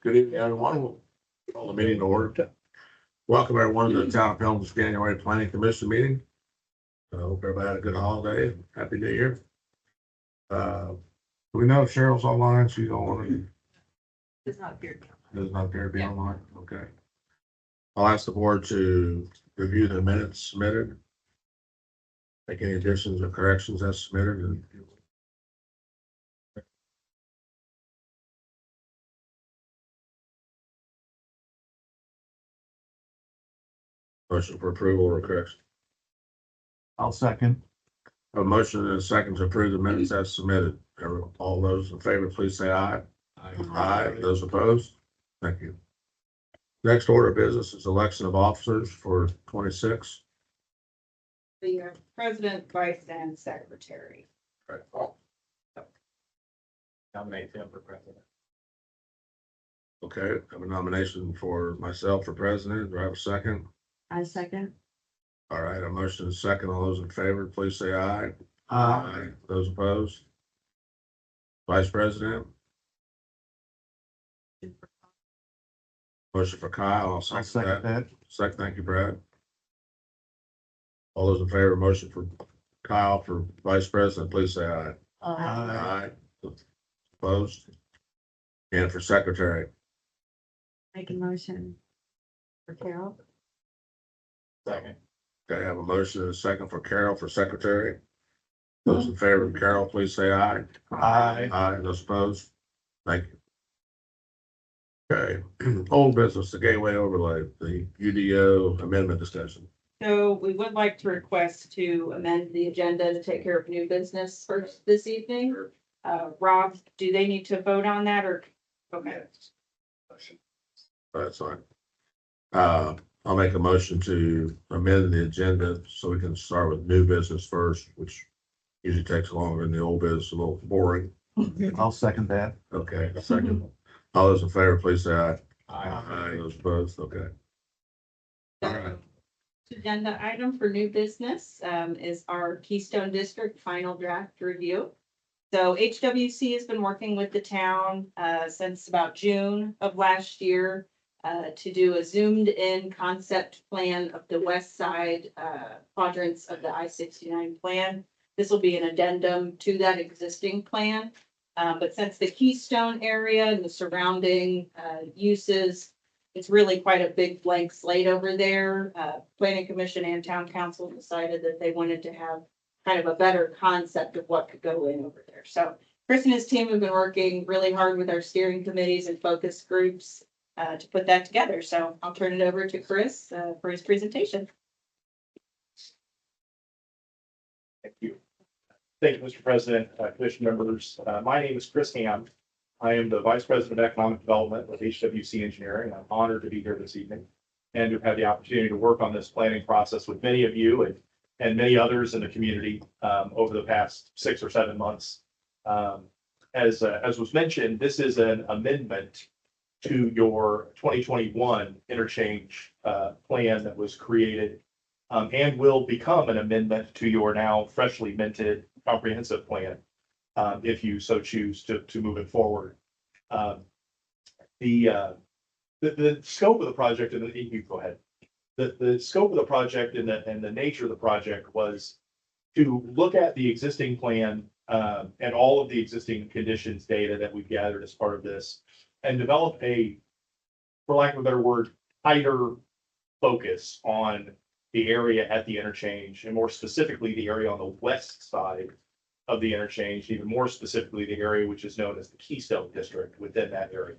Good evening, everyone. We'll call the meeting to order. Welcome everyone to the Town of Pelham's January Planning Commission meeting. I hope everybody had a good holiday. Happy New Year. Do we know if Cheryl's online? She's on. Does not appear. Does not appear to be online. Okay. I'll ask the board to review the minutes submitted. Make any additions or corrections as submitted and motion for approval or correction. I'll second. A motion and a second to approve the minutes as submitted. All those in favor, please say aye. Aye. Those opposed? Thank you. Next order of business is election of officers for 26. The president, vice, and secretary. Nominate him for president. Okay, I have a nomination for myself for president. Do I have a second? I second. All right, a motion and a second. All those in favor, please say aye. Those opposed? Vice president? Motion for Kyle. I'll I'll second second that. that. Second, thank you, Brad. All those in favor of motion for Kyle for vice president, please say aye. Aye. Opposed? And for secretary, Make a motion for Carol. Second. okay, I have a motion and a second for Carol for secretary. Those in favor of Carol, please say aye. Aye. Aye, those opposed? Thank you. Okay, old business, the gateway overlay, the UDO amendment discussion. So we would like to request to amend the agenda to take care of new business first this evening. Rob, do they need to vote on that or? Okay. That's fine. I'll make a motion to amend the agenda so we can start with new business first, which usually takes longer than the old business, a little boring. I'll second that. Okay, second. All those in favor, please say aye. Aye. Those opposed, okay. All right. Agenda item for new business is our Keystone District final draft review. So HWC has been working with the town since about June of last year to do a zoomed in concept plan of the west side quadrants of the I-69 plan. This will be an addendum to that existing plan. But since the Keystone area and the surrounding uses, it's really quite a big blank slate over there. Planning Commission and Town Council decided that they wanted to have kind of a better concept of what could go in over there. So Chris and his team have been working really hard with our steering committees and focus groups to put that together. So I'll turn it over to Chris for his presentation. Thank you. Thank you, Mr. President, Commission members. My name is Chris Ham. I am the Vice President of Economic Development with HWC Engineering. I'm honored to be here this evening and to have the opportunity to work on this planning process with many of you and many others in the community over the past 6 or 7 months. As was mentioned, this is an amendment to your 2021 interchange plan that was created and will become an amendment to your now freshly minted comprehensive plan, if you so choose to move it forward. The scope of the project, and you go ahead. The scope of the project and the nature of the project was to look at the existing plan and all of the existing conditions data that we've gathered as part of this and develop a, for lack of a better word, tighter focus on the area at the interchange, and more specifically, the area on the west side of the interchange, even more specifically, the area which is known as the Keystone District within that area.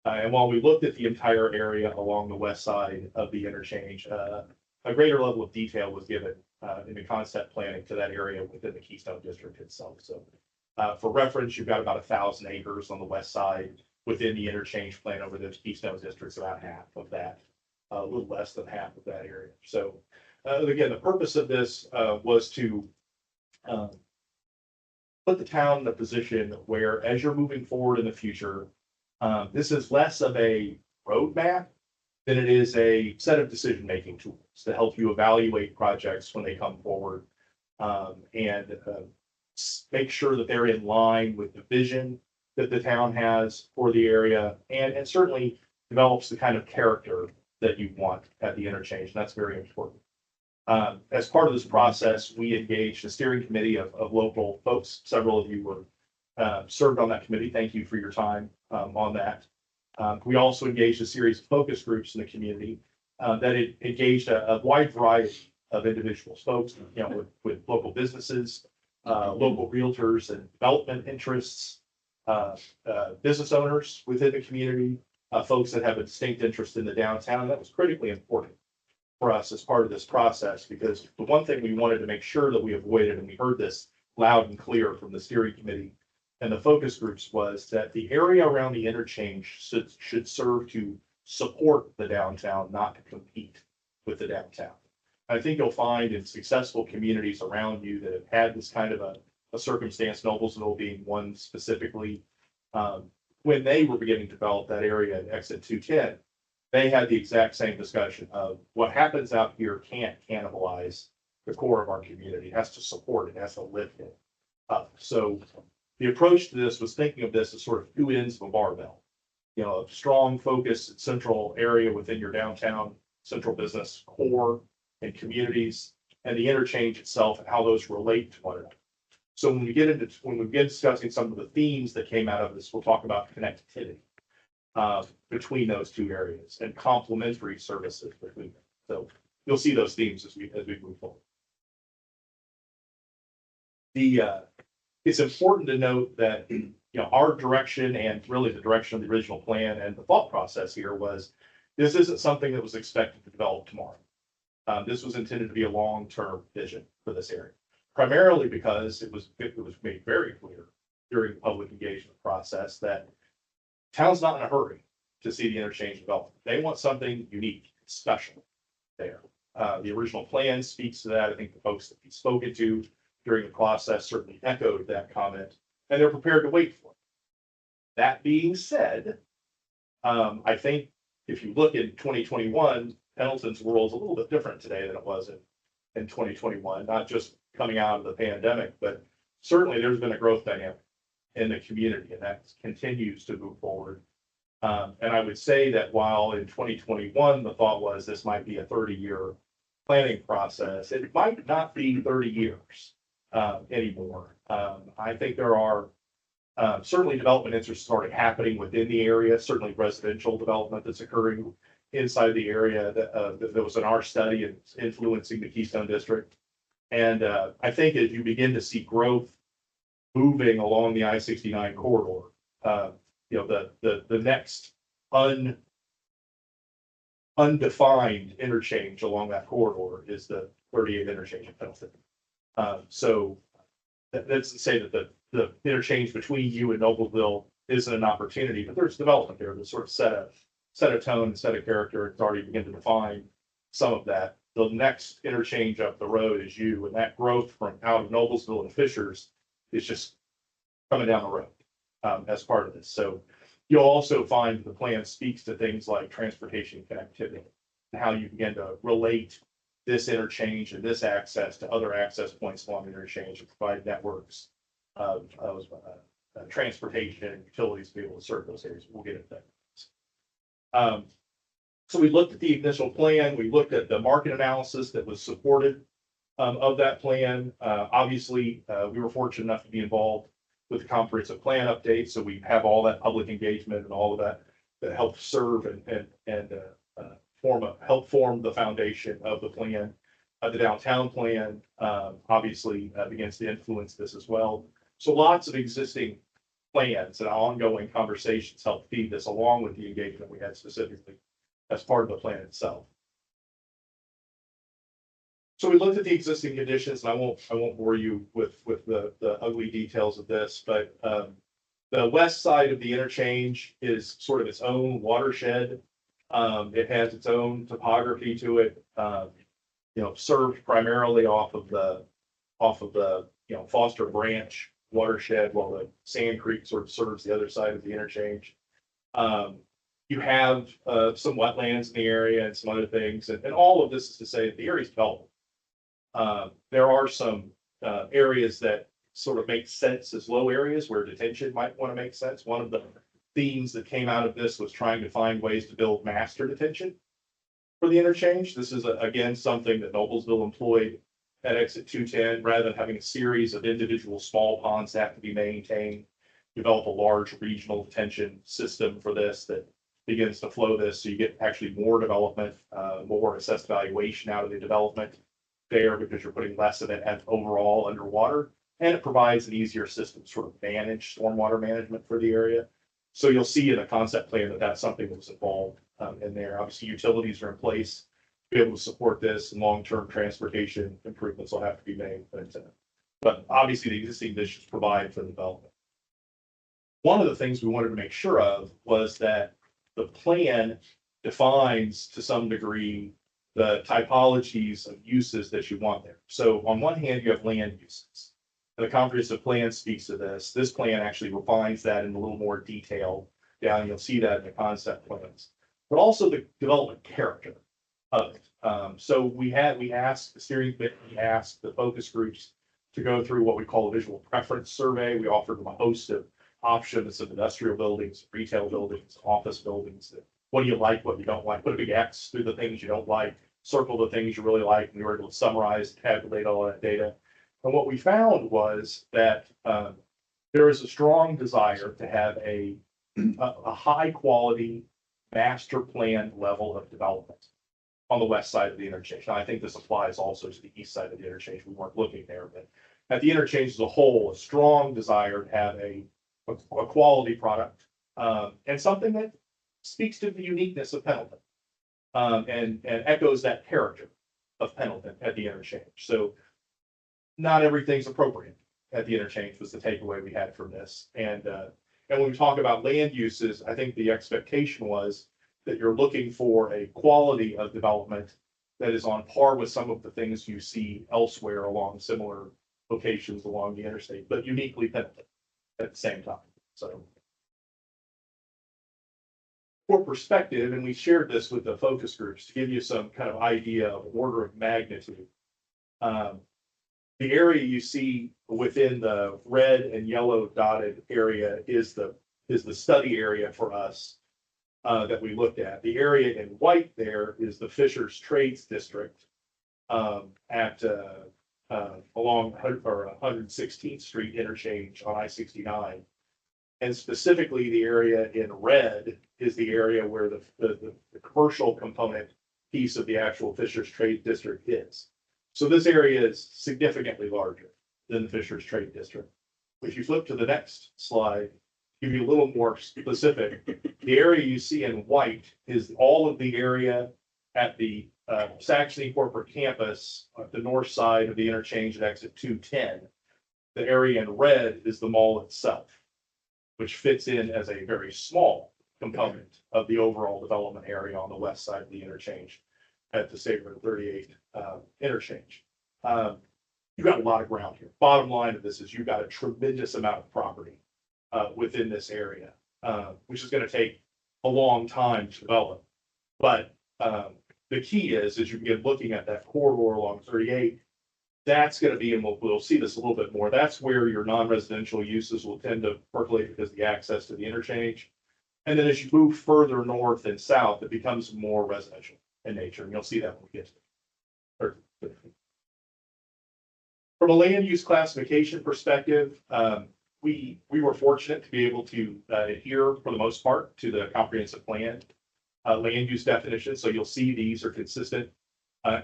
And while we looked at the entire area along the west side of the interchange, a greater level of detail was given in the concept planning to that area within the Keystone District itself. So for reference, you've got about 1,000 acres on the west side within the interchange plan over the Keystone District's about half of that, a little less than half of that area. So again, the purpose of this was to put the town in a position where, as you're moving forward in the future, this is less of a roadmap than it is a set of decision-making tools to help you evaluate projects when they come forward and make sure that they're in line with the vision that the town has for the area, and certainly develops the kind of character that you want at the interchange, and that's very important. As part of this process, we engaged a steering committee of local folks. Several of you were served on that committee. Thank you for your time on that. We also engaged a series of focus groups in the community that engaged a wide variety of individuals, folks, with local businesses, local realtors and development interests, business owners within the community, folks that have a distinct interest in the downtown. That was critically important for us as part of this process, because the one thing we wanted to make sure that we avoided, and we heard this loud and clear from the steering committee and the focus groups, was that the area around the interchange should serve to support the downtown, not to compete with the downtown. I think you'll find in successful communities around you that have had this kind of a circumstance, Noblesville being one specifically, when they were beginning to develop that area at exit 210, they had the exact same discussion of what happens out here can't cannibalize the core of our community. It has to support it, has to lift it up. So the approach to this was thinking of this as sort of two ends of a barbell. A strong focus central area within your downtown central business core and communities, and the interchange itself and how those relate to one another. So when we get discussing some of the themes that came out of this, we'll talk about connectivity between those two areas and complementary services between them. So you'll see those themes as we move forward. It's important to note that our direction, and really the direction of the original plan and the thought process here, was this isn't something that was expected to develop tomorrow. This was intended to be a long-term vision for this area, primarily because it was made very clear during the public engagement process that town's not in a hurry to see the interchange develop. They want something unique, special there. The original plan speaks to that. I think the folks that we've spoken to during the process certainly echoed that comment, and they're prepared to wait for it. That being said, I think if you look at 2021, Pendleton's world is a little bit different today than it was in 2021, not just coming out of the pandemic, but certainly there's been a growth dynamic in the community, and that continues to move forward. And I would say that while in 2021, the thought was this might be a 30-year planning process, it might not be 30 years anymore. I think there are certainly development interests already happening within the area, certainly residential development that's occurring inside the area that was in our study and influencing the Keystone District. And I think as you begin to see growth moving along the I-69 corridor, the next undefined interchange along that corridor is the 38 interchange in Pendleton. So that's to say that the interchange between you and Noblesville isn't an opportunity, but there's development there that sort of set a tone and set a character. It's already begun to define some of that. The next interchange up the road is you, and that growth from out of Noblesville and Fishers is just coming down the road as part of this. So you'll also find the plan speaks to things like transportation connectivity and how you begin to relate this interchange and this access to other access points along the interchange and provide networks of transportation and utilities to be able to serve those areas. We'll get into that. So we looked at the initial plan. We looked at the market analysis that was supported of that plan. Obviously, we were fortunate enough to be involved with the comprehensive plan update. So we have all that public engagement and all of that that helped serve and help form the foundation of the plan. The downtown plan obviously begins to influence this as well. So lots of existing plans and ongoing conversations help feed this, along with the engagement we had specifically as part of the plan itself. So we looked at the existing conditions, and I won't bore you with the ugly details of this, but the west side of the interchange is sort of its own watershed. It has its own topography to it, served primarily off of the Foster Branch watershed, while the Sand Creek sort of serves the other side of the interchange. You have some wetlands in the area and some other things, and all of this is to say that the area is developed. There are some areas that sort of make sense as low areas where detention might want to make sense. One of the themes that came out of this was trying to find ways to build master detention for the interchange. This is again, something that Noblesville employed at exit 210, rather than having a series of individual small ponds that have to be maintained, develop a large regional detention system for this that begins to flow this. So you get actually more development, more assessed valuation out of the development there because you're putting less of it at overall underwater. And it provides an easier system to sort of manage stormwater management for the area. So you'll see in the concept plan that that's something that was involved in there. Obviously, utilities are in place to be able to support this, and long-term transportation improvements will have to be made. But obviously, the existing districts provide for the development. One of the things we wanted to make sure of was that the plan defines to some degree the typologies of uses that you want there. So on one hand, you have land uses. The comprehensive plan speaks to this. This plan actually refines that in a little more detail down. You'll see that in the concept plans, but also the development character of it. So we asked the steering committee, we asked the focus groups to go through what we call a visual preference survey. We offered them a host of options of industrial buildings, retail buildings, office buildings. What do you like? What you don't like? Put a big X through the things you don't like, circle the things you really like, and we were able to summarize, tabulate all that data. And what we found was that there is a strong desire to have a high quality master plan level of development on the west side of the interchange. And I think this applies also to the east side of the interchange. We weren't looking there, but at the interchange as a whole, a strong desire to have a quality product and something that speaks to the uniqueness of Pendleton and echoes that character of Pendleton at the interchange. So not everything's appropriate at the interchange was the takeaway we had from this. And when we talk about land uses, I think the expectation was that you're looking for a quality of development that is on par with some of the things you see elsewhere along similar locations along the interstate, but uniquely Pendleton at the same time. So for perspective, and we shared this with the focus groups to give you some kind of idea of order of magnitude. The area you see within the red and yellow dotted area is the study area for us that we looked at. The area in white there is the Fishers Trades District at along 116th Street interchange on I-69. And specifically, the area in red is the area where the commercial component piece of the actual Fishers Trade District is. So this area is significantly larger than the Fishers Trade District. If you flip to the next slide, give you a little more specific. The area you see in white is all of the area at the Saxony Corporate Campus, at the north side of the interchange at exit 210. The area in red is the mall itself, which fits in as a very small component of the overall development area on the west side of the interchange at the State Road 38 interchange. You've got a lot of ground here. Bottom line of this is you've got a tremendous amount of property within this area, which is going to take a long time to develop. But the key is, as you begin looking at that corridor along 38, that's going to be, and we'll see this a little bit more, that's where your non-residential uses will tend to percolate because of the access to the interchange. And then as you move further north and south, it becomes more residential in nature, and you'll see that when we get to it. From a land use classification perspective, we were fortunate to be able to adhere for the most part to the comprehensive plan land use definition. So you'll see these are consistent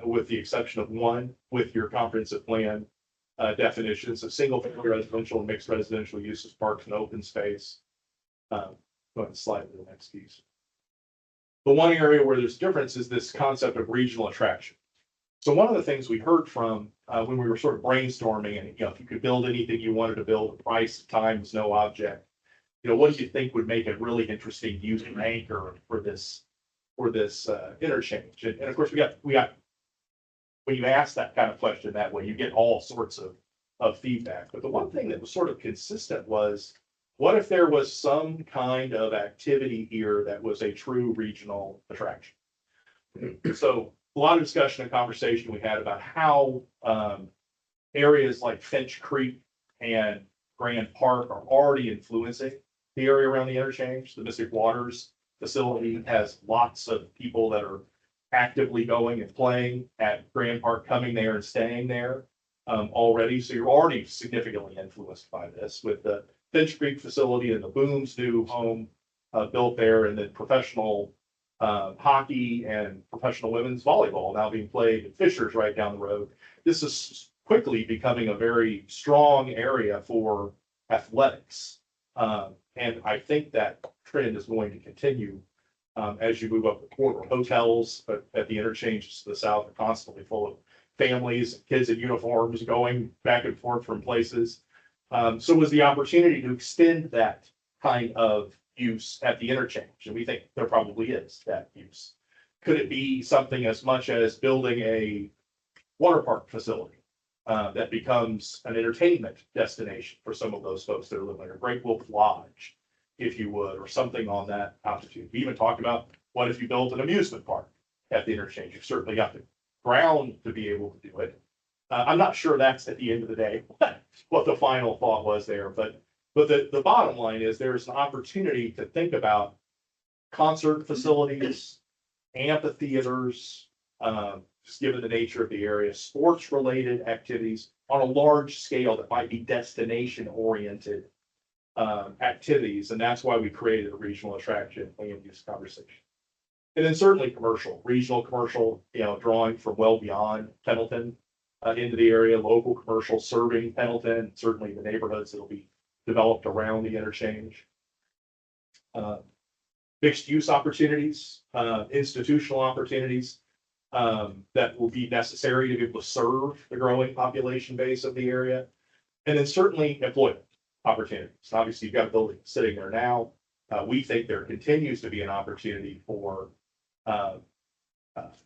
with the exception of one with your comprehensive plan definitions of single family residential and mixed residential uses, parks and open space. Go ahead and slide to the next piece. The one area where there's difference is this concept of regional attraction. So one of the things we heard from when we were sort of brainstorming, and if you could build anything you wanted to build, the price, time is no object. What do you think would make a really interesting user anchor for this interchange? And of course, we got when you ask that kind of question that way, you get all sorts of feedback. But the one thing that was sort of consistent was, what if there was some kind of activity here that was a true regional attraction? So a lot of discussion and conversation we had about how areas like Finch Creek and Grand Park are already influencing the area around the interchange. The Mystic Waters facility has lots of people that are actively going and playing at Grand Park, coming there and staying there already. So you're already significantly influenced by this with the Finch Creek facility and the Boone's new home built there, and then professional hockey and professional women's volleyball now being played at Fishers right down the road. This is quickly becoming a very strong area for athletics. And I think that trend is going to continue as you move up the corridor. Hotels at the interchanges to the south are constantly full of families, kids in uniforms going back and forth from places. So was the opportunity to extend that kind of use at the interchange, and we think there probably is that use. Could it be something as much as building a water park facility that becomes an entertainment destination for some of those folks that are living there, Great Wolf Lodge, if you would, or something on that altitude? We even talked about what if you built an amusement park at the interchange? You've certainly got the ground to be able to do it. I'm not sure that's at the end of the day what the final thought was there, but the bottom line is there's an opportunity to think about concert facilities, amphitheaters, just given the nature of the area, sports related activities on a large scale that might be destination oriented activities. And that's why we created a regional attraction land use conversation. And then certainly commercial, regional commercial, drawing from well beyond Pendleton into the area, local commercial serving Pendleton, certainly the neighborhoods that'll be developed around the interchange. Mixed use opportunities, institutional opportunities that will be necessary to be able to serve the growing population base of the area. And then certainly employment opportunities. Obviously, you've got a building sitting there now. We think there continues to be an opportunity for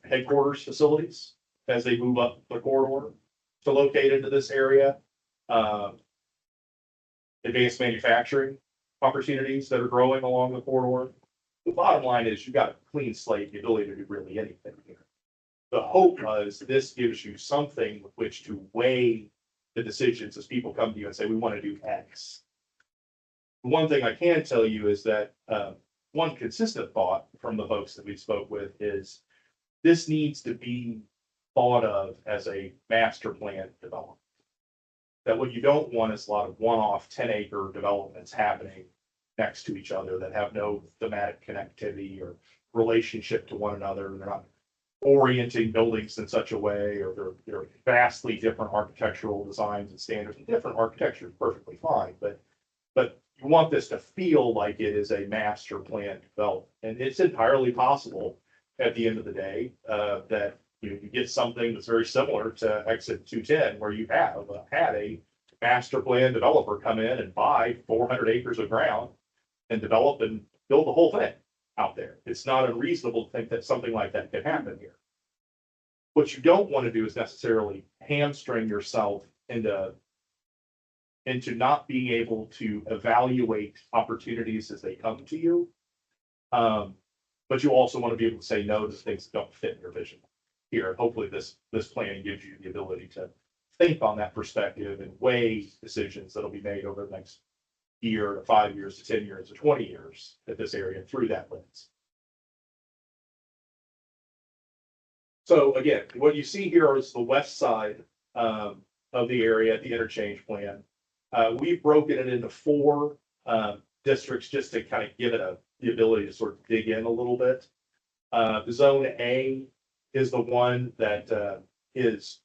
headquarters facilities as they move up the corridor to locate into this area. Advanced manufacturing opportunities that are growing along the corridor. The bottom line is you've got a clean slate, the ability to do really anything here. The hope was this gives you something with which to weigh the decisions as people come to you and say, we want to do X. One thing I can tell you is that one consistent thought from the folks that we spoke with is this needs to be thought of as a master plan development. That what you don't want is a lot of one-off 10-acre developments happening next to each other that have no thematic connectivity or relationship to one another. They're not orienting buildings in such a way, or they're vastly different architectural designs and standards. And different architecture is perfectly fine, but you want this to feel like it is a master plan development. And it's entirely possible at the end of the day that you get something that's very similar to Exit 210, where you have had a master plan developer come in and buy 400 acres of ground and develop and build the whole thing out there. It's not unreasonable to think that something like that could happen here. What you don't want to do is necessarily hamstring yourself into not being able to evaluate opportunities as they come to you. But you also want to be able to say no to things that don't fit your vision. Here, hopefully this plan gives you the ability to think on that perspective and weigh decisions that'll be made over the next year to 5 years to 10 years to 20 years at this area through that lens. So again, what you see here is the west side of the area, the interchange plan. We've broken it into 4 districts just to kind of give it the ability to sort of dig in a little bit. Zone A is the one that is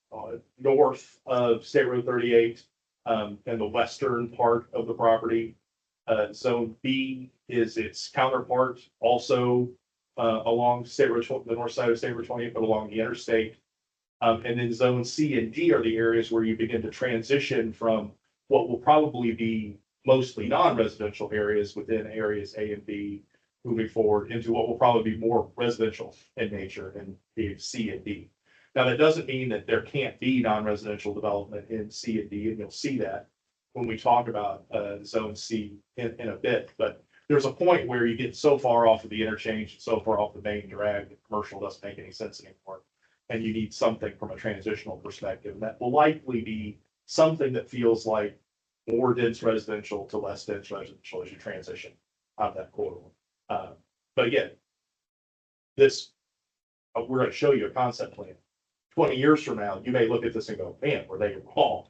north of State Road 38 and the western part of the property. Zone B is its counterpart, also along State Road, the north side of State Road 28, but along the interstate. And then Zone C and D are the areas where you begin to transition from what will probably be mostly non-residential areas within areas A and B, moving forward into what will probably be more residential in nature in C and D. Now, that doesn't mean that there can't be non-residential development in C and D, and you'll see that when we talk about Zone C in a bit. But there's a point where you get so far off of the interchange, so far off the main drag, that commercial doesn't make any sense anymore. And you need something from a transitional perspective. And that will likely be something that feels like more dense residential to less dense residential as you transition out of that corridor. But again, this, we're gonna show you a concept plan. 20 years from now, you may look at this and go, man, were they wrong?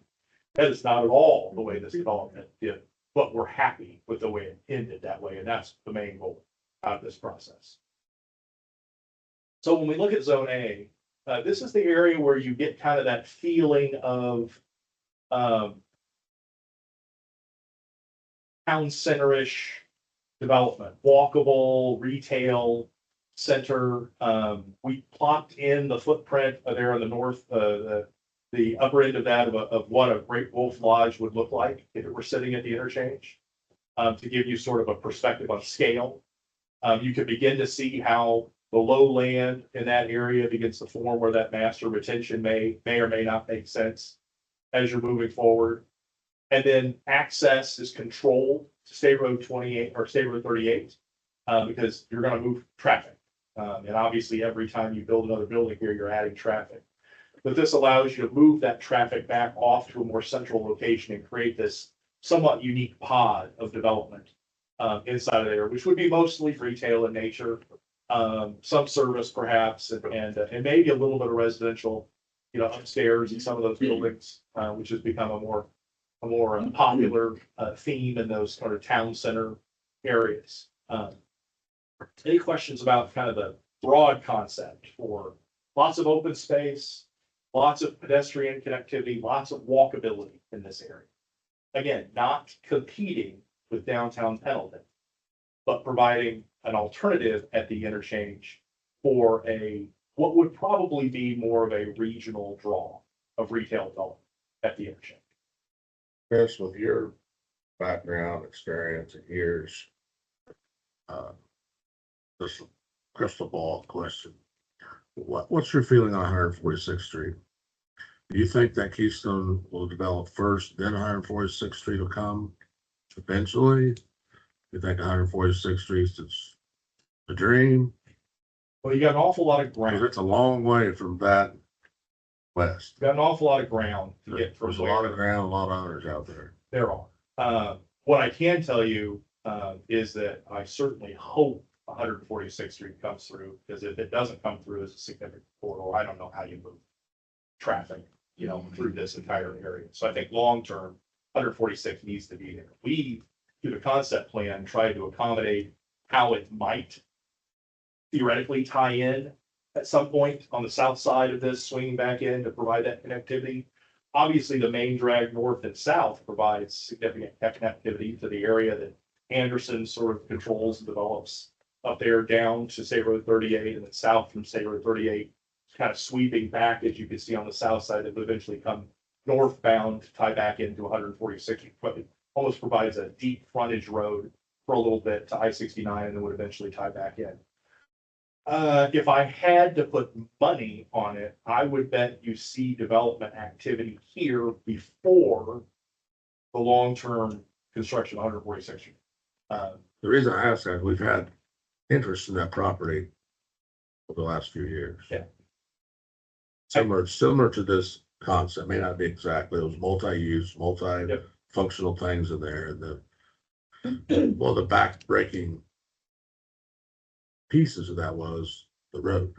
That is not at all the way this development did, but we're happy with the way it ended that way, and that's the main goal out of this process. So when we look at zone A, this is the area where you get kind of that feeling of town center-ish development, walkable, retail center. We plopped in the footprint there on the north, the upper end of that of what a Great Wolf Lodge would look like if it were sitting at the interchange, to give you sort of a perspective on scale. You can begin to see how the lowland in that area begins to form where that master retention may or may not make sense as you're moving forward. And then access is controlled to State Road 28 or State Road 38, because you're gonna move traffic. And obviously, every time you build another building here, you're adding traffic. But this allows you to move that traffic back off to a more central location and create this somewhat unique pod of development inside of there, which would be mostly retail in nature, some service perhaps, and maybe a little bit of residential, you know, upstairs in some of those buildings, which has become a more popular theme in those sort of town center areas. Any questions about kind of the broad concept for lots of open space, lots of pedestrian connectivity, lots of walkability in this area? Again, not competing with downtown Pendleton, but providing an alternative at the interchange for what would probably be more of a regional draw of retail development at the interchange. Chris, with your background, experience, and years, this crystal ball question, what's your feeling on 146th Street? Do you think that Keystone will develop first, then 146th Street will come eventually? You think 146th Street is a dream? Well, you got an awful lot of Because ground. it's a long way from that west. You got an awful lot of ground to get from There's a lot of where ground, a lot of owners out there. there are. What I can tell you is that I certainly hope 146th Street comes through, because if it doesn't come through as a significant corridor, I don't know how you move traffic, you know, through this entire area. So I think long-term, 146 needs to be there. We, through the concept plan, tried to accommodate how it might theoretically tie in at some point on the south side of this, swinging back in to provide that connectivity. Obviously, the main drag north and south provides significant connectivity to the area that Anderson sort of controls and develops up there down to State Road 38, and then south from State Road 38, kind of sweeping back, as you can see on the south side, that will eventually come northbound to tie back into 146, but it almost provides a deep frontage road for a little bit to I-69, and then would eventually tie back in. If I had to put money on it, I would bet you see development activity here before the long-term construction of 146. The reason I ask that is we've had interest in that property over the last few years. Yeah. Similar to this concept, may not be exactly, it was multi-use, multi-functional things in there, and the back-breaking pieces of that was the road.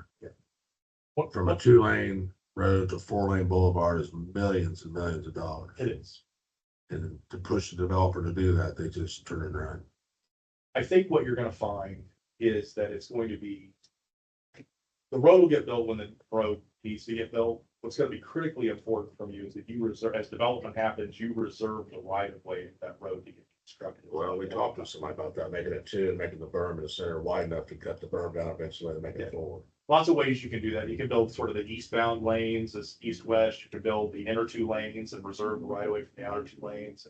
From a 2-lane road to 4-lane boulevard is millions and millions of dollars. It is. And to push the developer to do that, they just turn it around. I think what you're gonna find is that it's going to be, the road will get built when the road needs to get built. What's gonna be critically important from you is that you reserve, as development happens, you reserve the right of way of that road to get constructed. Well, we talked to somebody about that, making it 2 and making the berm in the center wide enough to cut the berm down eventually and make it forward. Lots of ways you can do that. You can build sort of the eastbound lanes as east-west. You can build the inner 2 lanes and reserve the right of way from the outer 2 lanes.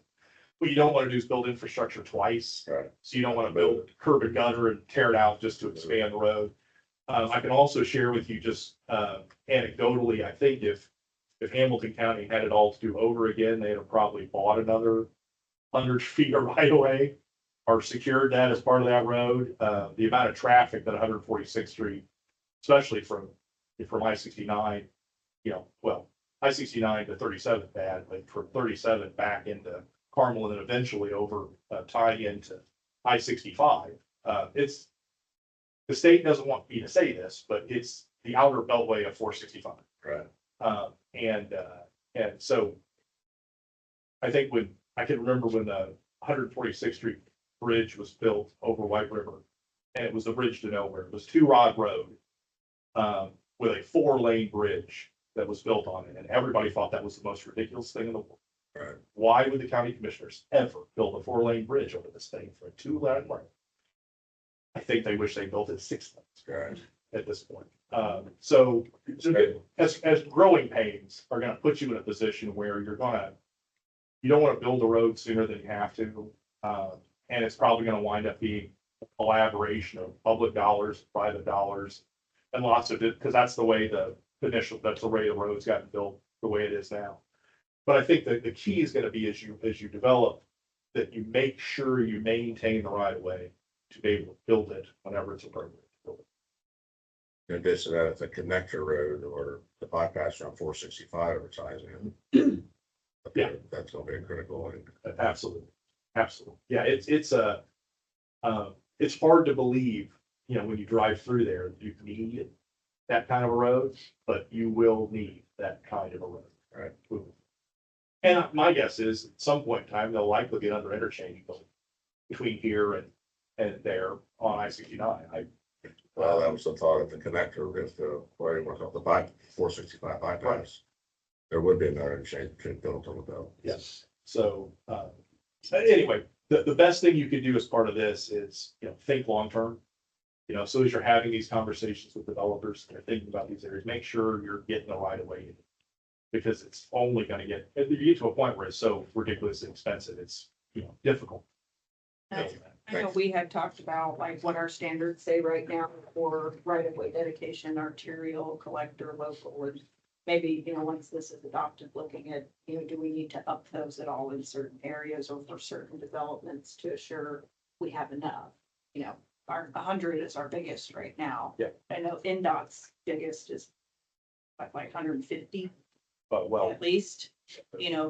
What you don't want to do is build infrastructure twice. Right. So you don't want to build curb and gutter and tear it out just to expand the road. I can also share with you just anecdotally, I think if Hamilton County had it all to do over again, they'd have probably bought another 100 feet of right of way or secured that as part of that road. The amount of traffic that 146th Street, especially from I-69, you know, well, I-69 to 37 bad, but from 37 back into Carmel and then eventually over, tying into I-65. The state doesn't want me to say this, but it's the outer beltway of 465. Right. And so I think I can remember when the 146th Street Bridge was built over White River, and it was the bridge to nowhere. It was two rod road, with a 4-lane bridge that was built on it, and everybody thought that was the most ridiculous thing in the world. Right. Why would the county commissioners ever build a 4-lane bridge over this thing for a 2-lane lane? I think they wish they built it 6 lanes Right. at this point. So as growing pains are gonna put you in a position where you don't wanna build a road sooner than you have to. And it's probably gonna wind up being a collaboration of public dollars, private dollars, and lots of it, because that's the way the road's gotten built the way it is now. But I think that the key is gonna be as you develop, that you make sure you maintain the right of way to be able to build it whenever it's appropriate to build it. In addition to that, if the connector road or the bypass on 465 advertising. Yeah. That's gonna be a critical. Absolutely, absolutely. Yeah, it's hard to believe, when you drive through there, you need that kind of a road, but you will need that kind of a road. Right. And my guess is at some point in time, they'll likely get under interchange between here and there on I-69. Well, that was the thought of the connector, if the, where you want to, the 465 bypass. There would be another interchange built on the bill. Yes. So, anyway, the best thing you could do as part of this is, think long-term. So as you're having these conversations with developers, they're thinking about these areas, make sure you're getting the right of way. Because it's only gonna you get to a point where it's so ridiculously expensive, it's, difficult. I know we had talked about like what our standards say right now for right-of-way dedication, arterial, collector, local, and maybe, once this is adopted, looking at, do we need to up those at all in certain areas or for certain developments to assure we have enough? Our 100 is our biggest right now. Yeah. I know NDOT's biggest is like 150 But well, at least,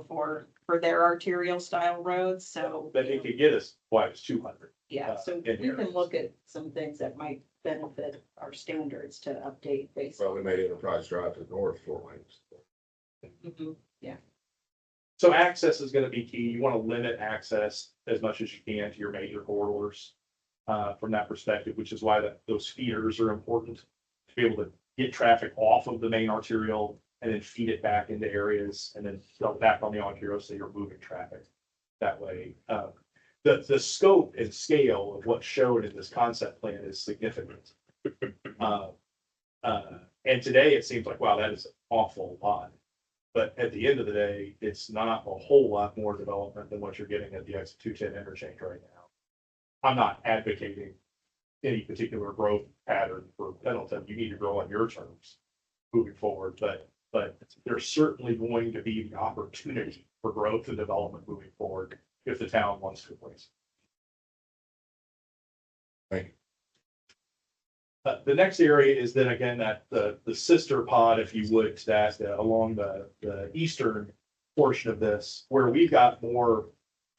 for their arterial style roads, so. but it could get us, it's 200. Yeah, so in we can areas. look at some things that might benefit our standards to update based. Well, we made Enterprise Drive to the north 4 lanes. Mhm. So access is gonna be key. You wanna limit access as much as you can to your major corridors. From that perspective, which is why those feeders are important, to be able to get traffic off of the main arterial and then feed it back into areas and then dump back on the arterial, so you're moving traffic that way. The scope and scale of what's shown in this concept plan is significant. And today it seems like, wow, that is an awful lot. But at the end of the day, it's not a whole lot more development than what you're getting at the exit 210 interchange right now. I'm not advocating any particular growth pattern for Pendleton. You need to grow on your terms moving forward, but there's certainly going to be the opportunity for growth and development moving forward if the town wants to, please. Thank you. The next area is then again that the sister pod, if you would, to that along the eastern portion of this, where we've got more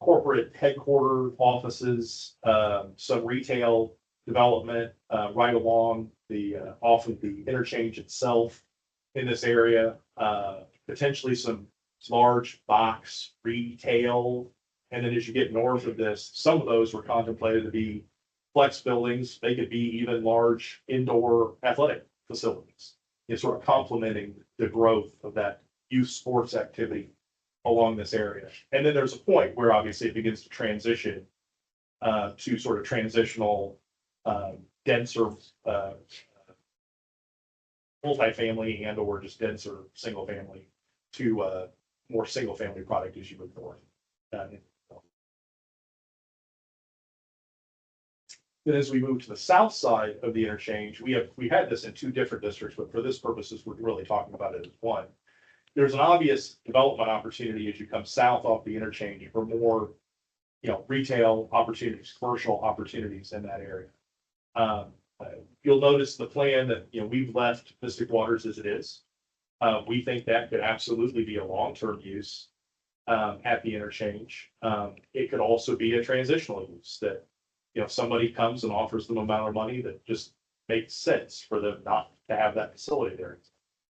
corporate headquarter offices, some retail development right along off of the interchange itself in this area, potentially some large box retail. And then as you get north of this, some of those were contemplated to be flex buildings. They could be even large indoor athletic facilities. It's sort of complementing the growth of that youth sports activity along this area. And then there's a point where obviously it begins to transition to sort of transitional, denser, multifamily and or just denser single family to more single family product as you move forward. Then as we move to the south side of the interchange, we had this in 2 different districts, but for this purposes, we're really talking about it as one. There's an obvious development opportunity as you come south off the interchange for more, retail opportunities, commercial opportunities in that area. You'll notice the plan that, we've left Mystic Waters as it is. We think that could absolutely be a long-term use. at the interchange. It could also be a transitional use that, you know, if somebody comes and offers them amount of money that just makes sense for them not to have that facility there.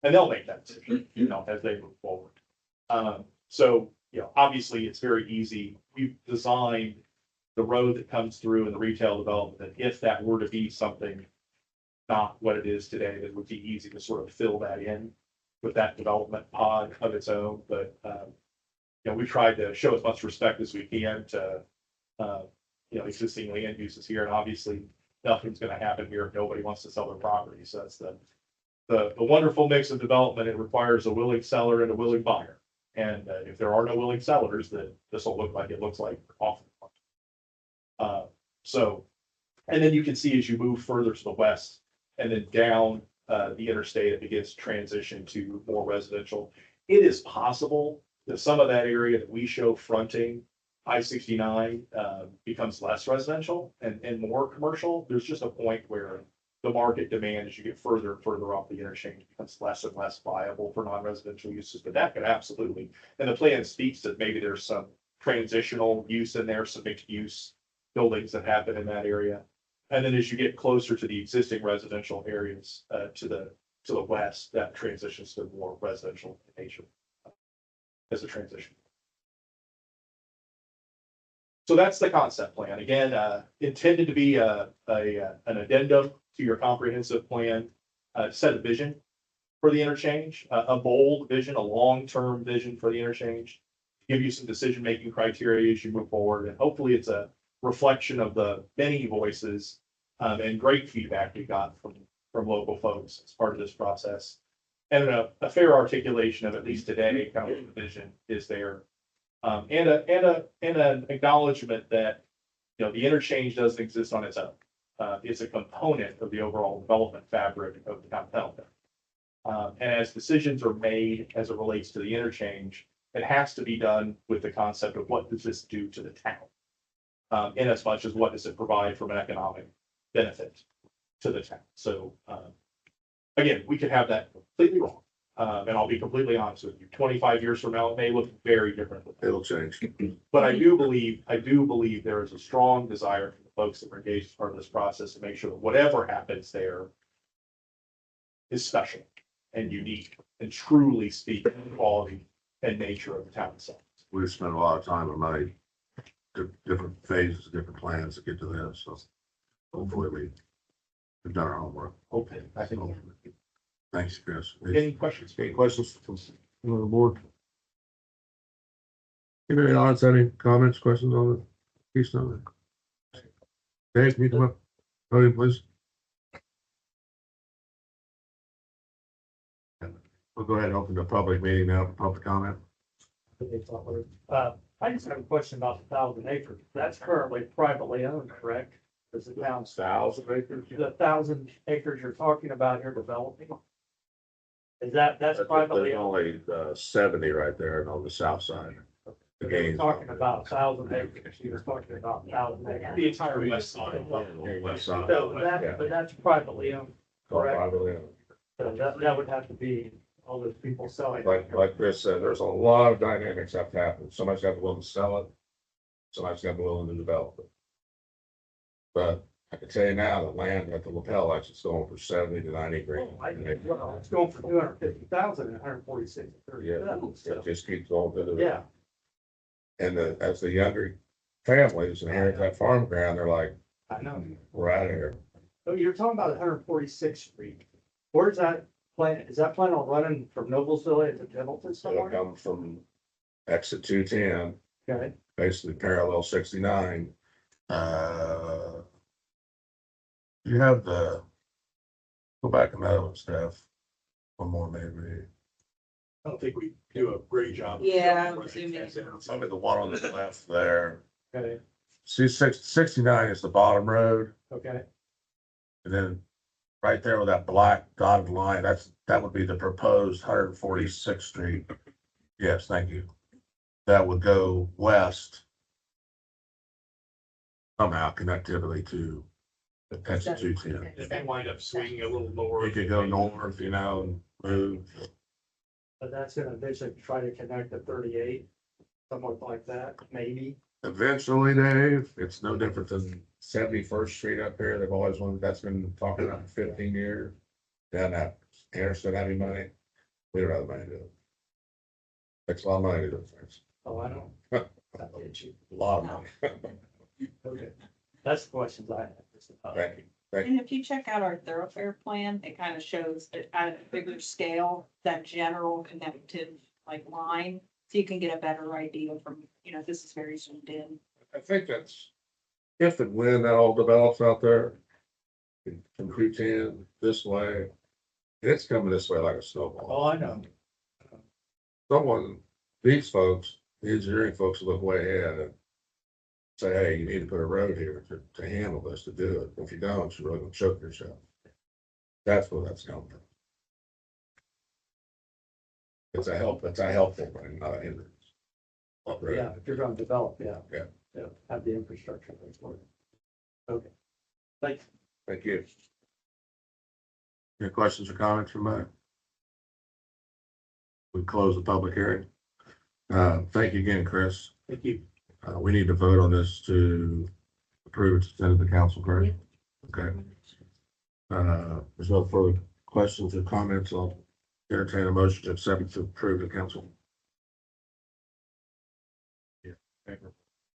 And they'll make that decision, you know, as they move forward. So, you know, obviously it's very easy. We've designed the road that comes through and the retail development, that if that were to be something not what it is today, that would be easy to sort of fill that in with that development pod of its own. But, you know, we tried to show as much respect as we can to, you know, existing land uses here. And obviously nothing's going to happen here if nobody wants to sell their property. So that's the wonderful mix of development. It requires a willing seller and a willing buyer. And if there are no willing sellers, then this will look like it looks like often. So, and then you can see as you move further to the west and then down the interstate, it begins to transition to more residential. It is possible that some of that area that we show fronting I-69 becomes less residential and more commercial. There's just a point where the market demand, as you get further and further off the interchange, becomes less and less viable for non-residential uses, but that could absolutely, and the plan speaks that maybe there's some transitional use in there, some mixed use buildings that happen in that area. And then as you get closer to the existing residential areas, to the west, that transitions to more residential in nature as a transition. So that's the concept plan. Again, intended to be an addendum to your comprehensive plan, set a vision for the interchange, a bold vision, a long-term vision for the interchange, give you some decision-making criteria as you move forward. And hopefully it's a reflection of the many voices and great feedback we got from local folks as part of this process. And a fair articulation of, at least today, kind of the vision is there. And an acknowledgement that, you know, the interchange doesn't exist on its own. It's a component of the overall development fabric of the downtown. And as decisions are made as it relates to the interchange, it has to be done with the concept of what does this do to the town? In as much as what does it provide from an economic benefit to the town? So, again, we could have that completely wrong. And I'll be completely honest with you, 25 years from now, it may look very different. It'll change. But I do believe there is a strong desire for the folks that were engaged as part of this process to make sure that whatever happens there is special and unique and truly speak to the quality and nature of the town itself. We've spent a lot of time and money, different phases, different plans to get to this. So hopefully we've done our homework. Okay, I think. Thanks, Chris. Any questions? Any questions from the board? Anybody in the audience have any comments, questions on the Keystone? Dave, can you come up? Podium, please. We'll go ahead and open the public meeting now for public comment. I just have a question about the 1,000 acres. That's currently privately owned, correct? Is the town's 1,000 acres? the 1,000 acres you're talking about here developing? Is that's privately There's owned? only 70 right there on the south side. The You're gains. talking about 1,000 acres. You're talking about 1,000 acres. The entire west side. West side. So that, but that's privately owned, correct? Privately owned. So that would have to be all those people selling. Like Chris said, there's a lot of dynamics that have to happen. Somebody's got to be willing to sell it. Somebody's got to be willing to develop it. But I can tell you now, the land at the lapel is going for 70 to 90 grand. Well, it's going for 250,000 and 146. Yeah, it just keeps going through the. Yeah, And as the younger families inherit that farm ground, they're like, I know. we're out of here. Oh, you're talking about 146th Street. Where's that plan? Is that plan on running from Noblesville to Pendleton It'll somewhere? come from exit 210, Okay, basically parallel 69. You have the, go back and that one, Steph. One more maybe. I don't think we do a great job. Yeah, I'm zooming. Maybe the one on the left there. okay, See, 69 is the bottom road. okay. And then right there with that black dotted line, that would be the proposed 146th Street. Yes, thank you. That would go west. Somehow connectivity to the exit 210. It may wind up swinging a little lower. You could go north, you know, and move. But that's gonna basically try to connect to 38 somewhat like that, maybe. Eventually, Dave, it's no different than 71st Street up here. They've always wanted, that's been talking about for 15 years. Down that, Harrison, have any money? We don't have the money to do it. Takes a lot of money to do things. Oh, I don't. I get you. A lot of money. Okay. That's the questions I have. Thank you. And if you check out our thoroughfare plan, it kind of shows it at a bigger scale, that general connective like line. So you can get a better idea from, this is very zoomed in. I think that's, if and when that all develops out there, from Q10 this way, it's coming this way like a snowball. Oh, I know. Someone, these folks, the engineering folks look way ahead and say, hey, you need to put a road here to handle this, to do it. If you don't, you're really gonna choke yourself. That's where that's coming from. It's a helpful thing, not a hindrance. Yeah, if you're gonna develop, yeah. Yeah. Yeah, have the infrastructure for it. Okay. Thanks. Thank you. Any questions or comments from Mike? We close the public hearing. Thank you again, Chris. Thank you. We need to vote on this to approve it to send to the council, correct? Okay. There's no further questions or comments. I'll entertain a motion to accept it to approve the council.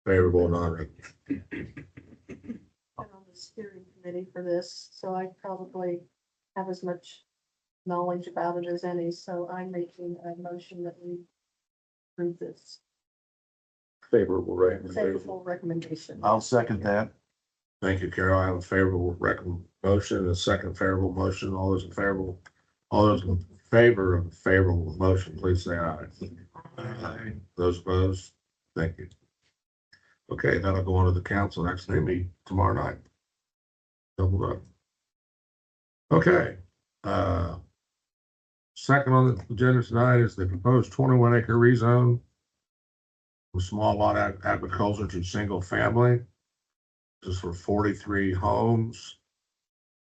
Favorable, non been on the steering committee for this, so I probably have as much knowledge about it as any, so I'm making a motion that we approve this favorable, right? favorable recommendation. I'll second that. Thank you, Carol. I have a favorable motion and a second favorable motion. All those in favor of the favorable motion, please say aye. Aye. Those opposed, thank you. Okay, that'll go on to the council next meeting tomorrow night. Doubled up. Okay, second on the agenda tonight is the proposed 21-acre rezone from small lot agriculture to single family. This is for 43 homes.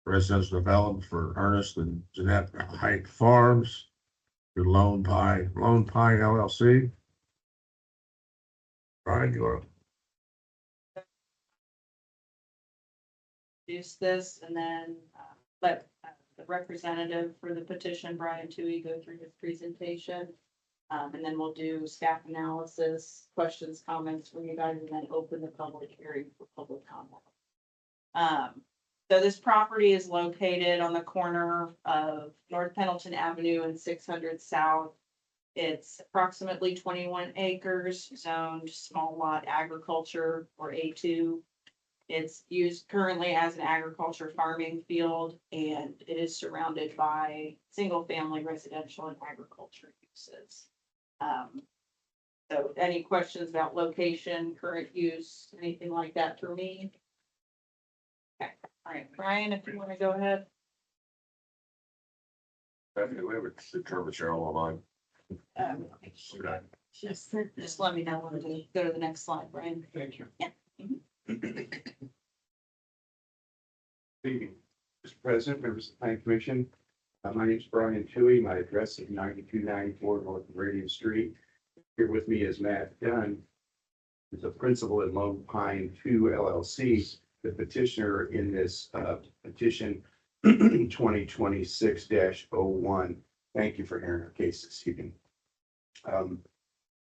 Residential development for Ernest and Jeanette Height Farms through Lone Pine LLC. Brian, you are. Introduce this and then let the representative for the petition, Brian Toohey, go through his presentation. And then we'll do staff analysis, questions, comments from you guys, and then open the public hearing for public comment. So this property is located on the corner of North Pendleton Avenue and 600 South. It's approximately 21 acres, zoned small lot agriculture or A2. It's used currently as an agriculture farming field, and it is surrounded by single-family residential and agriculture uses. So any questions about location, current use, anything like that for me? Okay, all right, Brian, if you want to go ahead. We have a determined Cheryl online. Just let me know when to go to the next slide, Brian. Thank you. Yeah. Evening, Mr. President, members of the Planning Commission. My name is Brian Toohey. My address is 9294 North Meridian Street. Here with me is Matt Dunn, who's a principal at Lone Pine 2 LLC, the petitioner in this petition 2026-01. Thank you for hearing our case this evening.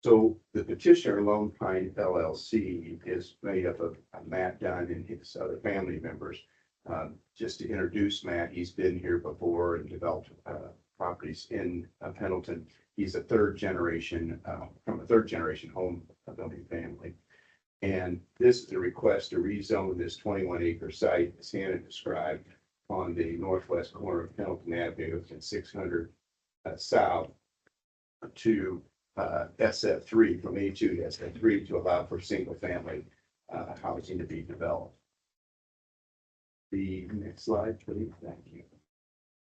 So the petitioner, Lone Pine LLC, is made up of Matt Dunn and his other family members. Just to introduce Matt, he's been here before and developed properties in Pendleton. He's a third generation from a third generation home building family. And this is a request to rezone this 21-acre site, as Hannah described, on the northwest corner of Pendleton Avenue and 600 South to SF3, from A2 to SF3, to allow for single family housing to be developed. The next slide, please. Thank you.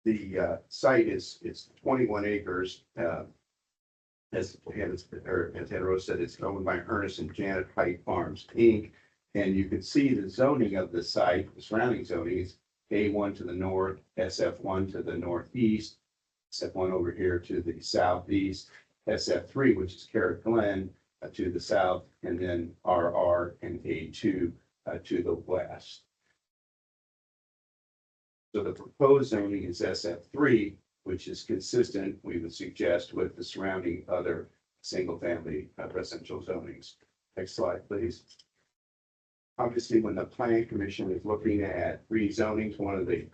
The site is 21 acres. As Hannah Rose said, it's owned by Ernest and Janet Height Farms, Inc. And you can see the zoning of the site, the surrounding zoning is A1 to the north, SF1 to the northeast, SF1 over here to the southeast, SF3, which is Carrot Glen, to the south, and then RR and A2 to the west. So the proposed zoning is SF3, which is consistent, we would suggest, with the surrounding other single-family residential zonings. Next slide, please. Obviously, when the planning commission is looking at rezonings, one of the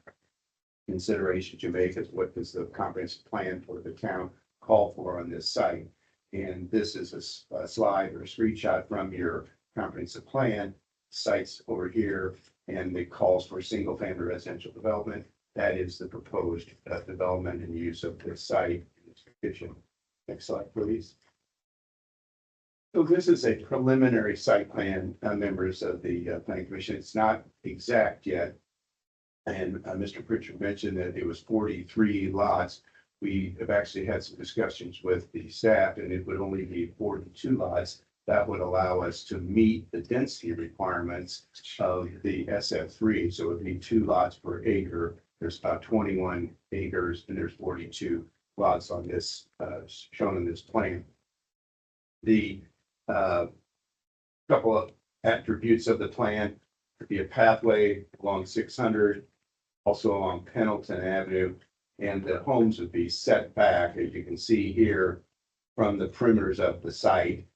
considerations you make is what does the comprehensive plan for the town call for on this site? And this is a slide or a screenshot from your comprehensive plan. Sites over here, and it calls for single-family residential development. That is the proposed development and use of this site in this petition. Next slide, please. So this is a preliminary site plan, members of the planning commission. It's not exact yet. And Mr. Pritchard mentioned that it was 43 lots. We have actually had some discussions with the staff, and it would only be 42 lots. That would allow us to meet the density requirements of the SF3. So it would be 2 lots per acre. There's about 21 acres, and there's 42 lots on this, shown in this plan. The couple of attributes of the plan would be a pathway along 600, also along Pendleton Avenue, and the homes would be set back, as you can see here, from the perimeters of the site.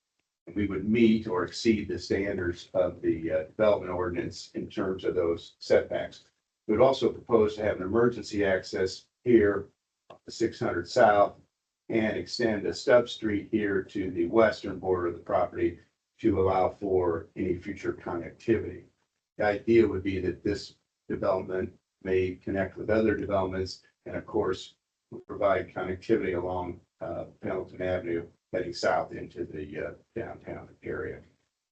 We would meet or exceed the standards of the development ordinance in terms of those setbacks. We would also propose to have an emergency access here, the 600 south, and extend a stub street here to the western border of the property to allow for any future connectivity. The idea would be that this development may connect with other developments, and of course, provide connectivity along Pendleton Avenue heading south into the downtown area.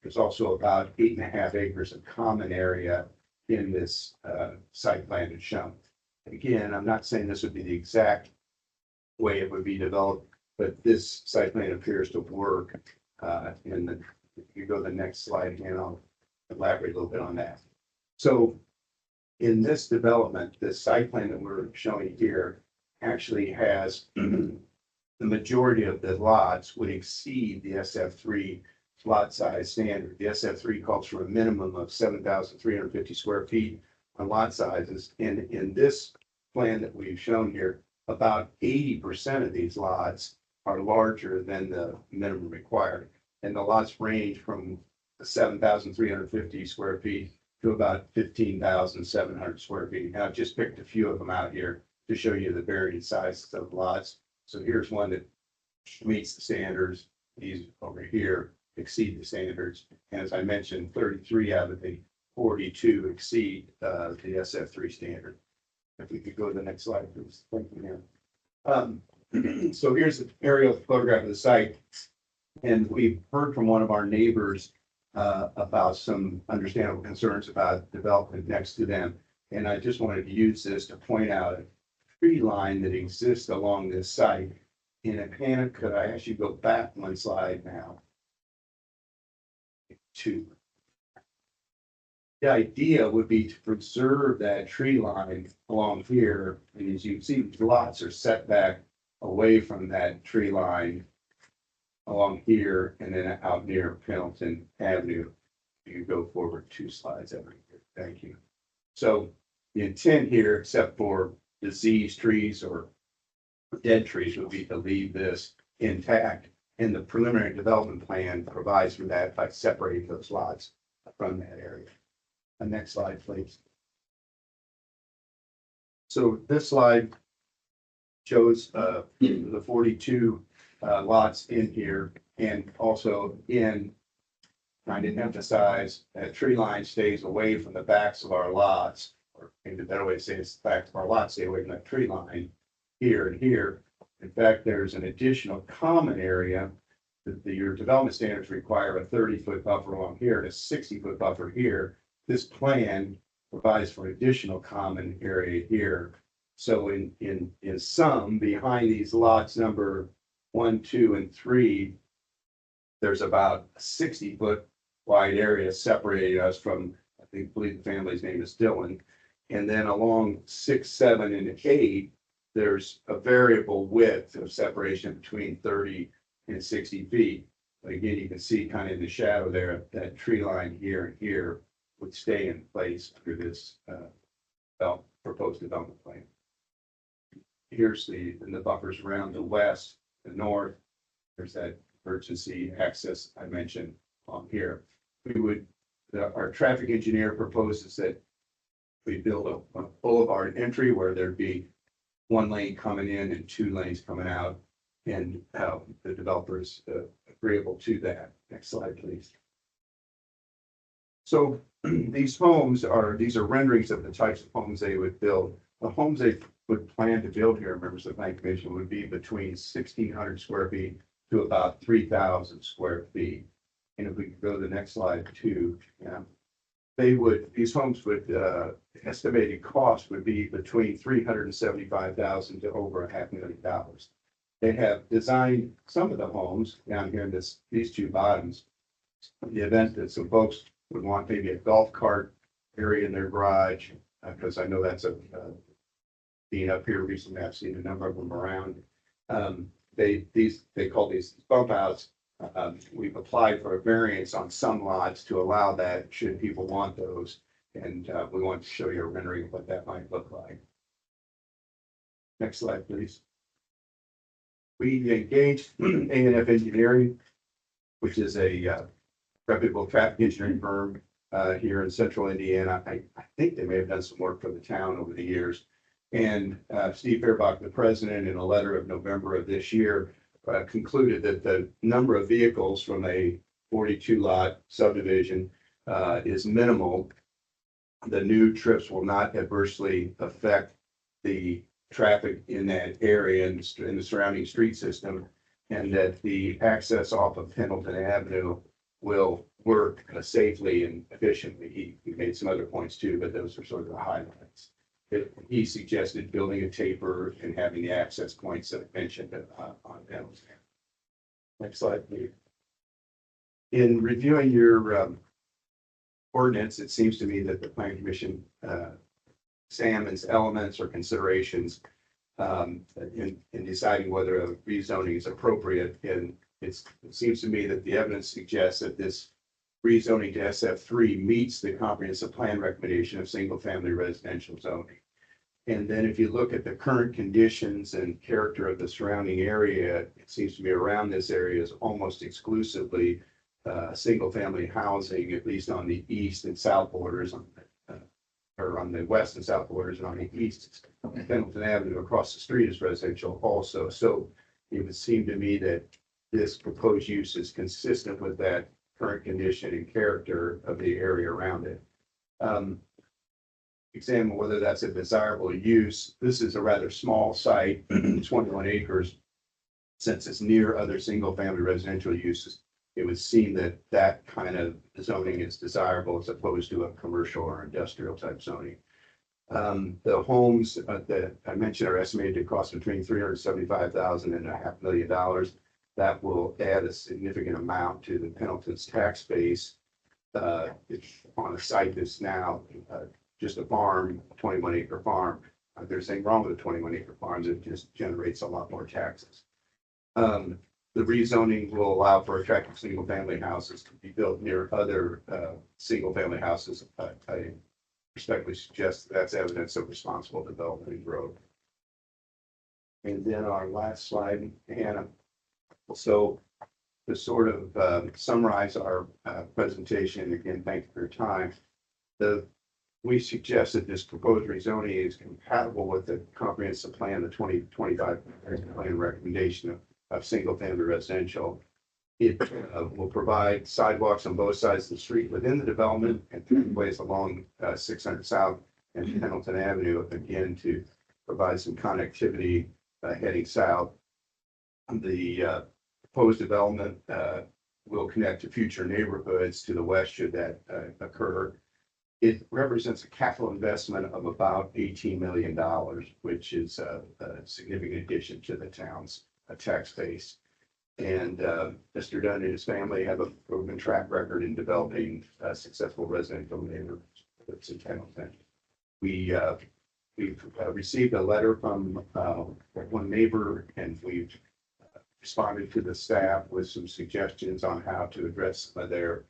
There's also about 8.5 acres of common area in this site plan that's shown. Again, I'm not saying this would be the exact way it would be developed, but this site plan appears to work. If you go to the next slide, and I'll elaborate a little bit on that. So in this development, this site plan that we're showing here actually has the majority of the lots would exceed the SF3 lot size standard. The SF3 calls for a minimum of 7,350 square feet on lot sizes. And in this plan that we've shown here, about 80% of these lots are larger than the minimum required. And the lots range from 7,350 square feet to about 15,700 square feet. And I've just picked a few of them out here to show you the varying sizes of lots. So here's one that meets the standards. These over here exceed the standards. And as I mentioned, 33 out of the 42 exceed the SF3 standard. If we could go to the next slide, please. Thank you, Mayor. So here's an aerial photograph of the site. And we've heard from one of our neighbors about some understandable concerns about development next to them. And I just wanted to use this to point out a tree line that exists along this site. And if Hannah, could I ask you to go back one slide now? 2. The idea would be to preserve that tree line along here. And as you can see, the lots are set back away from that tree line along here and then out near Pendleton Avenue. You go forward 2 slides every year. Thank you. So the intent here, except for diseased trees or dead trees, would be to leave this intact. And the preliminary development plan provides for that by separating those lots from that area. The next slide, please. So this slide shows the 42 lots in here, and also in trying to emphasize that tree line stays away from the backs of our lots, or maybe the better way to say it's the backs of our lots stay away from that tree line here and here. In fact, there's an additional common area that your development standards require a 30-foot buffer along here and a 60-foot buffer here. This plan provides for additional common area here. So in sum, behind these lots number 1, 2, and 3, there's about a 60-foot wide area separating us from, I believe the family's name is Dylan. And then along 6, 7, and 8, there's a variable width of separation between 30 and 60 feet. But again, you can see kind of in the shadow there, that tree line here and here would stay in place through this proposed development plan. Here's the buffers around the west, the north. There's that emergency access I mentioned on here. Our traffic engineer proposes that we build a boulevard entry where there'd be one lane coming in and two lanes coming out. And the developers agreeable to that. Next slide, please. So these are renderings of the types of homes they would build. The homes they would plan to build here, members of the Planning Commission, would be between 1,600 square feet to about 3,000 square feet. And if we could go to the next slide too, yeah. These homes would, estimated cost would be between $375,000 to over $500,000. They have designed some of the homes down here in these two bottoms. In the event that some folks would want maybe a golf cart area in their garage, because I know that's being up here recently, I've seen a number of them around. They call these bump outs. We've applied for a variance on some lots to allow that should people want those. And we want to show you a rendering of what that might look like. Next slide, please. We engaged A&F Engineering, which is a reputable traffic engineering firm here in central Indiana. I think they may have done some work for the town over the years. And Steve Fairbach, the president, in a letter of November of this year, concluded that the number of vehicles from a 42 lot subdivision is minimal. The new trips will not adversely affect the traffic in that area and in the surrounding street system, and that the access off of Pendleton Avenue will work safely and efficiently. He made some other points too, but those are sort of the highlights. He suggested building a taper and having the access points that I mentioned on Pendleton. Next slide, please. In reviewing your ordinance, it seems to me that the Planning Commission examines elements or considerations in deciding whether a rezoning is appropriate. And it seems to me that the evidence suggests that this rezoning to SF3 meets the comprehensive plan recommendation of single family residential zoning. And then if you look at the current conditions and character of the surrounding area, it seems to me around this area is almost exclusively single family housing, at least on the east and south borders, or on the west and south borders, and on the east, Pendleton Avenue across the street is residential also. So it would seem to me that this proposed use is consistent with that current condition and character of the area around it. Examine whether that's a desirable use. This is a rather small site, 21 acres. Since it's near other single family residential uses, it would seem that that kind of zoning is desirable as opposed to a commercial or industrial type zoning. The homes that I mentioned are estimated to cost between $375,000 and $500,000. That will add a significant amount to the Pendleton's tax base. It's on a site that's now just a farm, 21 acre farm. There's nothing wrong with the 21 acre farms. It just generates a lot more taxes. The rezoning will allow for attractive single family houses to be built near other single family houses. I respectfully suggest that's evidence of responsible development and growth. And then our last slide, Hannah. So to sort of summarize our presentation, again, thank you for your time. We suggest that this proposed rezoning is compatible with the comprehensive plan, the 2025 plan recommendation of single family residential. It will provide sidewalks on both sides of the street within the development and three ways along 600 South and Pendleton Avenue, again, to provide some connectivity heading south. The proposed development will connect to future neighborhoods to the west should that occur. It represents a capital investment of about $18 million, which is a significant addition to the town's tax base. And Mr. Dunn and his family have a proven track record in developing successful residential neighborhoods in Pendleton. We've received a letter from one neighbor, and we've responded to the staff with some suggestions on how to address some of their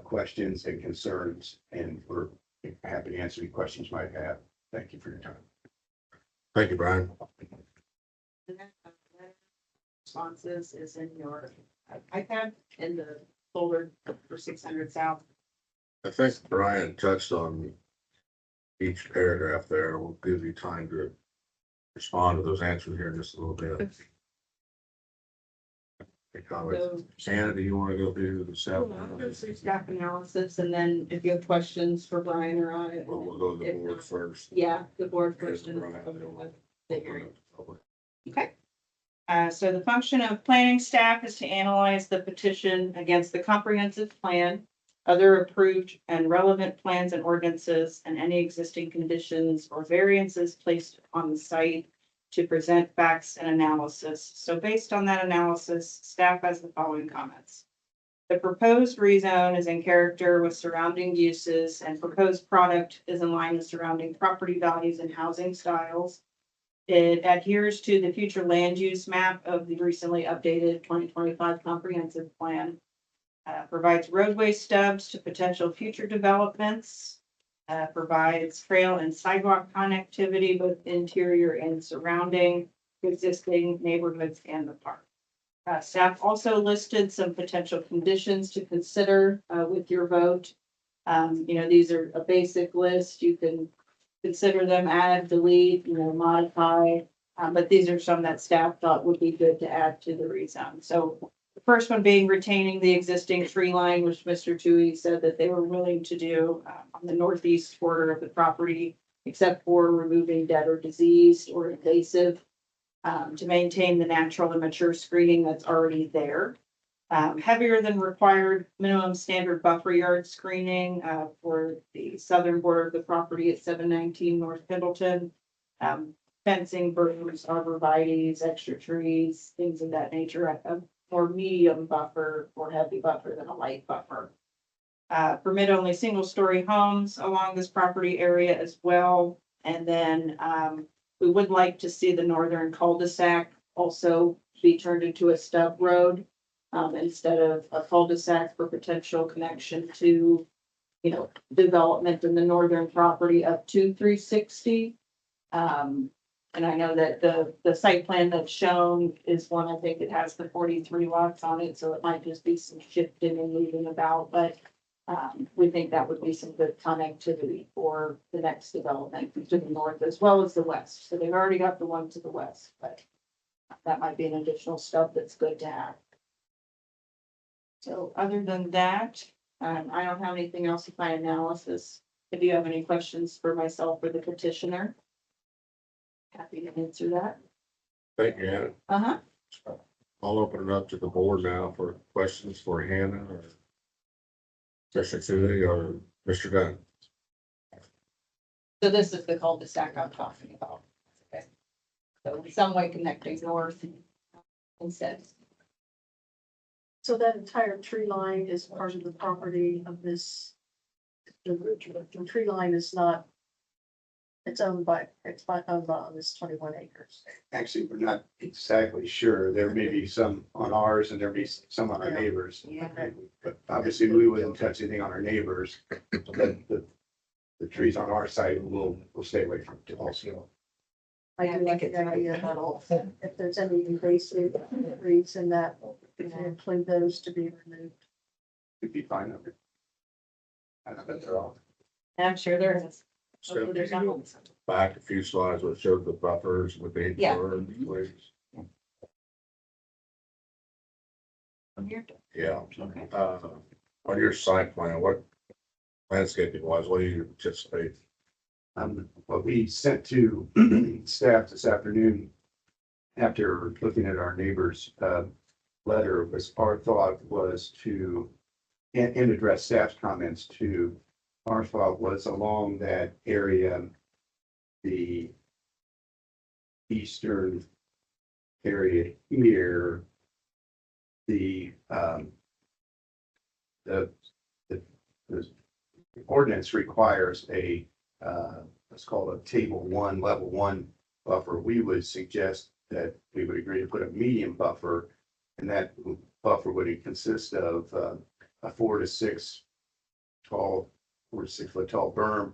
questions and concerns, and we're happy to answer any questions you might have. Thank you for your time. Thank you, Brian. And then, responses is in your iPad in the folder for 600 South. I think Brian touched on each paragraph there. We'll give you time to respond to those answers here in just a little bit. Any comments? So Shannon, do you want to go through the staff? go through staff analysis, and then if you have questions for Brian or I. We'll go to the board first. Yeah, the board first and then Brian. over with the hearing. Okay. So the function of planning staff is to analyze the petition against the comprehensive plan, other approved and relevant plans and ordinances, and any existing conditions or variances placed on the site to present facts and analysis. So based on that analysis, staff has the following comments. The proposed rezone is in character with surrounding uses, and proposed product is in line with surrounding property values and housing styles. It adheres to the future land use map of the recently updated 2025 comprehensive plan. Provides roadway stubs to potential future developments. Provides trail and sidewalk connectivity, both interior and surrounding existing neighborhoods and the park. Staff also listed some potential conditions to consider with your vote. These are a basic list. You can consider them, add, delete, modify. But these are some that staff thought would be good to add to the rezone. So the first one being retaining the existing tree line, which Mr. Tui said that they were willing to do on the northeast border of the property, except for removing dead or diseased or invasive, to maintain the natural and mature screening that's already there. Heavier than required minimum standard buffer yard screening for the southern border of the property at 719 North Pendleton. Fencing, berms, arborvitae's, extra trees, things of that nature. A more medium buffer or heavy buffer than a light buffer. Permit only single-story homes along this property area as well. And then we would like to see the northern cul-de-sac also be turned into a stub road. Instead of a cul-de-sac for potential connection to, development in the northern property up to 360. And I know that the site plan that's shown is one, I think it has the 43 lots on it, so it might just be some shifting and moving about, but we think that would be some good connectivity for the next development to the north as well as the west. So they've already got the one to the west, but that might be an additional stub that's good to have. So other than that, I don't have anything else with my analysis. If you have any questions for myself or the petitioner, happy to answer that. Thank you, Hannah. Uh-huh. I'll open it up to the board now for questions for Hannah or Mr. Tui or Mr. Gunn. So this is the cul-de-sac I'm talking about. Okay. So in some way connecting north instead. So that entire tree line is part of the property of this. The tree line is not. It's owned by this 21 acres. Actually, we're not exactly sure. There may be some on ours and there may be some on our Yeah. neighbors. Yeah. But obviously, we wouldn't touch anything on our neighbors. The trees on our side will stay away from it also. I do like the idea that if there's any invasive trees in that, include those to be removed. It'd be fine of it. I bet they're all. I'm sure there is. So Hopefully there's not. back a few slides which showed the buffers with the. Yeah. Please. From here. Yeah. Okay. On your site plan, what landscaping wise, what do you anticipate? What we sent to staff this afternoon after looking at our neighbor's letter was our thought was to, and address staff's comments to, our thought was along that area, the eastern area here, the ordinance requires a let's call it a table 1, level 1 buffer. We would suggest that we would agree to put a medium buffer And that buffer would consist of a 4 to 6 foot tall berm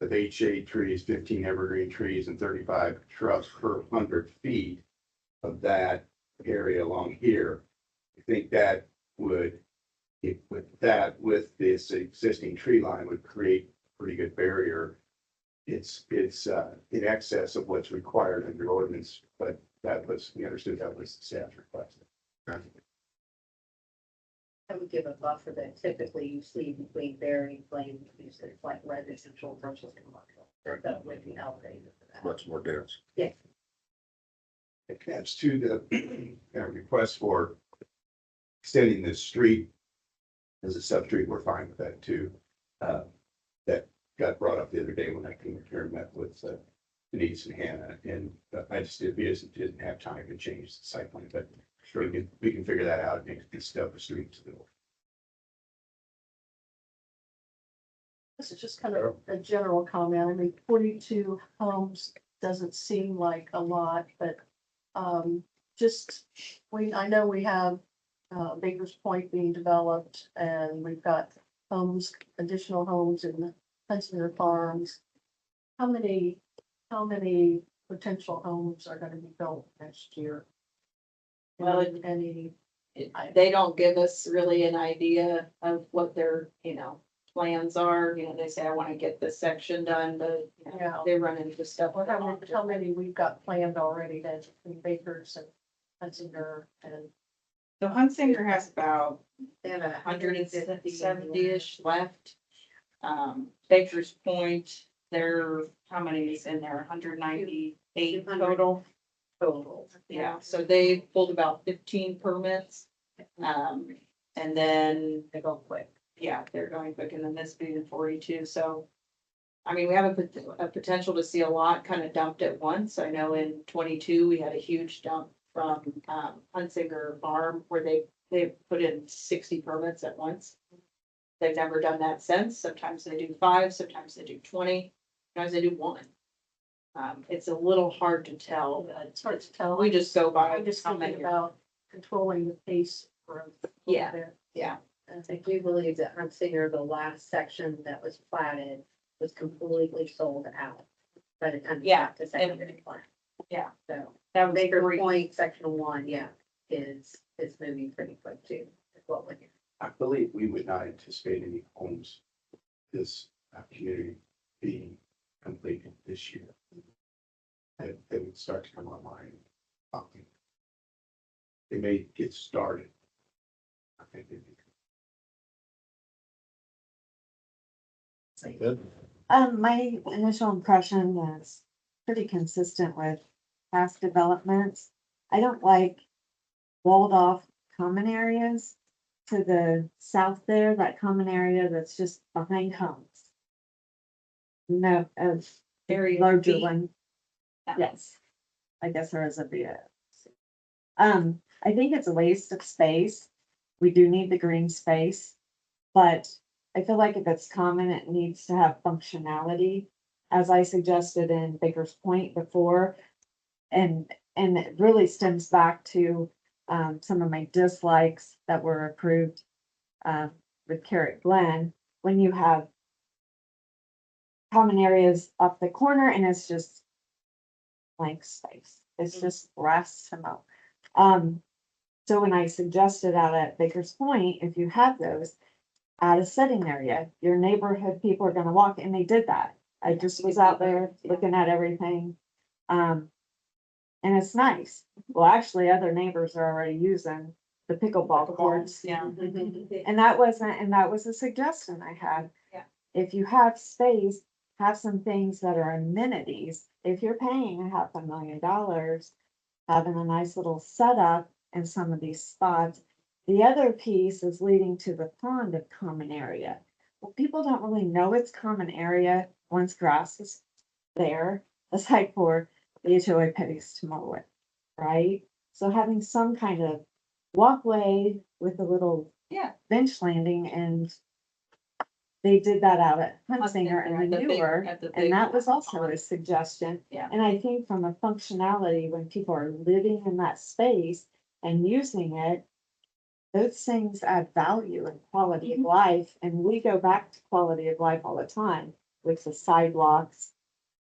with 8 shade trees, 15 evergreen trees, and 35 shrubs per 100 feet of that area along here. I think that would, with this existing tree line would create a pretty good barrier. It's in excess of what's required under ordinance, but we understood that was the staff's request. I would give a buffer that typically you see between varying claims, uses like residential versus commercial. That would be elevated for that. Much more dense. It adds to the request for extending this street as a sub-street. We're fine with that too. That got brought up the other day when I came here and met with Denise and Hannah, and I just didn't have time to change the site plan, but sure we can figure that out and make this stuff a street to the north. This is just kind of a general comment. I mean, 42 homes doesn't seem like a lot, but I know we have Baker's Point being developed, and we've got additional homes in the Hunsinger Farms. How many potential homes are gonna be built next year? Well, Any, They don't give us really an idea of what their, plans are. They say, I want to get this section done, but Yeah. they run into stuff. or how many we've got planned already then between Baker's and Hunsinger and So Hunsinger has about They have 170-ish left. Baker's Point, how many is in there? 198 total. total. Yeah, so they pulled about 15 permits. And then They go quick. yeah, they're going quick, and then this being 42, so. I mean, we have a potential to see a lot kind of dumped at once. I know in 22, we had a huge dump from Hunsinger Farm where they put in 60 permits at once. They've never done that since. Sometimes they do 5, sometimes they do 20, sometimes they do 1. It's a little hard to tell, but it's hard to tell. we just go by. I'm just how thinking many- about controlling the pace for. Yeah. I do believe that Hunsinger, the last section that was platted, was completely sold out by the time. Yeah, To secondary plan. Yeah. So That was Baker great. Point, section 1, is moving pretty quick too. Is what we're hearing. I believe we would not anticipate any homes this community being completed this year. They would start to come online. They may get started. I think they'd be. Good. My initial impression is pretty consistent with past developments. I don't like walled off common areas to the south there, that common area that's just behind homes. No, Area larger B. one, Yeah. yes. I guess there is a B. I think it's a waste of space. We do need the green space, but I feel like if it's common, it needs to have functionality, as I suggested in Baker's Point before. And it really stems back to some of my dislikes that were approved with Carrot Glen, when you have common areas up the corner and it's just blank space. It's just grass to mow. So when I suggested out at Baker's Point, if you have those, add a sitting area, your neighborhood people are gonna walk, and they did that. I just was out there looking at everything. And it's nice. Well, actually, other neighbors are already using the pickleball courts. Yeah. And that was a suggestion I had. Yeah. If you have space, have some things that are amenities. If you're paying $500,000, having a nice little setup in some of these spots. The other piece is leading to the pond of common area. Well, people don't really know it's common area once grass is there, aside for the HOA pays to mow it, right? So having some kind of walkway with a little Yeah. bench landing, and they did that out at Hunsinger and the newer, and that was also a suggestion. Yeah. And I think from a functionality, when people are living in that space, and using it, those things add value and quality of life, and we go back to quality of life all the time with the sidewalks,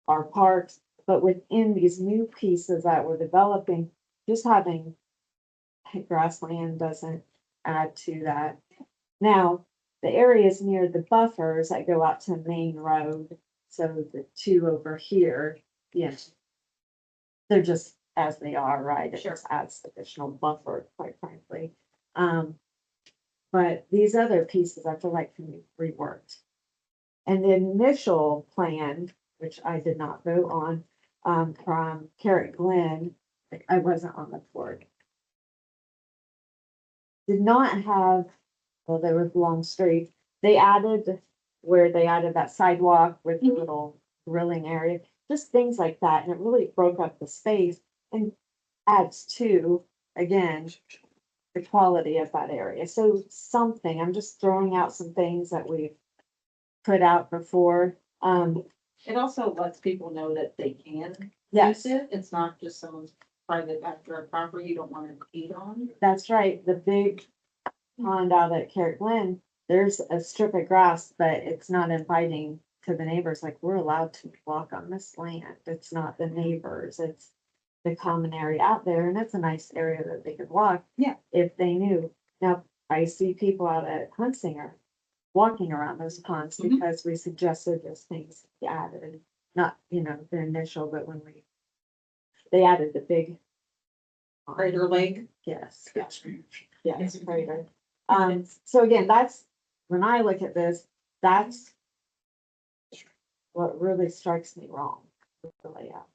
our parks, but within these new pieces that we're developing, just having grassland doesn't add to that. Now, the areas near the buffers that go out to Main Road, so the two over here, yes. They're just as they are, right? It Sure. just adds additional buffer, quite frankly. But these other pieces, I feel like can be reworked. And the initial plan, which I did not vote on, from Carrot Glen, I wasn't on the board. Did not have, well, there was long street. They added where they added that sidewalk with the Mhm. little grilling area, just things like that. And it really broke up the space and adds to, again, the quality of that area. So something, I'm just throwing out some things that we've put out before. It also lets people know that they can Yes. use it. It's not just someone's private backyard property you don't want to eat on. That's right, the big pond out at Carrot Glen, there's a strip of grass, but it's not inviting to the neighbors, like, we're allowed to walk on this land, it's not the neighbors, it's the common area out there, and it's a nice area that they could walk. Yeah. If they knew. Now, I see people out at Hunsinger walking around those ponds Mhm. because we suggested those things be added, not, the initial, but when they added the big. Crater Lake. Yes. It's huge. Yes, greater. So again, that's, when I look at this, that's what really strikes me wrong with the layout.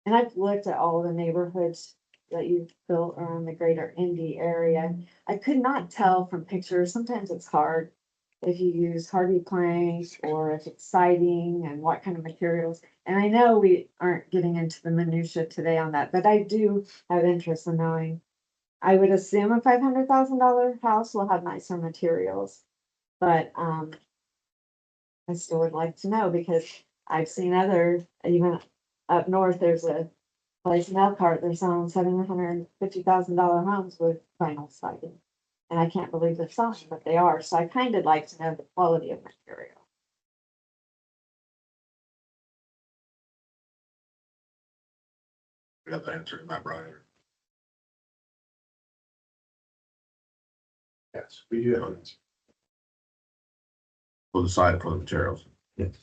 And I've looked at all the neighborhoods that you've built around the greater Indy area. I could not tell from pictures, sometimes it's hard if you use hardy planks or if it's siding and what kind of materials. And I know we aren't getting into the minutia today on that, but I do have interest in knowing. I would assume a $500,000 house will have nicer materials, but, I still would like to know because I've seen other, even up north, there's a place in Elkhart, they're selling $750,000 homes with vinyl siding. And I can't believe they're selling, but they are, so I kind of like to know the quality of material. We have the answer in that, Brian. Yes, we do have an answer. For the site, for the materials. Yes.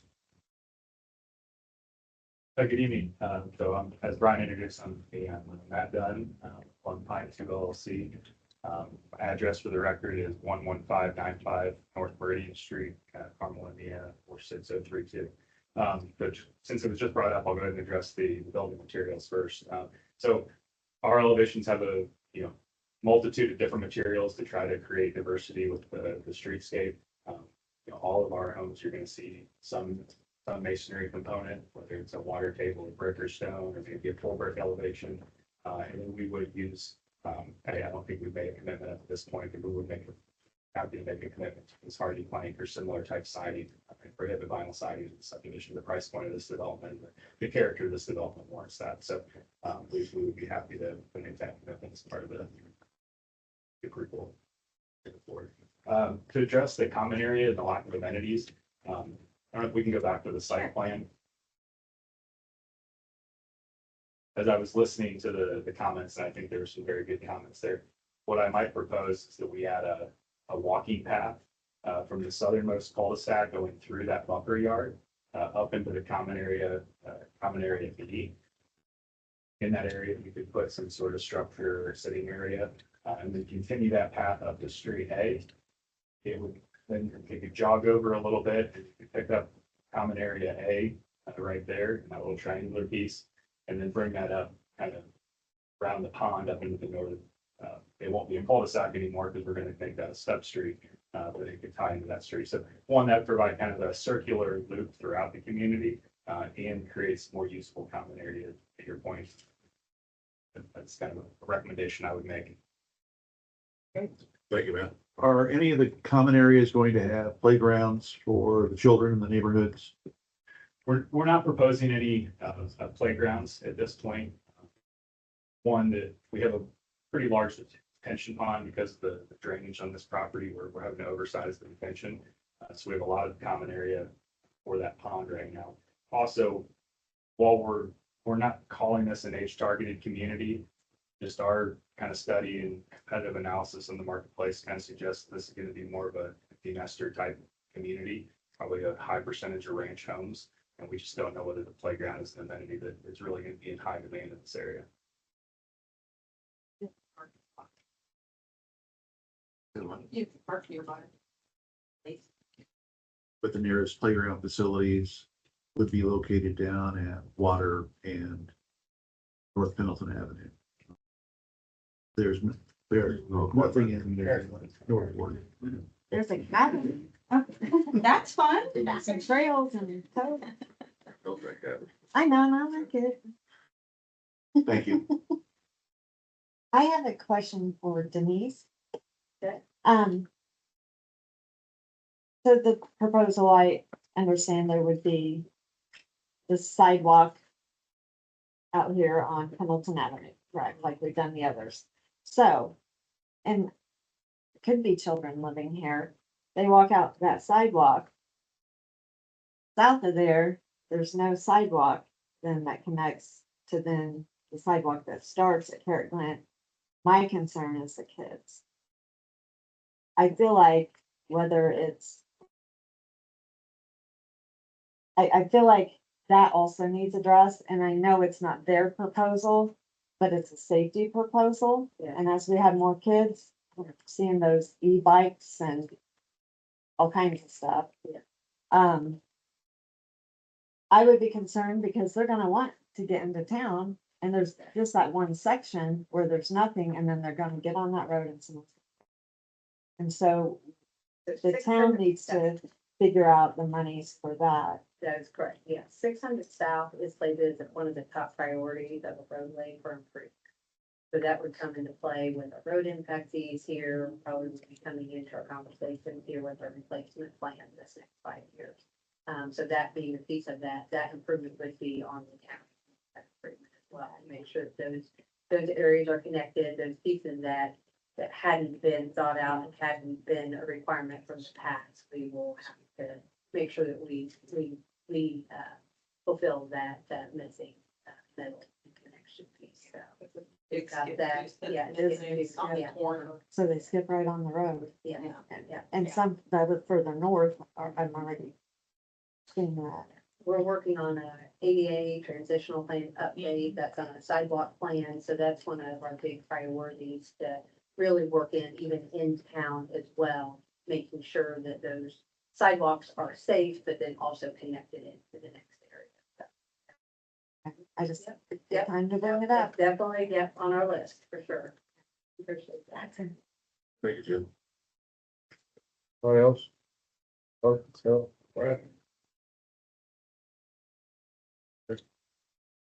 Good evening. As Brian introduced, I'm Matt Dunn, on Pine 2 LLC. Address for the record is 11595 North Meridian Street, Carmel, Indiana, 46032. But since it was just brought up, I'll go ahead and address the building materials first. So our elevations have a multitude of different materials to try to create diversity with the streetscape. All of our homes, you're going to see some masonry component, whether it's a water table, brick or stone, or maybe a full brick elevation. And then we would use, I don't think we've made a commitment at this point, but we would happy to make a commitment to this hardy plank or similar type siding, prohibit vinyl siding, subdivision, the price point of this development, the character of this development warrants that. So we would be happy to make that commitment as part of the approval. To address the common area and the lack of amenities, I don't know if we can go back to the site plan. As I was listening to the comments, and I think there were some very good comments there. What I might propose is that we add a walking path from the southernmost cul-de-sac going through that buffer yard up into the common area B. In that area, you could put some sort of structure or sitting area, and then continue that path up to Street A. Then you could jog over a little bit, and you could pick up common area A right there, in that little triangular piece, and then bring that up kind of around the pond up into the north. It won't be a cul-de-sac anymore because we're going to make that a step street, but it could tie into that street. So one, that provide kind of a circular loop throughout the community and creates more useful common area at your point. That's kind of a recommendation I would make. Thank you, Matt. Are any of the common areas going to have playgrounds for the children in the neighborhoods? We're not proposing any playgrounds at this point. one, that we have a pretty large detention pond because of the drainage on this property. We're having to oversize the detention. So we have a lot of common area for that pond right now. Also, while we're not calling this an age targeted community, just our kind of study and competitive analysis in the marketplace kind of suggests this is going to be more of a empty nester type community, probably a high percentage of ranch homes. And we just don't know whether the playground is an amenity that is really going to be in high demand in this area. You can park nearby. But the nearest playground facilities would be located down at Water and North Pendleton Avenue. There's nothing in there. North Water. There's a cabin, That's fun. some trails and. Don't drink that. I know, I like it. Thank you. I have a question for Denise. Okay. So the proposal, I understand there would be the sidewalk out here on Pendleton Avenue, right, like we've done the others. So, and could be children living here, they walk out that sidewalk. South of there, there's no sidewalk then that connects to then the sidewalk that starts at Carrot Glen. My concern is the kids. I feel like whether it's. I feel like that also needs addressed, and I know it's not their proposal, but it's a safety proposal. Yeah. And as we have more kids, we're seeing those e-bikes and all kinds of stuff. Yeah. I would be concerned because they're gonna want to get into town, and there's just that one section where there's nothing, and then they're gonna get on that road and someone's. And so the town needs to figure out the monies for that. That is correct, yeah. 600 South is slated as one of the top priorities of a roadway for improvement. So that would come into play with our road impact fees here, probably would be coming into our conversation here with our replacement plan this next 5 years. So that being a piece of that, that improvement would be on the county. That improvement as well, to make sure that those areas are connected, those pieces that hadn't been thought out and hadn't been a requirement from the past, we will have to make sure that we fulfill that missing middle connection piece. So It's got that, yeah, On it's- the yeah. corner. So they skip right on the road. yeah, Yeah. yeah. And some that are further north are, I'm already seeing that. We're working on a ADA transitional plan update that's on a sidewalk plan, so that's one of our big priorities to really work in, even in town as well, making sure that those sidewalks are safe, but then also connected into the next area. I just, Yep. time to bring it up. Definitely, yep, on our list, for sure. Appreciate that. Thank you, Jim. Anybody else? Oh, so, Brad?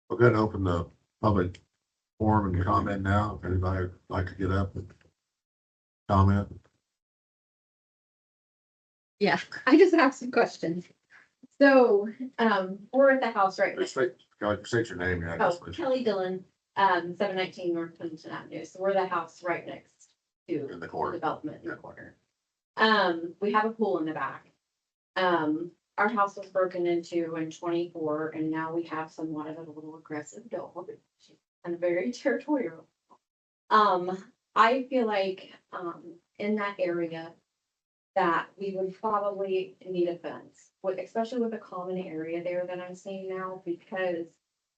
We're gonna open the public forum and comment now, if anybody would like to get up and comment. Yeah, I just have some questions. So, we're at the house right now. Just state your name, yeah. Oh, Kelly Dillon, 719 North Pendleton Avenue. So we're the house right next to In the corner. development in the Yeah. corner. We have a pool in the back. Our house was broken into in 24, and now we have somewhat of a little aggressive dog. She's kind of very territorial. I feel like, in that area, that we would probably need a fence, especially with the common area there that I'm seeing now, because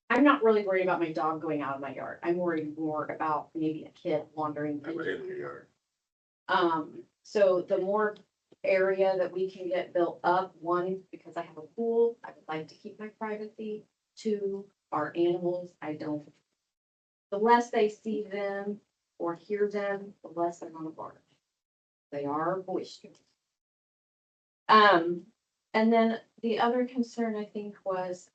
I'm not really worried about my dog going out of my yard. I'm worried more about maybe a kid wandering I'm into. in your yard. So the more area that we can get built up, one, because I have a pool, I would like to keep my privacy. Two, our animals, the less they see them or hear them, the less they're gonna bark. They are boisterous. And then the other concern I think was,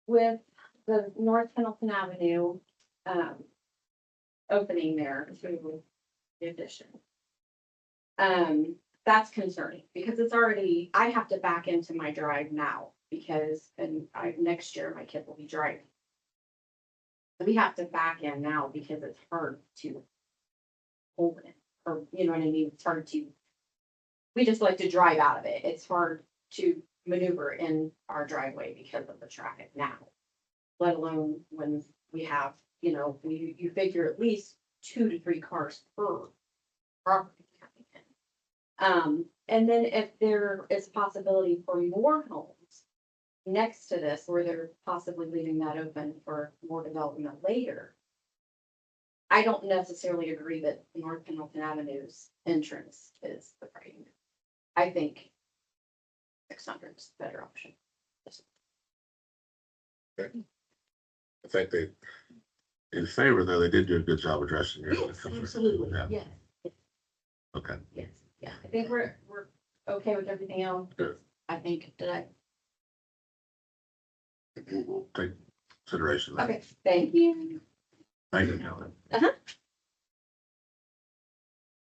with the North Pendleton Avenue, opening there to the addition. That's concerning because it's already, I have to back into my drive now because, next year my kid will be driving. We have to back in now because it's hard to hold it, or, you know what I mean? It's hard to, we just like to drive out of it. It's hard to maneuver in our driveway because of the traffic now. Let alone when we have, you know, you figure at least 2 to 3 cars per property coming in. And then if there is possibility for more homes next to this, where they're possibly leaving that open for more development later. I don't necessarily agree that North Pendleton Avenue's entrance is the right. I think 600 is a better option. I think they, in favor though, they did do a good job addressing your. Yes, absolutely, Yeah, yes, okay. yes, yeah. I think we're okay with everything else. Good. I think that We'll take consideration. of that. okay, thank you. Thank you, Kelly. Uh-huh.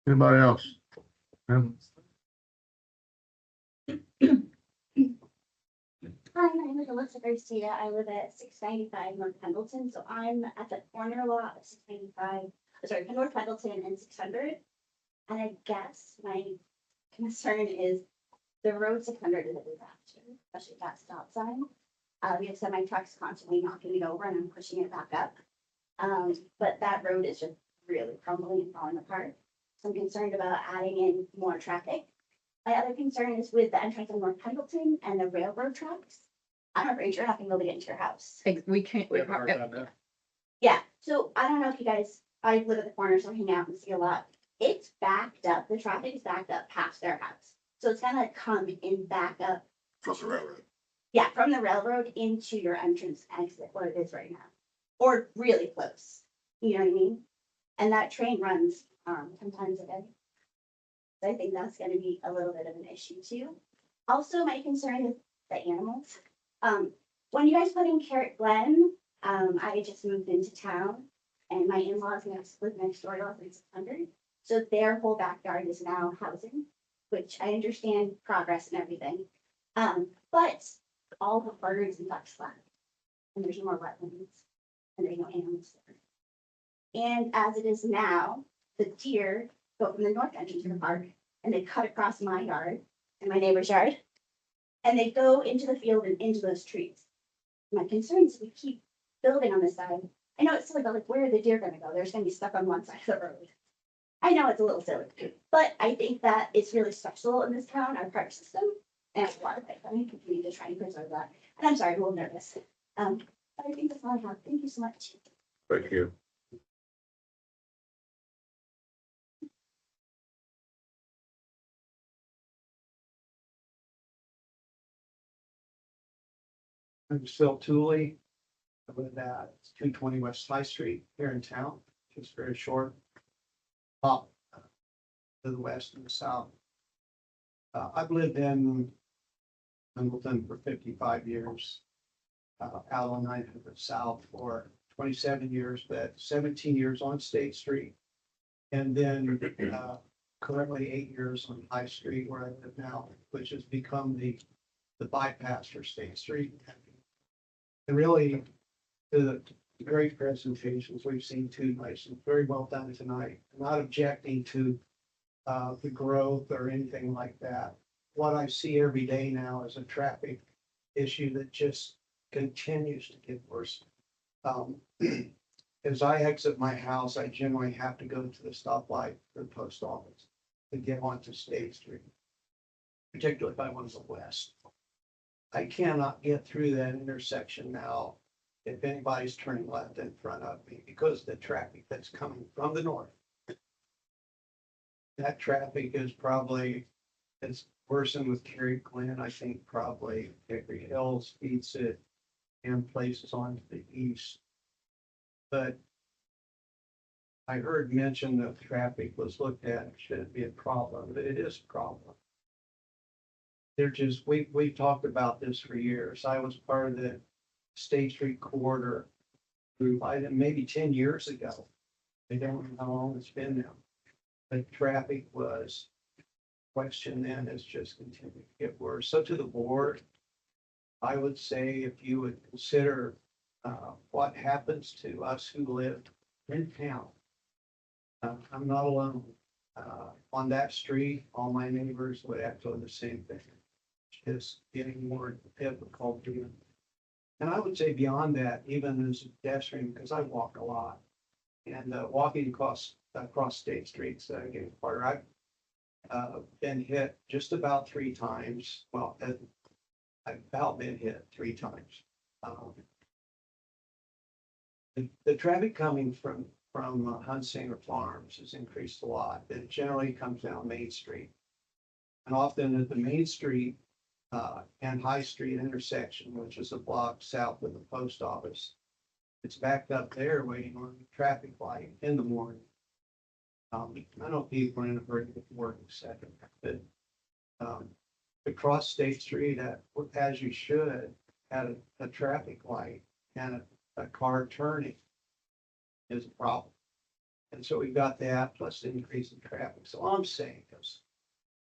Anybody else? Ma'am? Hi, my name is Alyssa Garcia. I live at 695 North Pendleton, so I'm at the corner lot of 695, North Pendleton and 600. And I guess my concern is the road 600 is a disaster, especially that stop sign. We have semi trucks constantly knocking it over and I'm pushing it back up. But that road is just really crumbling and falling apart. So I'm concerned about adding in more traffic. My other concern is with the entrance of North Pendleton and the railroad tracks. I'm afraid you're not gonna be able to get into your house. We can't. We have a hard time there. Yeah, so I don't know if you guys, I live at the corner, so I hang out and see a lot. It's backed up, the traffic is backed up past their house. So it's gonna come in back up. From the railroad. Yeah, from the railroad into your entrance exit, where it is right now. Or really close, you know what I mean? And that train runs, 10 times a day. So I think that's gonna be a little bit of an issue too. Also, my concern is the animals. When you guys put in Carrot Glen, I just moved into town and my in-laws live next door to us in 600. So their whole backyard is now housing, which I understand progress and everything. But all the birds and ducks left. And there's no more wetlands and there's no animals there. And as it is now, the deer go from the north entrance of the park and they cut across my yard and my neighbor's yard. And they go into the field and into those trees. My concern is we keep building on this side. I know it's silly, but like, where are the deer gonna go? They're just gonna be stuck on one side of the road. I know it's a little silly, but I think that it's really special in this town, our park system. And it's water pipe. I think we need to try and preserve that. And I'm sorry, I'm a little nervous. But I think that's all I have. Thank you so much. Thank you. I'm Phil Tooley. I live at 220 West High Street here in town, just very short. Up to the west and the south. I've lived in Pendleton for 55 years. Out on 900 South for 27 years, but 17 years on State Street. And then currently 8 years on High Street where I live now, which has become the bypass for State Street. And really, the great presentations we've seen tonight, and very well done tonight. Not objecting to the growth or anything like that. What I see every day now is a traffic issue that just continues to get worse. As I exit my house, I generally have to go to the stoplight for the post office to get onto State Street, particularly if I want to go west. I cannot get through that intersection now if anybody's turning left in front of me because of the traffic that's coming from the north. That traffic is probably, it's worsened with Carrot Glen. I think probably Hickory Hills feeds it and places on to the east. But I heard mention that traffic was looked at, shouldn't be a problem, but it is a problem. They're just, we've talked about this for years. I was part of the State Street corridor group, maybe 10 years ago. I don't know how long it's been now. But traffic was question then has just continued to get worse. So to the board, I would say if you would consider what happens to us who live in town. I'm not alone. On that street, all my neighbors would echo the same thing. It's getting more difficult even. And I would say beyond that, even as a pedestrian, because I walk a lot. And walking across state streets, getting farther, I've been hit just about 3 times. Well, I've about been hit 3 times. The traffic coming from Hunsinger Farms has increased a lot. It generally comes down Main Street. And often at the Main Street and High Street intersection, which is a block south of the post office, it's backed up there waiting on the traffic light in the morning. I know people are in a hurry to get to work in a second, but across State Street, as you should, at a traffic light and a car turning is a problem. And so we've got that plus the increase in traffic. So all I'm saying is,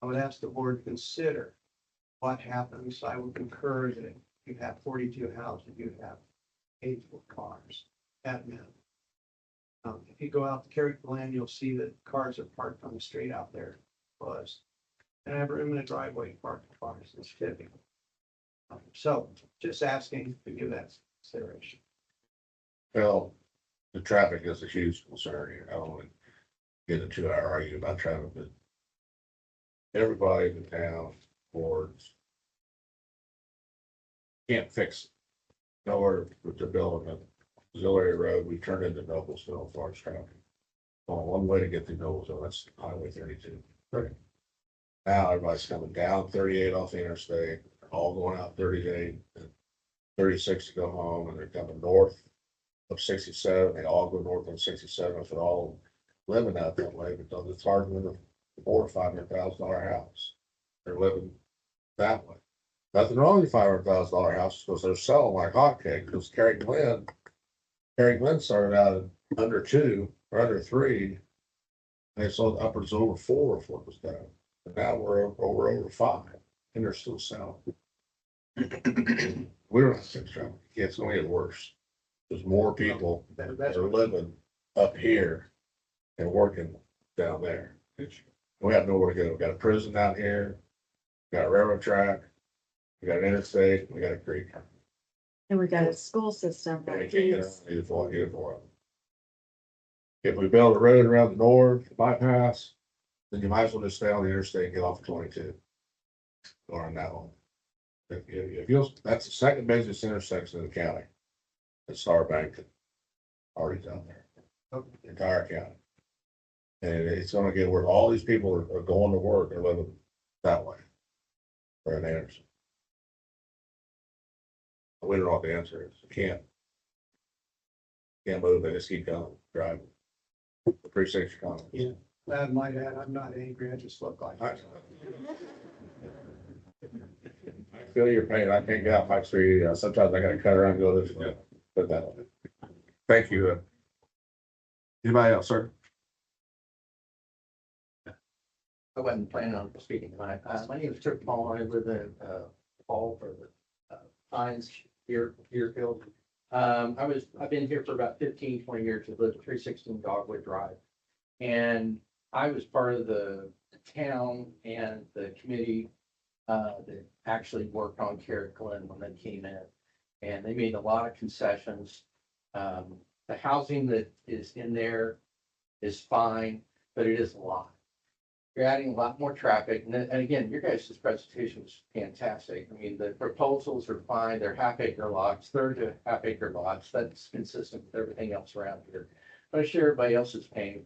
I would ask the board to consider what happens. I would concur that if you have 42 houses, you have 84 cars at minimum. If you go out to Carrick Land, you'll see that cars are parked on the street out there. Was and I have room in a driveway parked cars. It's typical. So just asking to give that consideration. Well, the traffic is a huge concern here. I don't want to get a 2-hour argument about traffic, but everybody in the town boards can't fix it. Nowhere with the building of Auxiliary Road, we turned into Noblesville as far as traffic. Only one way to get to Noblesville, that's Highway 32. Right. Now everybody's coming down 38 off the interstate, all going out 38 and 36 to go home, and they're coming north of 67. They all go north on 67 if they're all living out that way, because it's hard to live a $400,000 or $500,000 house. They're living that way. Nothing wrong with $500,000 houses because they're selling like hotcakes. Because Carrick Glen started out at under 2 or under 3. And they sold upwards over 4 if it was done. And now we're over 5, and they're still selling. We don't have to fix traffic. It's going to get worse. There's more people that are living up here and working down there. We have nowhere to go. We got a prison down here, we got a railroad track, we got an interstate, we got a creek. And we got a school system. And that you can't get keeps- around either for them. If we build a road around the north bypass, then you might as well just stay on the interstate and get off 22. Go on that one. If you'll, that's the second busiest intersection in the county. It's Starbank, already down there, the entire county. And it's gonna get where all these people are going to work, they're living that way. For an Anderson. We don't know what the answer is. Can't move, they just keep going, driving. Appreciate your comments. Yeah. I might add, I'm not angry, I just look like. I feel your pain. I can't get out my street. Sometimes I gotta cut around and go this way. But that. Thank you. Anybody else, sir? I wasn't planning on speaking tonight. My name is Trip Paul. I live in, Paul for the, Pines Deerfield. I've been here for about 15, 20 years. I live at 316 Dogwood Drive. And I was part of the town and the committee, that actually worked on Carrick Glen when they came in. And they made a lot of concessions. The housing that is in there is fine, but it is a lot. You're adding a lot more traffic. And again, your guys' presentation was fantastic. I mean, the proposals are fine. They're half-acre lots, third to half-acre lots. That's consistent with everything else around here. But I share everybody else's pain.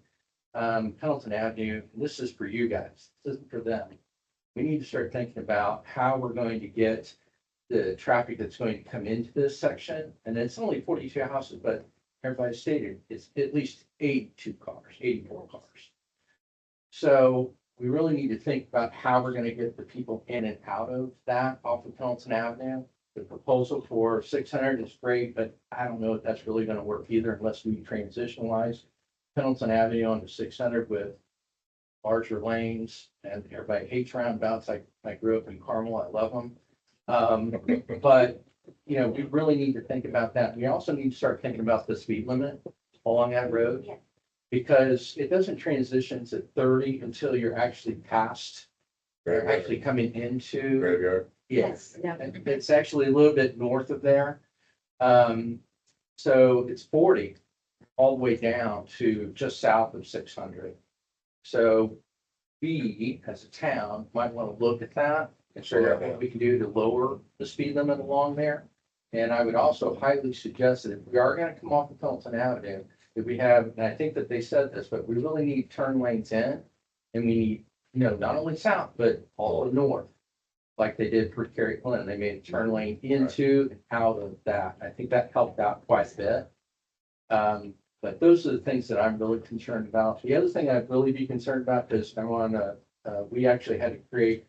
Pendleton Avenue, and this is for you guys. This isn't for them. We need to start thinking about how we're going to get the traffic that's going to come into this section. And it's only 42 houses, but everybody stated it's at least 82 cars, 84 cars. So we really need to think about how we're going to get the people in and out of that off of Pendleton Avenue. The proposal for 600 is great, but I don't know if that's really going to work either unless we transitionalize Pendleton Avenue onto 600 with larger lanes, and everybody hates roundabouts. I grew up in Carmel. I love them. But you know, we really need to think about that. We also need to start thinking about the speed limit along that road. Yeah. Because it doesn't transition to 30 until you're actually past, you're actually coming into. Graveyard. Yes, Yeah. it's actually a little bit north of there. So it's 40 all the way down to just south of 600. So we, as a town, might want to look at that and figure out what we can do to lower the speed limit along there. And I would also highly suggest that if we are going to come off of Pendleton Avenue, that we have, and I think that they said this, but we really need turn lanes in. And we need, you know, not only south, but all the north. Like they did for Kerry Glen, they made a turn lane into and out of that. I think that helped out quite a bit. But those are the things that I'm really concerned about. The other thing I'd really be concerned about is I want to, we actually had to create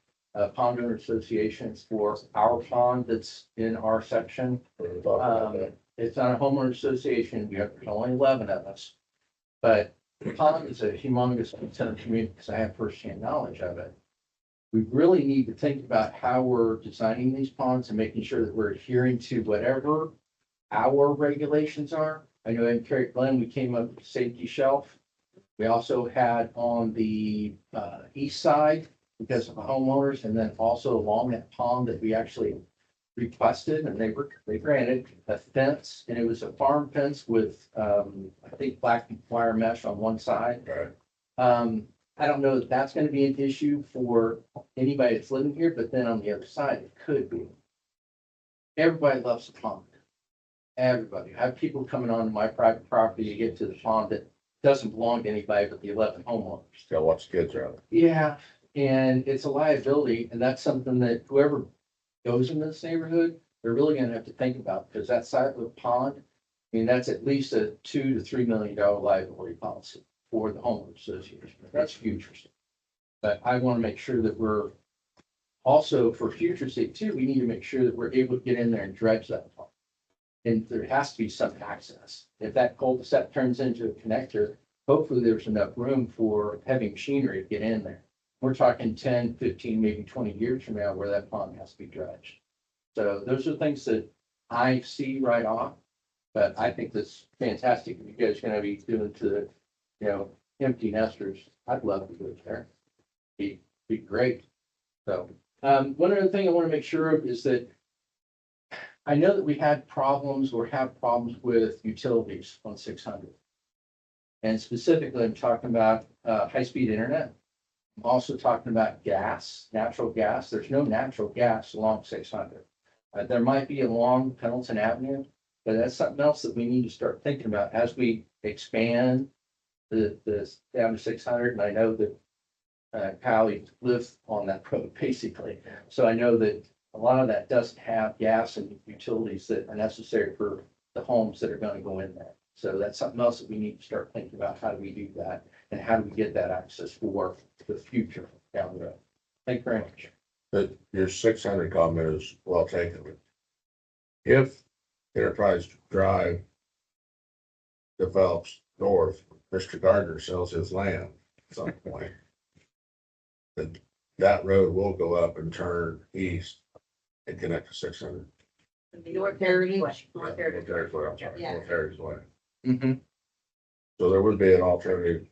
pond owner associations for our pond that's in our section. It's not a homeowner association. We have only 11 of us. But the pond is a humongous concern to me because I have firsthand knowledge of it. We really need to think about how we're designing these ponds and making sure that we're adhering to whatever our regulations are. I know in Kerry Glen, we came up with a safety shelf. We also had on the east side because of the homeowners, and then also along that pond that we actually requested, and they granted a fence, and it was a farm fence with I think black wire mesh on one side. Right. I don't know that that's going to be an issue for anybody that's living here, but then on the other side, it could be. Everybody loves the pond. Everybody. I have people coming onto my private property to get to the pond that doesn't belong to anybody but the 11 homeowners. Still watch kids around. Yeah, and it's a liability, and that's something that whoever goes in this neighborhood, they're really gonna have to think about, because that side of the pond, I mean, that's at least a $2 to $3 million liability policy for the homeowner association. That's future. But I want to make sure that we're also, for future sake too, we need to make sure that we're able to get in there and dredge that pond. And there has to be some access. If that cul-de-sac turns into a connector, hopefully there's enough room for heavy machinery to get in there. We're talking 10, 15, maybe 20 years from now where that pond has to be dredged. So those are things that I see right off, but I think that's fantastic. If you guys are gonna be doing to, you know, empty nesters, I'd love to live there. Be great. So, one other thing I want to make sure of is that I know that we had problems or have problems with utilities on 600. And specifically, I'm talking about high-speed internet. I'm also talking about gas, natural gas. There's no natural gas along 600. There might be along Pendleton Avenue, but that's something else that we need to start thinking about as we expand the down to 600. And I know that Kyle lives on that road basically. So I know that a lot of that doesn't have gas and utilities that are necessary for the homes that are going to go in there. So that's something else that we need to start thinking about. How do we do that? And how do we get that access for the future down the road? Thank you very much. But your 600 comment is well taken. If Enterprise Drive develops north, Mr. Gardner sells his land at some point, then that road will go up and turn east and connect to 600. North Heritage. North North Heritage. Heritage Way, I'm sorry, Yeah. North Heritage Way. Mm-hmm. So there would be an alternative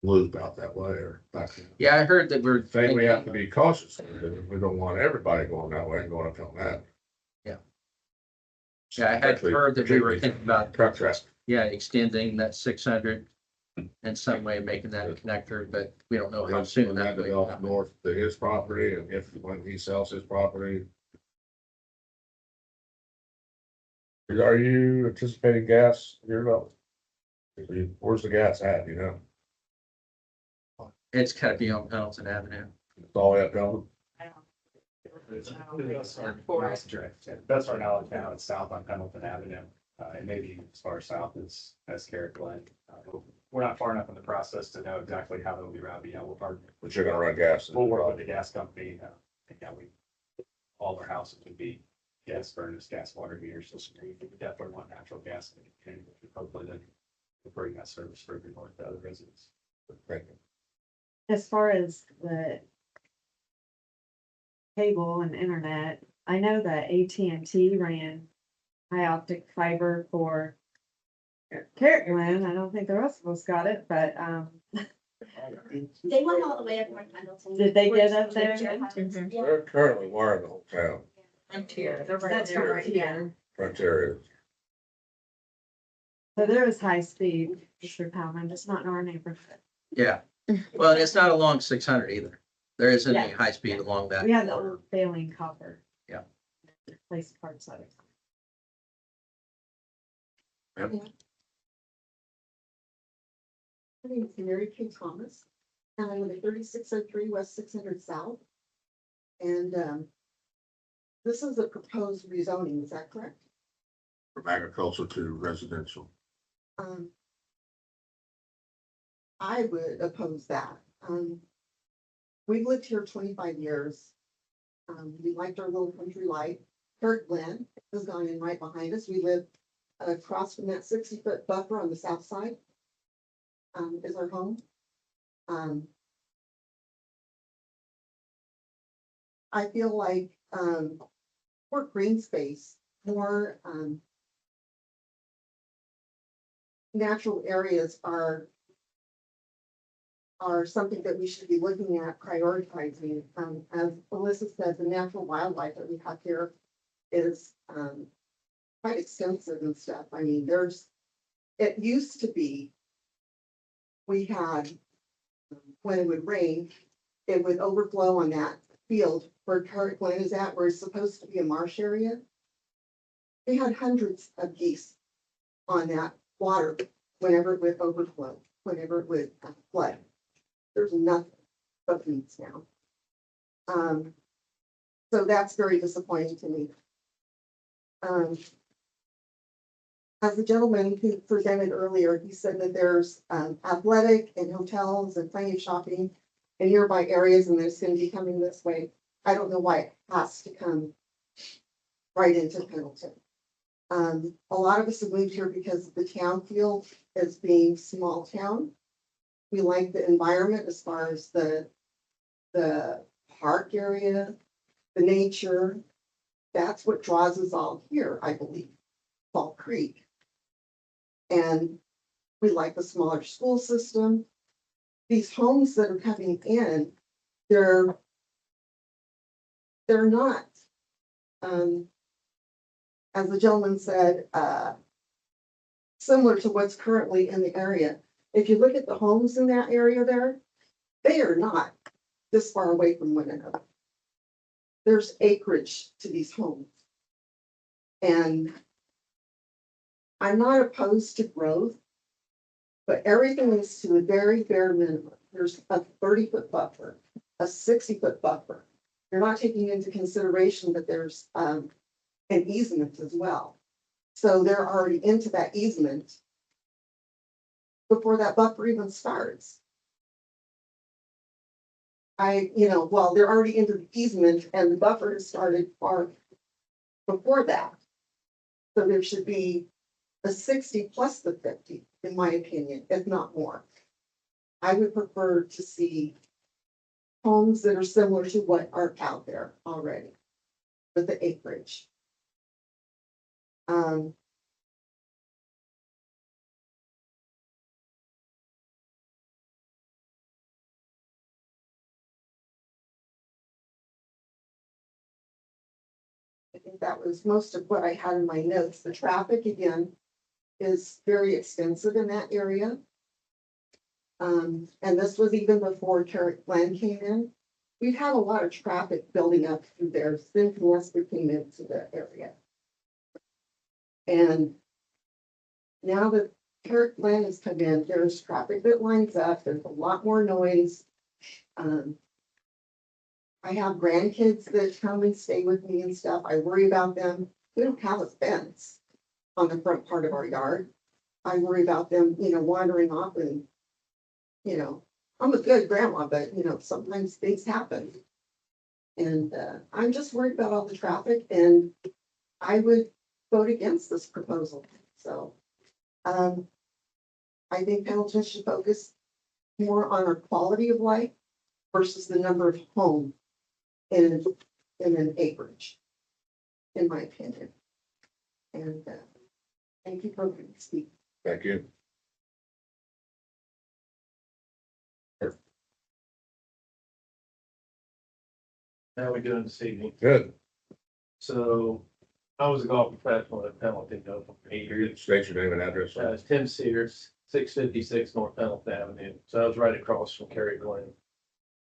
loop out that way or back. Yeah, I heard that we're. Thing we have to be cautious of, because we don't want everybody going that way and going up on that. Yeah, I had heard that we were thinking about, Truck traffic. yeah, extending that 600 in some way, making that a connector, but we don't know how soon that That will develop happen. north to his property, and if, when he sells his property. Are you anticipating gas here though? Where's the gas at, you know? It's gotta be on Pendleton Avenue. It's all the way up Pelham? That's our knowledge now. It's south on Pendleton Avenue. And maybe as far south as Kerry Glen. We're not far enough in the process to know exactly how they'll be routed. Yeah, we'll partner. But you're gonna run gas. We'll work with the gas company. Yeah, all our houses would be gas furnace, gas water heaters. So we definitely want natural gas. And hopefully then we'll bring that service further north to other residents. Thank you. As far as the cable and internet, I know that AT&T ran high optic fiber for Carrot Glen. I don't think the rest of us got it, but, They went all the way up North Pendleton. Did they get up there? Yeah. They're currently wired the whole town, Frontier, they're right That's there. right here. Frontier is. So there is high speed, Mr. Palmer, just not in our neighborhood. Yeah, well, and it's not along 600 either. There isn't any Yeah. high speed along that. We had the corridor. old failing copper. Yeah. Replaced parts of it. My name is Mary Kay Thomas, and I live at 3603 West 600 South. And this is a proposed rezoning, is that correct? From agriculture to residential. Um, I would oppose that. We've lived here 25 years. We liked our little country life. Kirk Glen has gone in right behind us. We live across from that 60-foot buffer on the south side. Is our home. I feel like more green space, more natural areas are something that we should be looking at prioritizing. As Alyssa said, the natural wildlife that we have here is quite extensive and stuff. I mean, it used to be, we had, when it would rain, it would overflow on that field where Carrot Glen is at, where it's supposed to be a marsh area. They had hundreds of geese on that water whenever it would overflow, whenever it would flood. There's nothing but weeds now. So that's very disappointing to me. As the gentleman who presented earlier, he said that there's athletic and hotels and plenty of shopping in nearby areas, and there's going to be coming this way. I don't know why it has to come right into Pendleton. A lot of us have moved here because of the town feel as being small town. We like the environment as far as the park area, the nature. That's what draws us all here, I believe, Fall Creek. And we like the smaller school system. These homes that are coming in, they're not, as the gentleman said, similar to what's currently in the area. If you look at the homes in that area there, they are not this far away from one another. There's acreage to these homes. And I'm not opposed to growth, but everything is to a very bare minimum. There's a 30-foot buffer, a 60-foot buffer. You're not taking into consideration that there's an easement as well. So they're already into that easement before that buffer even starts. Well, they're already into the easement and the buffer has started far before that. So there should be a 60 plus the 50, in my opinion, if not more. I would prefer to see homes that are similar to what are out there already with the acreage. I think that was most of what I had in my notes. The traffic, again, is very extensive in that area. And this was even before Carrot Glen came in. We've had a lot of traffic building up through there since Westby came into the area. And now that Carrot Glen has come in, there's traffic that lines up. There's a lot more noise. I have grandkids that come and stay with me and stuff. I worry about them. We don't have a fence on the front part of our yard. I worry about them, wandering off and, I'm a good grandma, but, sometimes things happen. And I'm just worried about all the traffic and I would vote against this proposal. So I think Pendleton should focus more on our quality of life versus the number of homes in an acreage. in my opinion. And, thank you for speaking. Thank you. How we doing this evening? Good. So I was a golf professional at Pendleton, go for 8 years. State your name and address. It's Tim Sears, 656 North Pendleton Avenue. So I was right across from Kerry Glen.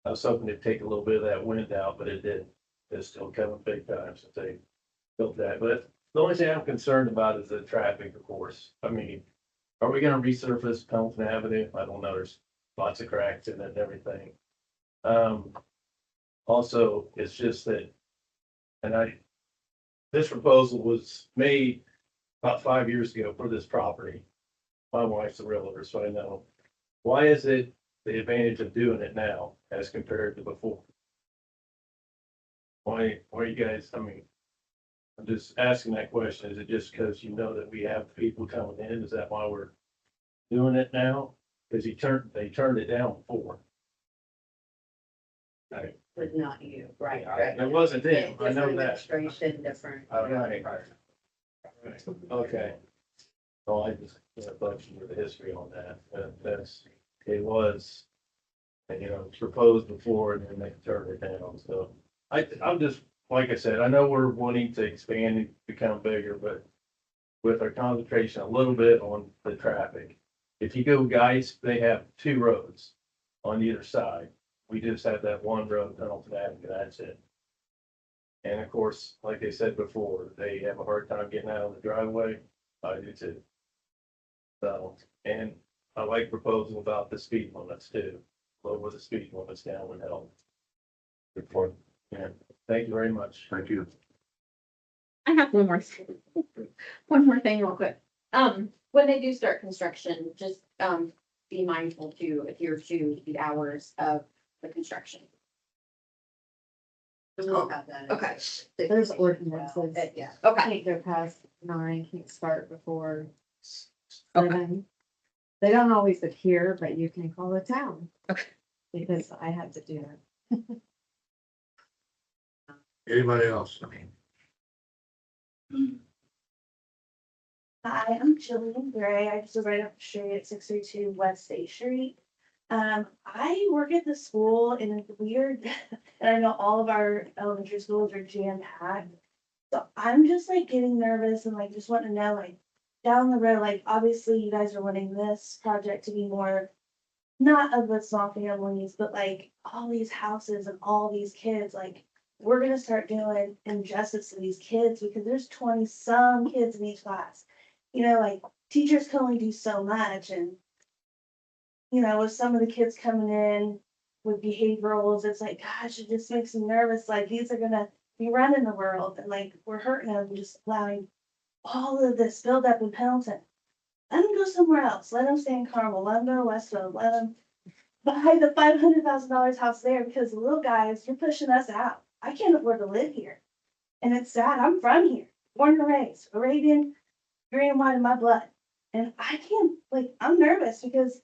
I was hoping to take a little bit of that wind out, but it didn't. It's still coming big time since they built that. But the only thing I'm concerned about is the traffic, of course. I mean, are we gonna resurface Pendleton Avenue? I don't know. There's lots of cracks in it and everything. Also, it's just that, this proposal was made about 5 years ago for this property. My wife's a realtor, so I know. Why is it the advantage of doing it now as compared to before? Why are you guys, I mean, I'm just asking that question. Is it just because you know that we have people coming in? Is that why we're doing it now? Because they turned it down before. But not you, right? It wasn't them, I know Different that. administration, different. Right. Okay. Well, I just, bunch of the history on that, it was, proposed before and then they turned it down, so. I'm just, like I said, I know we're wanting to expand and become bigger, but with our concentration a little bit on the traffic. If you go Geist, they have 2 roads on either side. We just have that one road, Pendleton Avenue, that's it. And of course, like I said before, they have a hard time getting out of the driveway. I do too. So, and I like proposal about the speed limits too. Lower the speed limits down would help. Good point. Yeah, thank you very much. Thank you. I have one more, one more thing real quick. When they do start construction, just, be mindful to adhere to the hours of the construction. We'll have that. Okay. There's ordinances. Yeah. Okay, Can't go past 9, can't start before Okay. 7. They don't always adhere, but you can call the town. Okay. Because I had to do it. Anybody else? Hi, I'm Jillian Gray. I just live right up the street at 632 West State Street. I work at the school and it's weird, and I know all of our elementary schools are jam-packed. So I'm just like getting nervous and like just wanting to know, like, down the road, like, obviously you guys are wanting this project to be more, not of the small families, but like all these houses and all these kids, like, we're gonna start doing injustice to these kids because there's 20 some kids in each class. Like, teachers can only do so much, and with some of the kids coming in with behaviorals, it's like, gosh, it just makes me nervous. Like, these are gonna be running the world, and like, we're hurting them, just allowing all of this buildup in Pendleton. Let them go somewhere else. Let them stay in Carmel. Let them go to Westfield. Let them buy the $500,000 house there, because the little guys, you're pushing us out. I can't afford to live here, and it's sad. I'm from here, born and raised, Arabian, green and white in my blood, and I can't. Like, I'm nervous because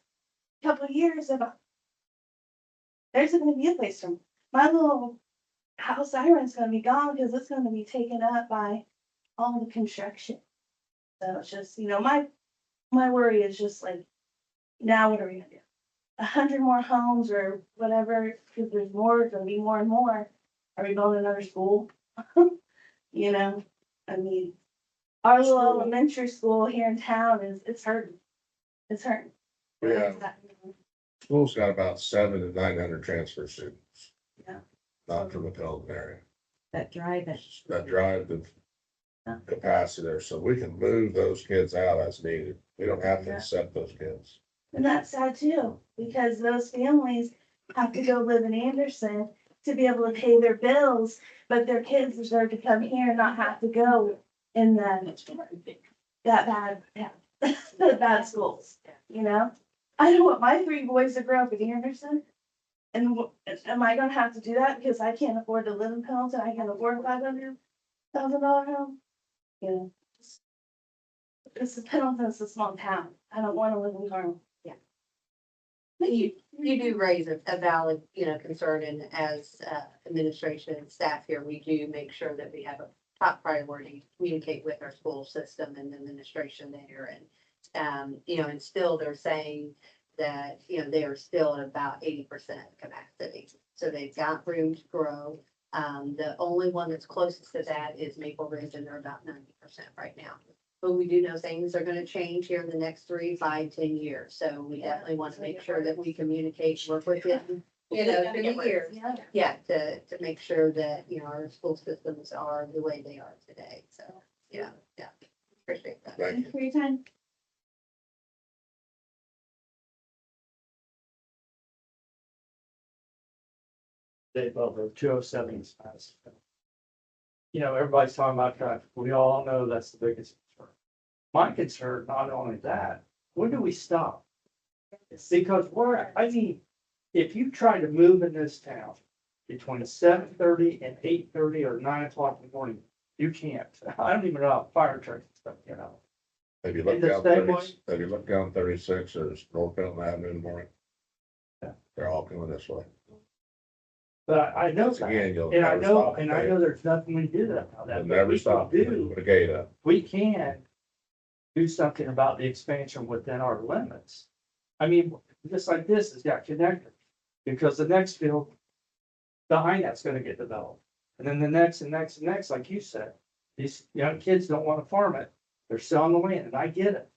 a couple of years there's going to be a place for me. My little house I rent's going to be gone because it's going to be taken up by all the construction. So it's just, my worry is just like, now what are we gonna do? 100 more homes or whatever, because there's more, gonna be more and more. Are we building another school? I mean, our little elementary school here in town it's hurting. It's hurting. Yeah. School's got about 700 to 900 transfer students. Yeah. Not from the Pendleton area. That drive it. That drive the capacity there, so we can move those kids out as needed. We don't have to Yeah. accept those kids. And that's sad too, because those families have to go live in Anderson to be able to pay their bills, but their kids deserve to come here and not have to go in that bad, the bad schools, I don't want my 3 boys to grow up in Anderson. And am I gonna have to do that because I can't afford to live in Pendleton? I can't afford a $500,000 home? This is Pendleton's a small town. I don't wanna live in Carmel. You do raise a valid, concern, and as administration and staff here, we do make sure that we have top priority, to communicate with our school system and the administration there. And, you know, and still they're saying that, you know, they are still at about 80% capacity. So they've got room to grow. The only one that's closest to that is Maple Ridge, and they're about 90% right now. But we do know things are gonna change here in the next 3, 5, 10 years. So we definitely want to make sure that we communicate, work with them. You know, in the years, yeah, to make sure that, you know, our school systems are the way they are today. So, yeah, appreciate that. Thank you. Thank you for your time. Dave Butler, 207 East Madison. You know, everybody's talking about traffic. We all know that's the biggest concern. My concern, not only that, when do we stop? Because I mean, if you try to move in this town between 7:30 and 8:30 or 9 o'clock in the morning, you can't. I don't even know how fire trucks and stuff, you know. Have you looked In the down same 30 way? have you looked down 36 or North Pendleton Avenue in the morning? Yeah. They're all coming this way. But I know Once that, again, you'll and I never know, stop. and I know there's nothing we do about You'll that. but never we stop. can do. Put a gate up. We can do something about the expansion within our limits. I mean, just like this has got connected, because the next field behind that's gonna get developed. And then the next and next and next, like you said, these young kids don't wanna farm it, they're selling the land, and I get it.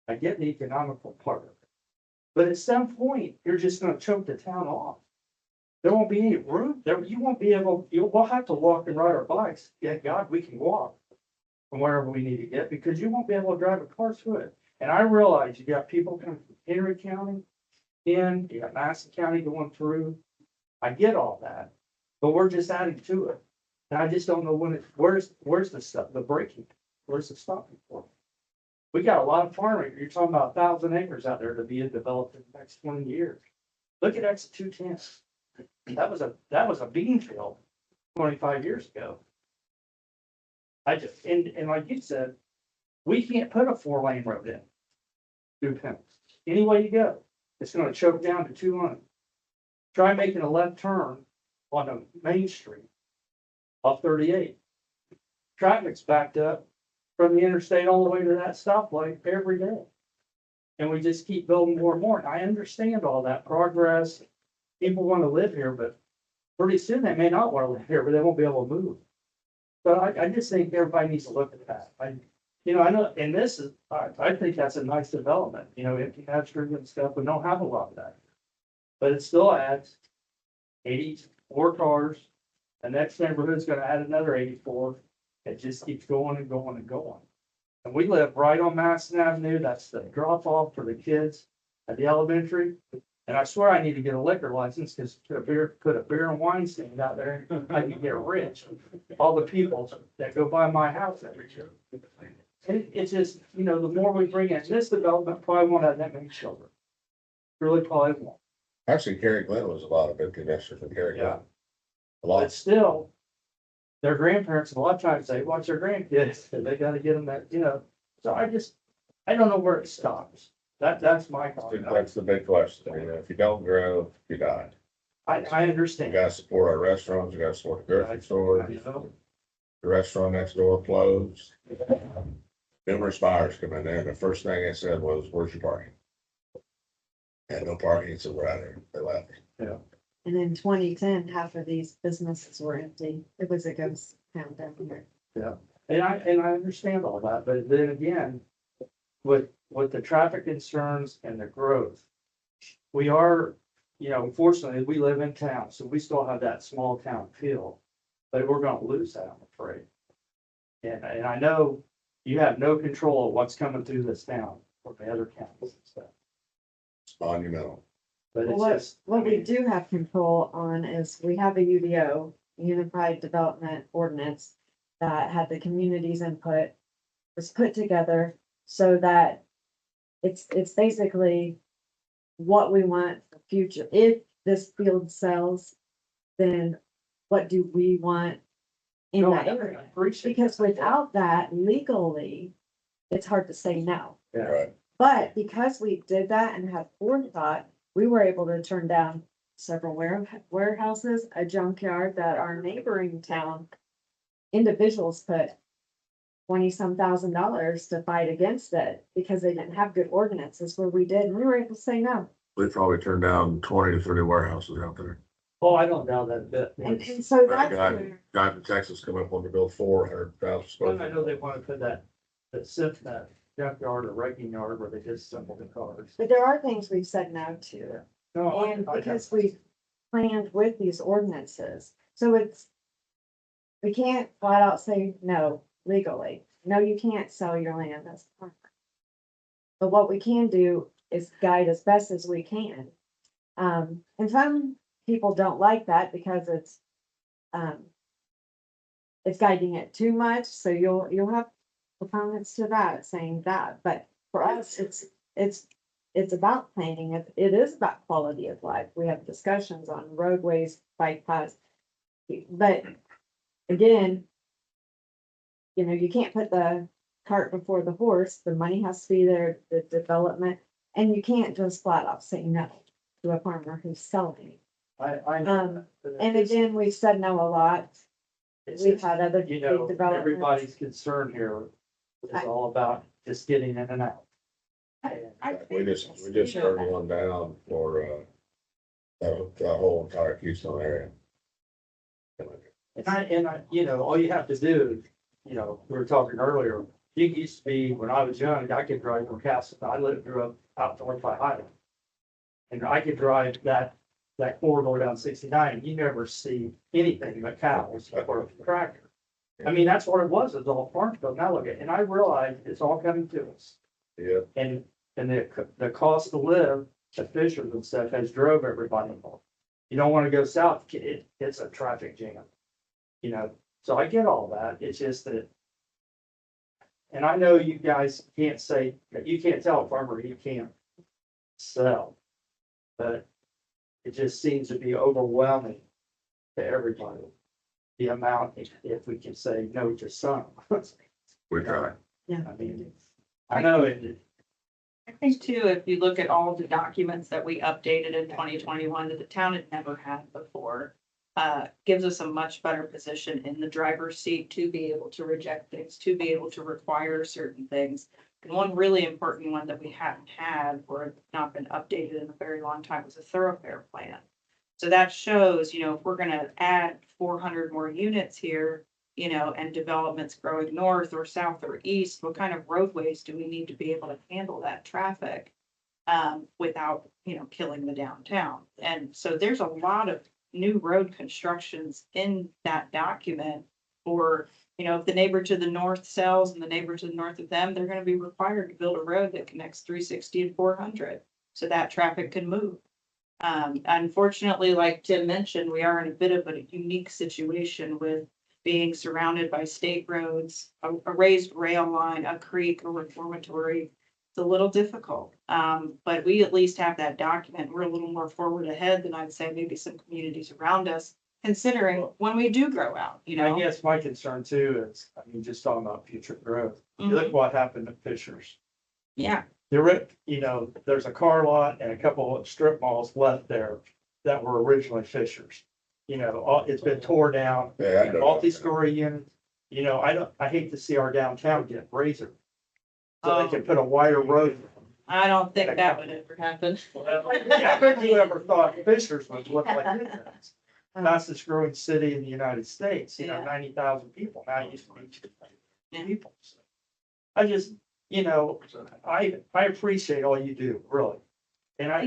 I get the economical part of it. But at some point, you're just gonna choke the town off. There won't be any room there, you won't be able, we'll have to walk and ride our bikes. Yeah, God, we can walk from wherever we need to get, because you won't be able to drive a car through it. And I realize you got people coming from Henry County in, you got Madison County going through. I get all that, but we're just adding to it. And I just don't know when where's the stuff, the breaking, where's the stopping point? We got a lot of farming, you're talking about 1,000 acres out there to be developed in the next 20 years. Look at exit 210. That was a bean field 25 years ago. And like you said, we can't put a 4-lane road in. Through Penn. Any way you go, it's gonna choke down to 2 lanes. Try making a left turn on a main street off 38. Traffic's backed up from the interstate all the way to that stoplight every day. And we just keep building more and more. And I understand all that progress. People want to live here, but pretty soon they may not want to live here, but they won't be able to move. So I just think everybody needs to look at that. You know, I know, and this is, I think that's a nice development, you know, empty nesters and stuff, we don't have a lot of that. But it still adds 84 cars, the next neighborhood's gonna add another 84, it just keeps going and going and going. And we live right on Madison Avenue, that's the drop off for the kids at the elementary. And I swear I need to get a liquor license, because put a beer and wine stand out there, I can get rich. All the people that go by my house every year. It's just, you know, the more we bring in, this development probably won't have that many children. Really probably won't. Actually, Cary Glen was a lot of empty nesters from Cary Glen. Yeah. A But lot. still, their grandparents, a lot of times say, watch their grandkids, and they gotta get them that, you know. So I don't know where it stops. That's my comment. That's the big question. You know, if you don't grow, you die. I You understand. gotta support our restaurants, you gotta support the grocery store. You know? The restaurant next door closed. Numerous buyers come in there, and the first thing they said was, where's your parking? Had no parking, so we're out here. They left. And in 2010, half of these businesses were empty. It was a ghost town down here. And I understand all that, but then again, with the traffic concerns and the growth, we are, you know, unfortunately, we live in town, so we still have that small town feel. But we're gonna lose that, I'm afraid. And I know you have no control of what's coming through this town or the other counties and stuff, It's monumental. but it's What, just. what we do have control on is we have a UDO, Unified Development Ordinance, that had the community's input, was put together so that it's basically what we want for future. If this field sells, then what do we want in No, that I area? appreciate Because that. without that legally, it's hard to say no. Yeah. Right. But because we did that and had forethought, we were able to turn down several warehouses, a junkyard that our neighboring town individuals put 20-some thousand dollars to fight against it because they didn't have good ordinances where we did, and we were able to say no. We probably turned down 20 to 30 warehouses out there. Oh, I don't doubt that bit. And so That that's where, guy from Texas come up wanted to build 400,000 square Well, I feet. know they want to put that junkyard or wrecking yard where they disassemble the cars. but there are things we've said no to. No, And because we planned with these ordinances, so it's, we can't flat out say no legally. No, you can't sell your land as a farmer. But what we can do is guide as best as we can. And some people don't like that because it's guiding it too much, so you'll have opponents to that saying that, but for us, it's about planning, it is about quality of life. We have discussions on roadways, bike paths. But again, you can't put the cart before the horse, the money has to be there, the development, and you can't just flat out say no to a farmer who's selling. I know. And again, we've said no a lot. We've had other You big know, developments. everybody's concern here is all about just getting in and out. We just turned one down for, the whole entire Keystone area. And I, all you have to do, we were talking earlier, it used to be, when I was young, I could drive from Castle, grew up out north by Highland. And I could drive that corridor down 69, you never see anything but cows or a tractor. I mean, that's what it was all farm stuff. Now look at, and I realize it's all coming to us. Yeah. And the cost to live, the fishers and stuff has drove everybody. You don't want to go south, it's a traffic jam. So I get all that. It's just that. And I know you guys can't say, you can't tell a farmer he can't sell. But it just seems to be overwhelming to everybody. The amount, if we can say no to some. We try. I mean, I know it, I think too, if you look at all the documents that we updated in 2021 that the town had never had before, gives us a much better position in the driver's seat to be able to reject things, to be able to require certain things. And one really important one that we haven't had or not been updated in a very long time was a thoroughfare plan. So that shows, if we're gonna add 400 more units here, and developments growing north or south or east, what kind of roadways do we need to be able to handle that traffic without, killing the downtown? And so there's a lot of new road constructions in that document. Or, if the neighbor to the north sells and the neighbor to the north of them, they're gonna be required to build a road that connects 360 and 400, so that traffic can move. Unfortunately, like Tim mentioned, we are in a bit of a unique situation with being surrounded by state roads, a raised rail line, a creek, a reformatory. It's a little difficult, but we at least have that document. We're a little more forward ahead than I'd say maybe some communities around us, considering when we do grow out, I guess my concern too is, just talking about future growth. You look what happened at Fishers. Yeah, There's a car lot and a couple of strip malls left there that were originally Fishers. It's been tore down, Yeah, I know. multi-story units. I hate to see our downtown get razor. So they can put a wider road. I don't think that would ever happen. Yeah, who ever thought Fishers would look like this? Fastest growing city in the United States, Yeah. 90,000 people, now it used to be 2,000 Yeah. people. So I just, I appreciate all you do, really. And I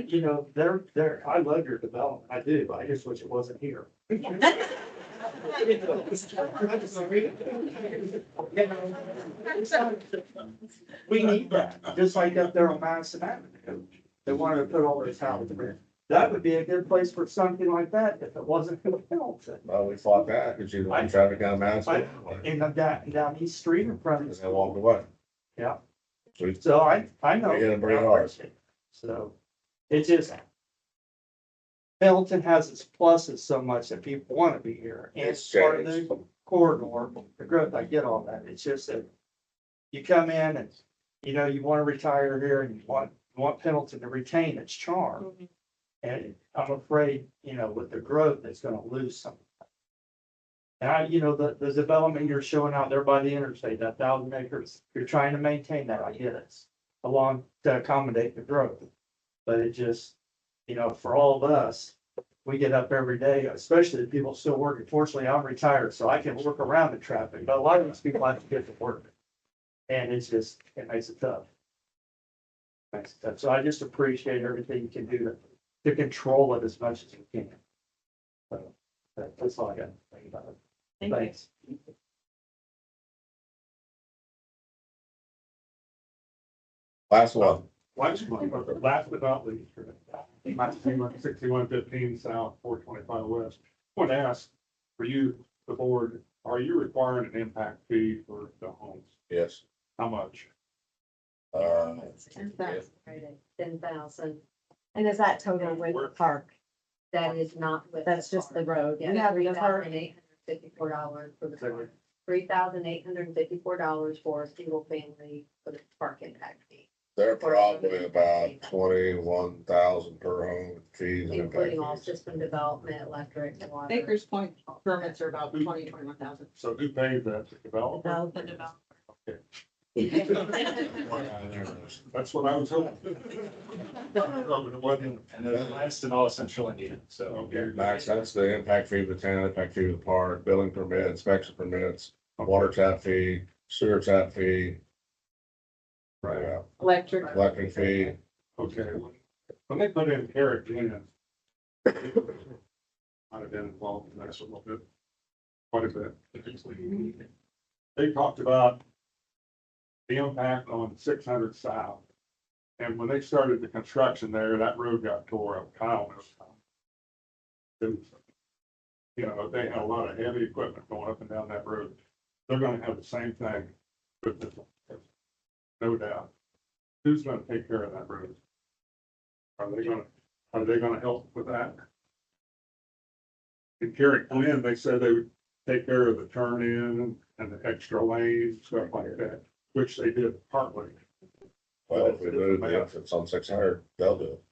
love your development, I do, I just wish it wasn't here. We need that, just like up there on Madison Avenue, they wanted to put all those houses there. That would be a good place for something like that if it wasn't for the Pendleton. Well, we fought that because you want traffic down Madison. And down East Street in front And of they us. walked away. Yeah, We so I know. We hit 'em pretty hard. So it's just. Pendleton has its pluses so much that people want to be here and it's It's part of changed. the corridor, the growth, I get all that. It's just that. You come in and, you want to retire here and you want Pendleton to retain its charm. And I'm afraid, with the growth, it's gonna lose some. You know, the development you're showing out there by the interstate, that 1,000 acres, you're trying to maintain that, I get it. Along to accommodate the growth. But it just, you know, for all of us, we get up every day, especially the people still working. Fortunately, I'm retired, so I can work around the traffic, but a lot of these people have to get to work. And it's just, it makes it tough. Makes it tough. So I just appreciate everything you can do to control it as much as you can. So that's all I got to think about it. Thanks. Last one. Last but not least, my 6115 South, 425 West. I want to ask for you, the board, are you requiring an impact fee for the homes? Yes. How much? It's 10,000, right, 10,000. And is that total with the park? That is not with. That's just the road. Yeah, You have the park. $3,854 for the park. $3,854 for a single family for the park impact fee, They're probably about 21,000 per home fees and impact including all fees. system development, electric and water. Baker's Point permits are about 21,000. So who pays that? The developer? The developer. Okay. That's what I was hoping. And then last in all central India, so. Okay. Max, that's the impact fee of the town, impact fee of the park, building permit, inspection permits, water tap fee, sewer tap fee. Right, Electric. electric fee. Okay, when they put in Eric Glenn. Might have been involved in that a little bit. Quite a bit. They talked about the impact on 600 South. And when they started the construction there, that road got tore up. Kyle knows. It was, you know, they had a lot of heavy equipment going up and down that road. They're gonna have the same thing with this one. No doubt. Who's gonna take care of that road? Are they gonna help with that? In Carrick Glen, they said they would take care of the turn in and the extra lanes, stuff like that, which they did partly. Well, if we move the entrance on 600, they'll do it.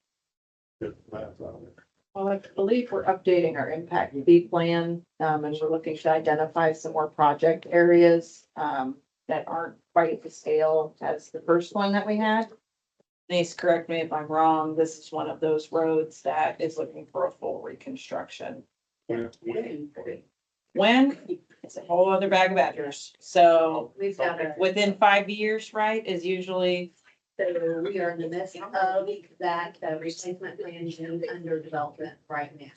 Get the math out of it. Well, I believe we're updating our impact fee plan, and we're looking to identify some more project areas, that aren't quite at the scale as the first one that we had. Denise, correct me if I'm wrong, this is one of those roads that is looking for a full reconstruction. Yeah. When? It's a whole other bag of apples. So We've got a. within 5 years, right, is usually, So we are in the midst of that replacement plan being under development right now.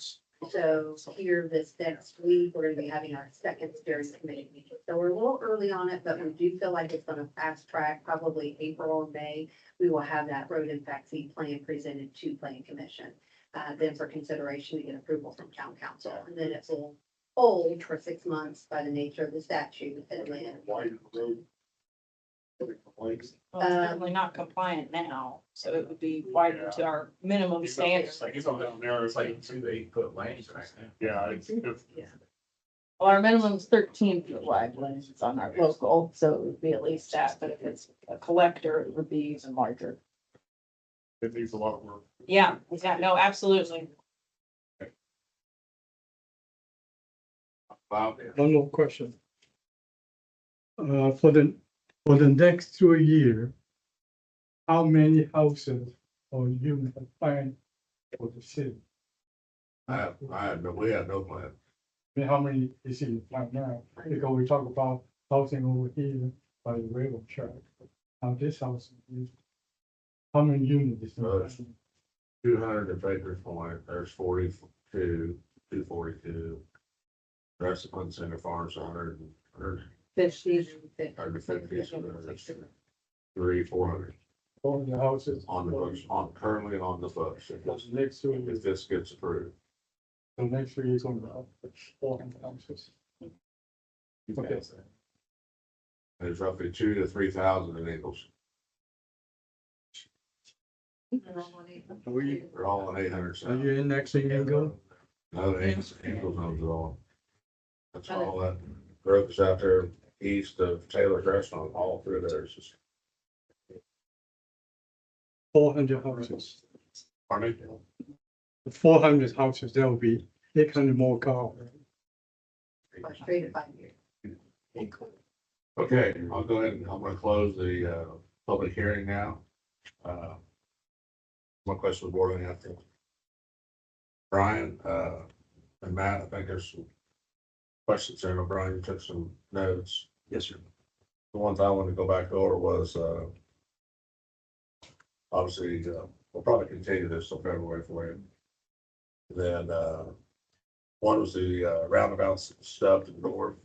So here this next week, we're gonna be having our second steering committee meeting. So we're a little early on it, but we do feel like it's gonna fast track, probably April or May. We will have that road impact fee plan presented to plan commission. Then for consideration to get approval from town council, and then it will hold for 6 months by the nature of the statute. And then Widen the road. well, it's certainly not compliant now, so it would be widened to our minimum standards. Like, it's on down there, it's like 2 8-foot lanes right now. yeah, it's, Well, our minimum is 13 feet wide when it's on our local, so it would be at least that, but if it's a collector, it would be even larger. it needs a lot of work. Yeah, no, absolutely. Bob? One more question. For the next 2 years, how many houses or units are planned for the city? we have no plan. I mean, how many is in the plan now? Because we talk about housing over here by the railroad track. Now this house, how many units is in the plan? 200 at Baker's Point, there's 42, 242. Rest of Clinton Center Farms, 100, 50. 150, so there's 400 All the houses. on the books, currently on the books. If this, Next 2 if years, this gets approved. the next 3 years on the 400 houses. Okay. There's roughly 2,000 to 3,000 in Eagles. They're all in 800 Are south. you indexing and go? No, the Eagles owns it all. That's all that growth is out there east of Taylor's Restaurant, all through there. It's just 400 houses. Pardon me? 400 houses, there will be 800 more cars. 3 to 5 years. Okay, I'll go ahead and I'm gonna close the, public hearing now. One question with board after. Brian, and Matt, I think there's some questions there. I know, Brian, you took some notes. Yes, sir. The ones I wanted to go back over was, obviously, we'll probably continue this till February for you. Then, one was the, roundabout stuff to the north.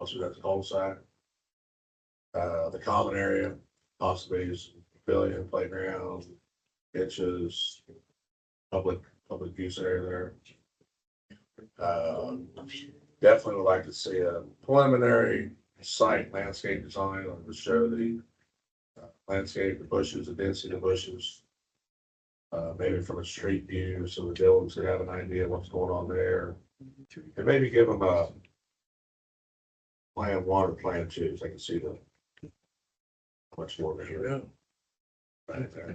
Also, that's cul-de-sac. The common area, possibly is pavilion, playground, benches, public use area there. Definitely would like to see a preliminary site landscape design to show the landscape, the bushes, the density of bushes. Maybe from a street view, so the buildings could have an idea of what's going on there. And maybe give them a plan one or plan two, so they can see the much more visual. Right there.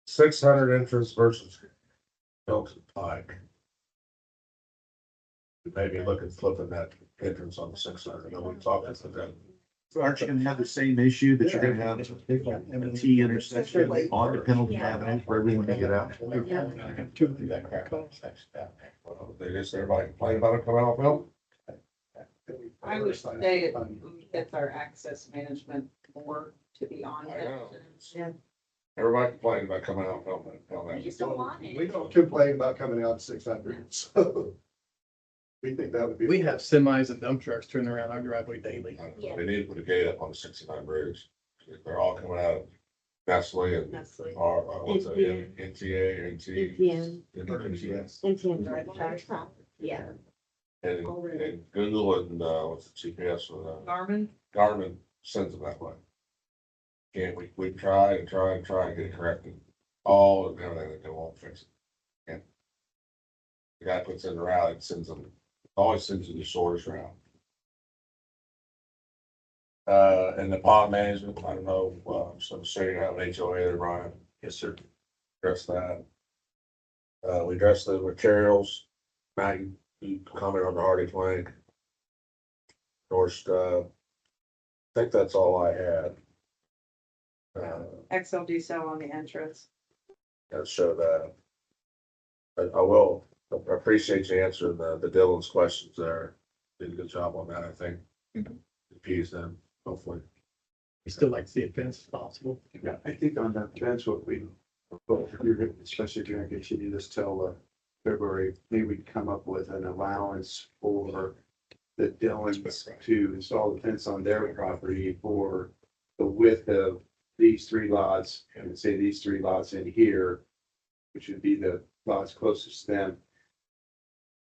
600 entrance versus Hilton Pike. Maybe look at flipping that entrance on the 600. I know we talked about that. Aren't you gonna have the same issue that you're gonna have a T intersection on the Pendleton Avenue for everyone to get out? Well, they just, everybody complain about it coming off Hill. I would say it's our access management more to be on I it. know. Yeah. Everybody complained about coming out Hill. I just don't want it. We don't complain about coming out 600, so we think that would be. We have semis and dump trucks turning around our driveway daily. They need to put a gate up on the 69 bridge. They're all coming out of Nestle and or what's that, NTA or NT. NTN. Yeah. And Google and, what's the GPS, Garmin, Garmin sends them that way. And we try and try and try and get it corrected, all and everything, they won't fix it. And the guy puts in the route, it sends them, always sends you the shortest route. And the pond management, I don't know, I'm just gonna show you how an HOA there, Ryan. Yes, sir. Address that. We addressed the materials. Matt, you comment on the Hardy plank. Of course, I think that's all I had. XLD cell on the entrance. Let's show that. I will, I appreciate you answering the Dylan's questions there. Did a good job on that, I think. Appease them, hopefully. We still like to see a fence if possible. Yeah, I think on that fence, what we, especially if you're gonna continue this till February, maybe we come up with an allowance for the Dillons to install the fence on their property for the width of these 3 lots, and say these 3 lots in here, which would be the lots closest to them.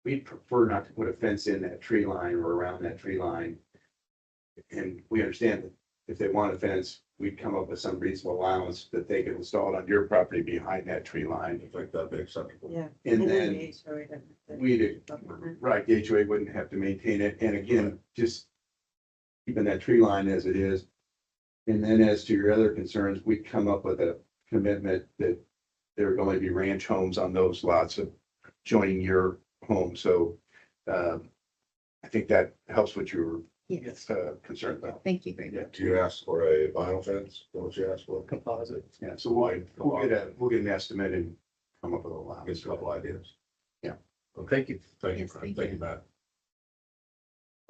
We'd prefer not to put a fence in that tree line or around that tree line. And we understand that if they want a fence, we'd come up with some reasonable allowance that they could install it on your property behind that tree line. I think that'd be acceptable. Yeah. And then we'd, right, the HOA wouldn't have to maintain it. And again, just keeping that tree line as it is. And then as to your other concerns, we'd come up with a commitment that there are going to be ranch homes on those lots of joining your home. So I think that helps what you were Yes, concerned about. thank you very much. Do you ask for a vinyl fence? Is that what you asked for? Composite. Yeah, so we'll get an estimate and come up with a allowance. Get a couple ideas. Yeah. Okay. Thank you. Thank you, Yes, Frank. thank Thank you. you, Matt.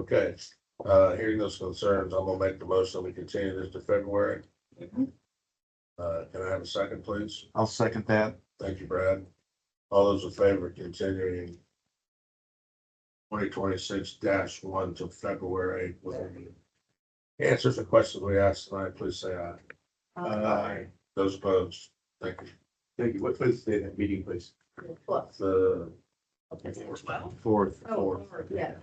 Okay, hearing those concerns, I'm gonna make the motion that we continue this to February. Can I have a second, please? I'll second that. Thank you, Brad. All those in favor of continuing 2026-1 to February with answers to questions we asked tonight, please say aye. Aye. Those opposed, thank you. Thank you. What was the date of that meeting, please? Plus. The fourth. Oh, yeah.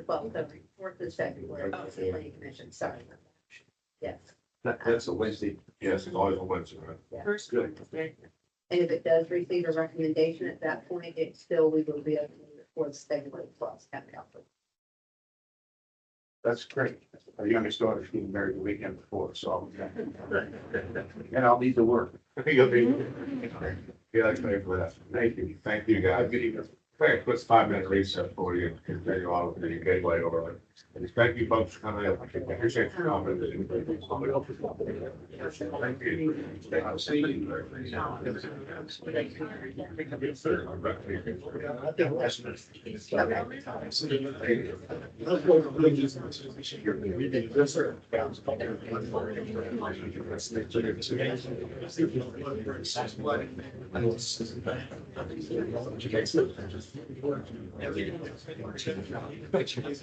Well, the 4th is February. Oh, Planning Commission, sorry. Yes. That's a Wednesday. Yes, it's always on Wednesday, right? Yeah. First Wednesday. And if it does receive a recommendation at that point, it still, we will be able to move it for the February plus coming up. That's great. Our youngest daughter's getting married the weekend before, so. And I'll need to work. You'll be. Yeah, I pay for that. Thank you. Thank you, guys. Good evening. Okay, quick 5 minute recess for you, continue on with the gateway overlay. Thank you folks for coming in. Appreciate your comments. Thank you.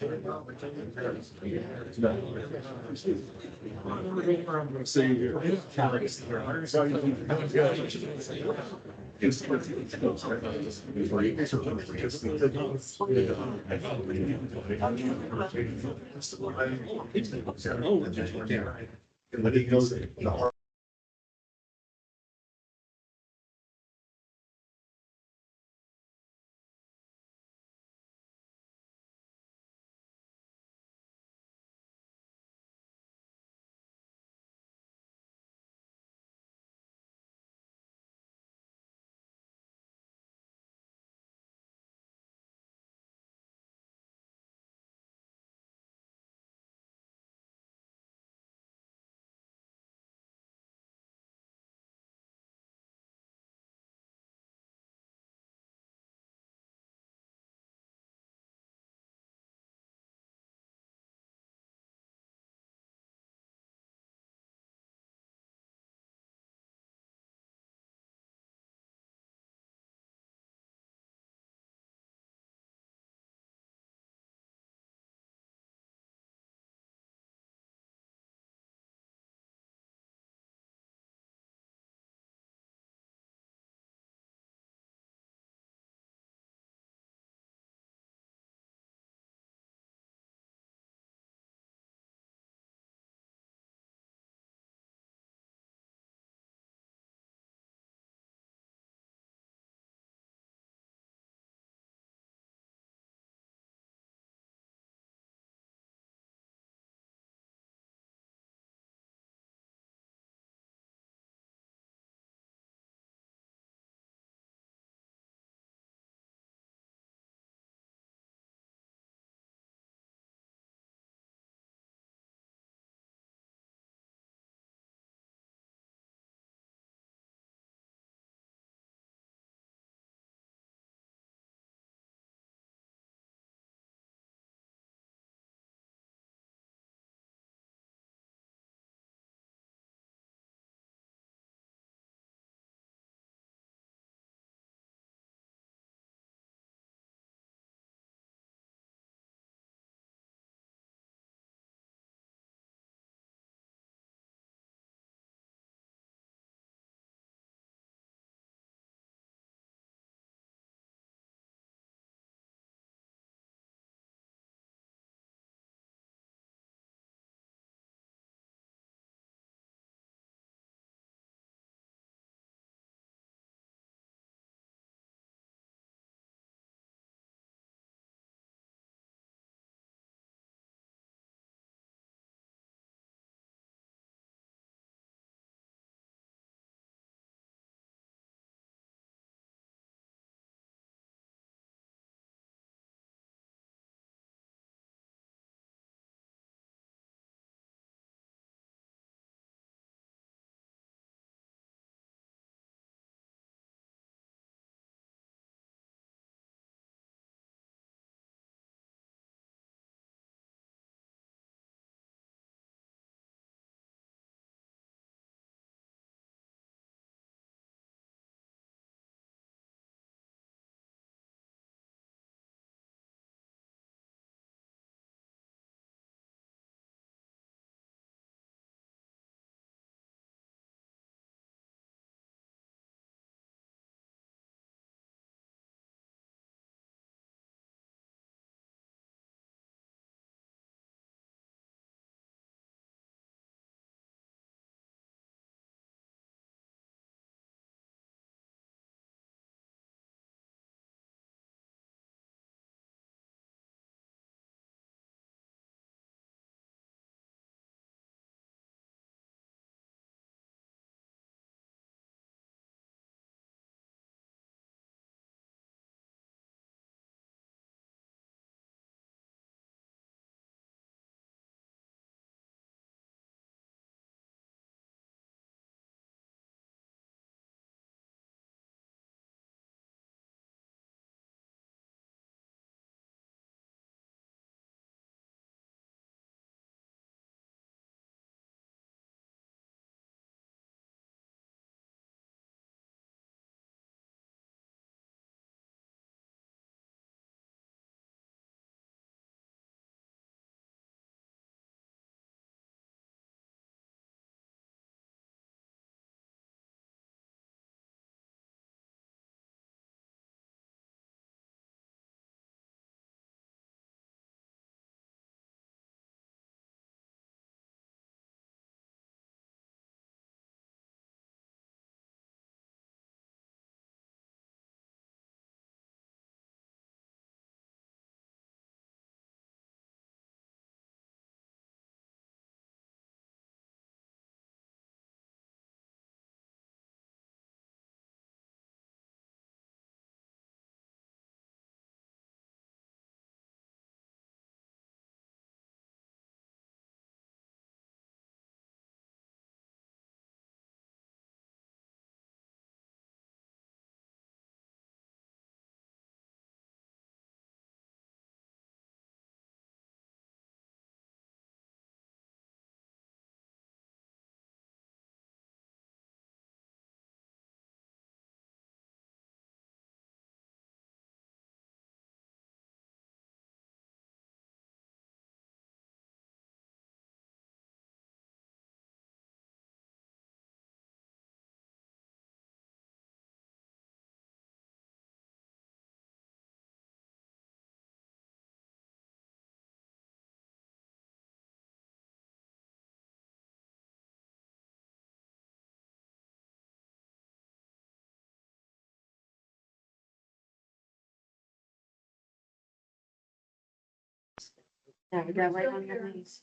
There we go, right on your knees.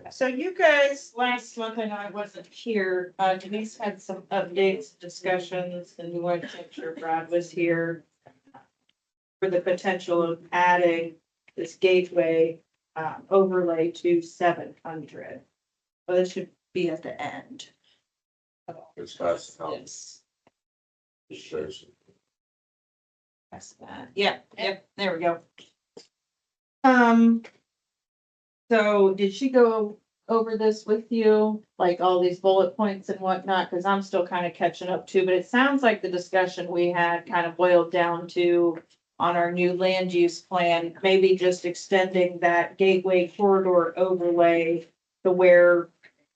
So you guys, last month, I know I wasn't here, Denise had some updates, discussions, and we wanted to make sure Brad was here for the potential of adding this gateway, overlay to 700. Well, this should be at the end. It's us. Yes. Shows. That's that. Yeah, there we go. So did she go over this with you, like all these bullet points and whatnot? Cause I'm still kind of catching up too, but it sounds like the discussion we had kind of boiled down to on our new land use plan, maybe just extending that gateway corridor overlay to where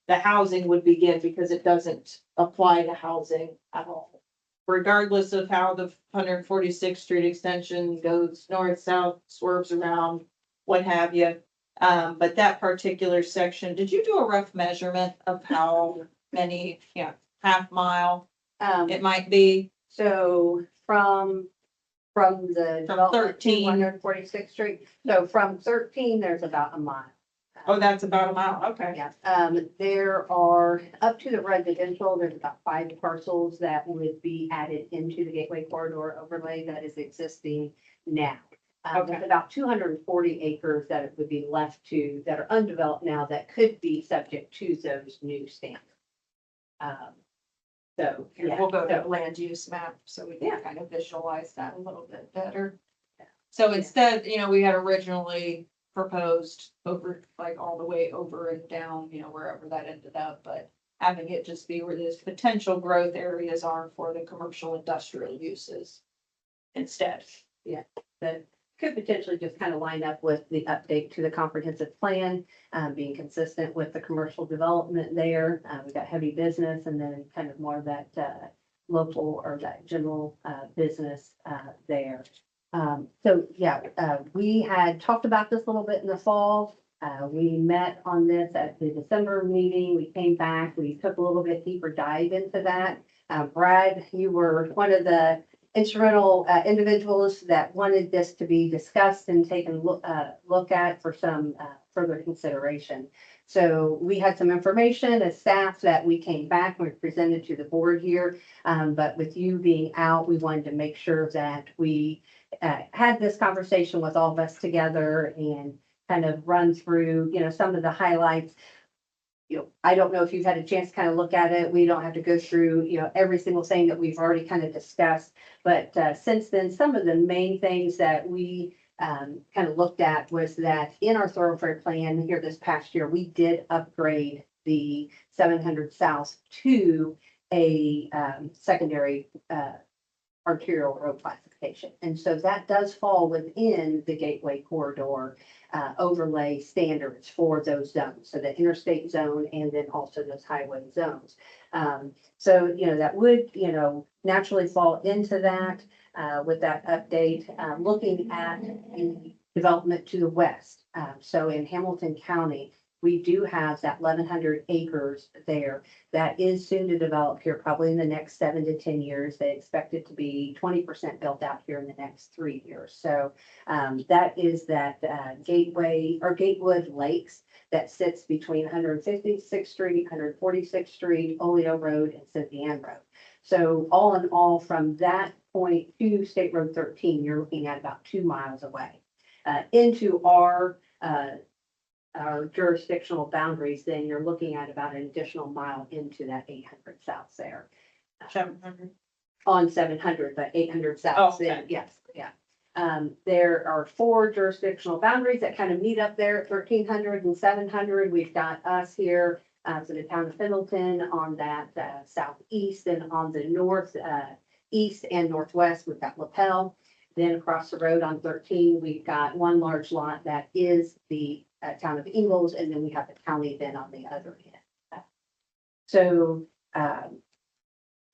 the housing would begin, because it doesn't apply to housing at all. Regardless of how the 146th Street extension goes north, south, swerves around, what have you. But that particular section, did you do a rough measurement of how many, half mile it might be? So from the From 13. 146th Street, so from 13, there's about a mile. Oh, that's about a mile, okay. Yeah, there are, up to the residential, there's about 5 parcels that would be added into the Gateway Corridor overlay that is existing now. Okay. There's about 240 acres that it would be left to, that are undeveloped now, that could be subject to those new standards. So, Here, yeah, we'll go to so- land use map, so we can kind of visualize that a little bit better. So instead, we had originally proposed over, like all the way over and down, wherever that ended up, but having it just be where these potential growth areas are for the commercial industrial uses instead. that could potentially just kind of line up with the update to the comprehensive plan, being consistent with the commercial development there. We've got heavy business and then kind of more of that local or that general business there. So yeah, we had talked about this a little bit in the fall. We met on this at the December meeting. We came back, we took a little bit deeper dive into that. Brad, you were one of the instrumental individuals that wanted this to be discussed and taken a look at for some further consideration. So we had some information as staff that we came back and we presented to the board here. But with you being out, we wanted to make sure that we had this conversation with all of us together and kind of run through, some of the highlights. I don't know if you've had a chance to kind of look at it. We don't have to go through, every single thing that we've already kind of discussed. But since then, some of the main things that we kind of looked at was that in our thoroughfare plan here this past year, we did upgrade the 700 South to a secondary arterial road classification. And so that does fall within the Gateway Corridor overlay standards for those zones. So the interstate zone and then also those highway zones. So, that would, naturally fall into that with that update, looking at the development to the west. So in Hamilton County, we do have that 1,100 acres there that is soon to develop here, probably in the next 7 to 10 years. They expect it to be 20% built out here in the next 3 years. So that is that Gateway or Gatewood Lakes that sits between 156th Street, 146th Street, Oleo Road, and Cynthia Ann Road. So all in all, from that point to State Road 13, you're looking at about 2 miles away. Into our jurisdictional boundaries, then you're looking at about an additional mile into that 800 south there. 700. On 700, but 800 south, Oh, then, okay. yes, yeah. There are 4 jurisdictional boundaries that kind of meet up there at 1300 and 700. We've got us here, for the town of Pendleton on that southeast, and on the north, east and northwest, we've got LaPel. Then across the road on 13, we've got one large lot that is the town of Ingalls, and then we have the county then on the other end. So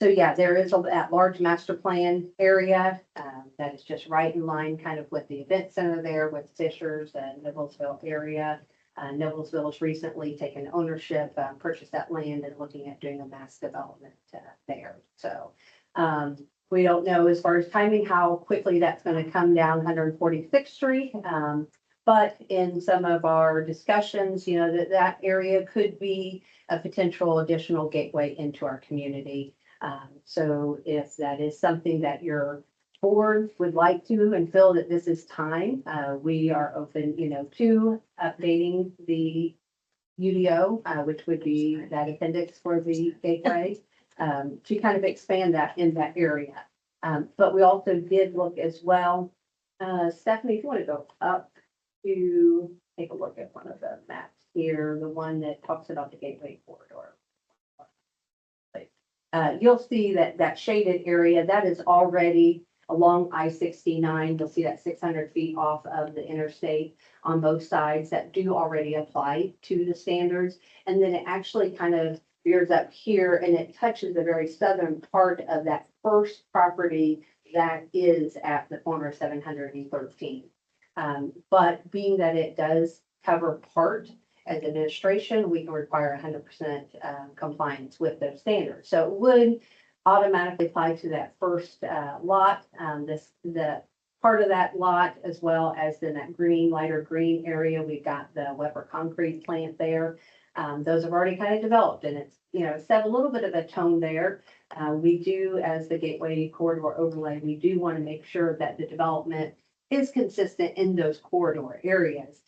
yeah, there is that large master plan area that is just right in line kind of with the event center there with Fishers and Noblesville area. Noblesville has recently taken ownership, purchased that land and looking at doing a mass development there. So we don't know as far as timing, how quickly that's going to come down 146th Street. But in some of our discussions, you know, that area could be a potential additional gateway into our community. So if that is something that your board would like to and feel that this is time, we are open, you know, to updating the UDO, which would be that appendix for the gateway, to kind of expand that in that area. But we also did look as well, Stephanie, if you want to go up to take a look at one of the maps here, the one that talks about the gateway corridor. You'll see that that shaded area, that is already along I-69. You'll see that 600 feet off of the interstate on both sides that do already apply to the standards. And then it actually kind of veers up here and it touches the very southern part of that first property that is at the corner of 713. But being that it does cover part, as administration, we can require 100% compliance with those standards. So it would automatically apply to that first lot, the part of that lot, as well as in that green, lighter green area. We've got the Weber concrete plant there. Those have already kind of developed, and it's, you know, set a little bit of a tone there. We do, as the Gateway Corridor overlay, we do want to make sure that the development is consistent in those corridor areas.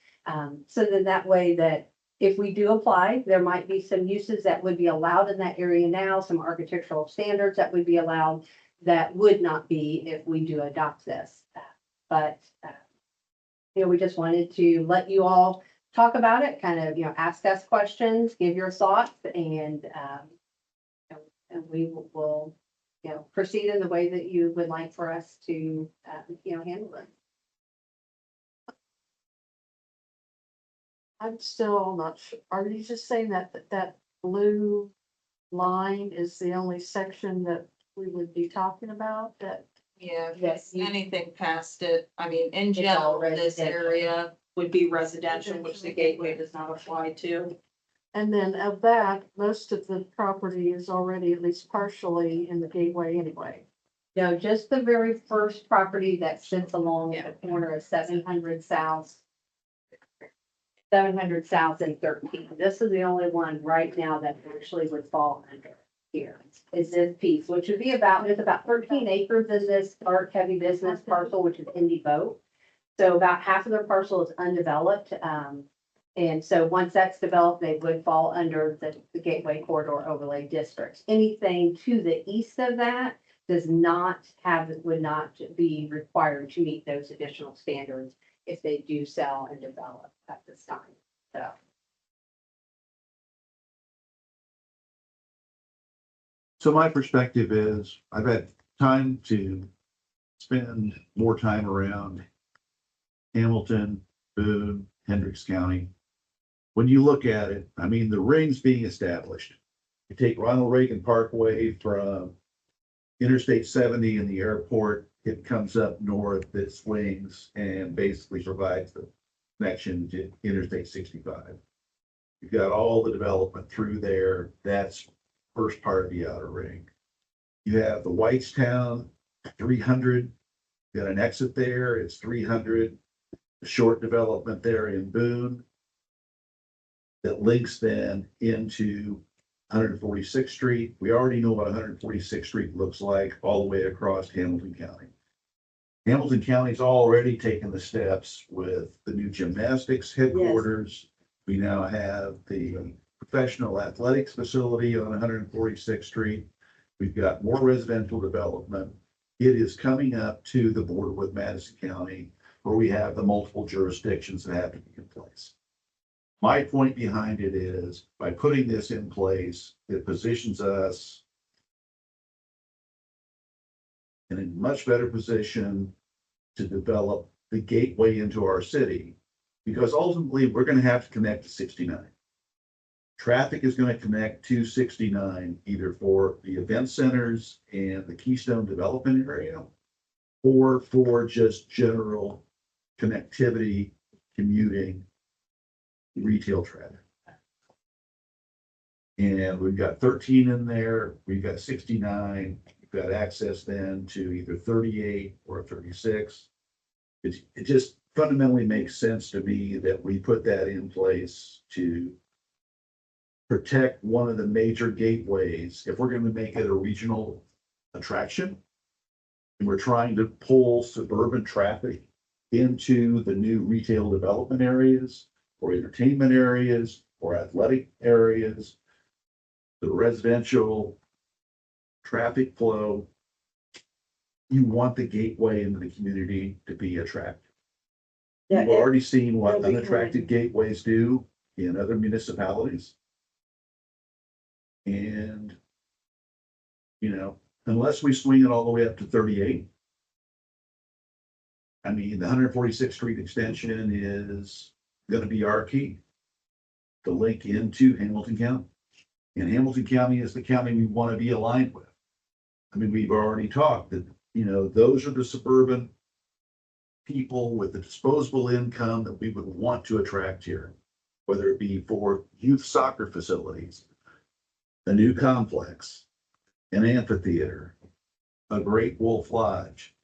So then that way that if we do apply, there might be some uses that would be allowed in that area now, some architectural standards that would be allowed that would not be if we do adopt this. But, you know, we just wanted to let you all talk about it, kind of, you know, ask us questions, give your thoughts, and we will, you know, proceed in the way that you would like for us to, you know, handle it. I'm still not sure. Are you just saying that that blue line is the only section that we would be talking about? That Yeah, Yes, you- anything past it, I mean, in It's general, all this residential. area would be residential, which the gateway does not apply to. and then of that, most of the property is already at least partially in the gateway anyway. No, just the very first property that sits along the corner of 700 South. 700 South and 13. This is the only one right now that actually would fall under here. Is this piece, which would be there's about 13 acres in this dark heavy business parcel, which is Indy Boat. So about half of their parcel is undeveloped. And so once that's developed, they would fall under the Gateway Corridor Overlay Districts. Anything to the east of that would not be required to meet those additional standards if they do sell and develop at this time. So. So my perspective is I've had time to spend more time around Hamilton, Boone, Hendricks County. When you look at it, I mean, the ring's being established. You take Ronald Reagan Parkway from Interstate 70 and the airport, it comes up north, it swings and basically provides the connection to Interstate 65. You've got all the development through there. That's first part of the outer ring. You have the Whitestown 300, got an exit there, it's 300. The short development there in Boone that links then into 146th Street. We already know what 146th Street looks like all the way across Hamilton County. Hamilton County's already taken the steps with the new gymnastics headquarters. We now have the professional athletics facility on 146th Street. We've got more residential development. It is coming up to the border with Madison County, where we have the multiple jurisdictions that have to be in place. My point behind it is by putting this in place, it positions us in a much better position to develop the gateway into our city, because ultimately we're going to have to connect to 69. Traffic is going to connect to 69 either for the event centers and the Keystone development area, or for just general connectivity, commuting, retail traffic. And we've got 13 in there, we've got 69, we've got access then to either 38 or 36. It just fundamentally makes sense to me that we put that in place to protect one of the major gateways, if we're gonna make it a regional attraction. And we're trying to pull suburban traffic into the new retail development areas, or entertainment areas, or athletic areas. The residential traffic flow. You want the gateway into the community to be attractive. Yeah, We've already seen what it'll be unattractive gateways do in other municipalities. And, you know, unless we swing it all the way up to 38. I mean, the 146th Street extension is gonna be our key to link into Hamilton County. And Hamilton County is the county we want to be aligned with. I mean, we've already talked that, you know, those are the suburban people with the disposable income that we would want to attract here, whether it be for youth soccer facilities, a new complex, an amphitheater, a Great Wolf Lodge.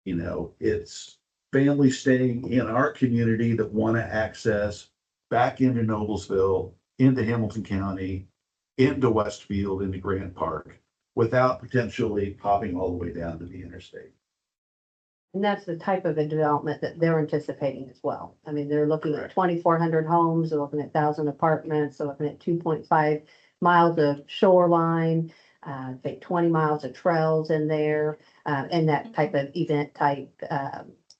You know, it's families staying in our community that want to access back into Noblesville, into Hamilton County, into Westfield, into Grant Park, without potentially popping all the way down to the interstate. And that's the type of a development that they're anticipating as well. I mean, they're looking at Correct. 2,400 homes, they're looking at 1,000 apartments, they're looking at 2.5 miles of shoreline, I think 20 miles of trails in there, and that type of event type,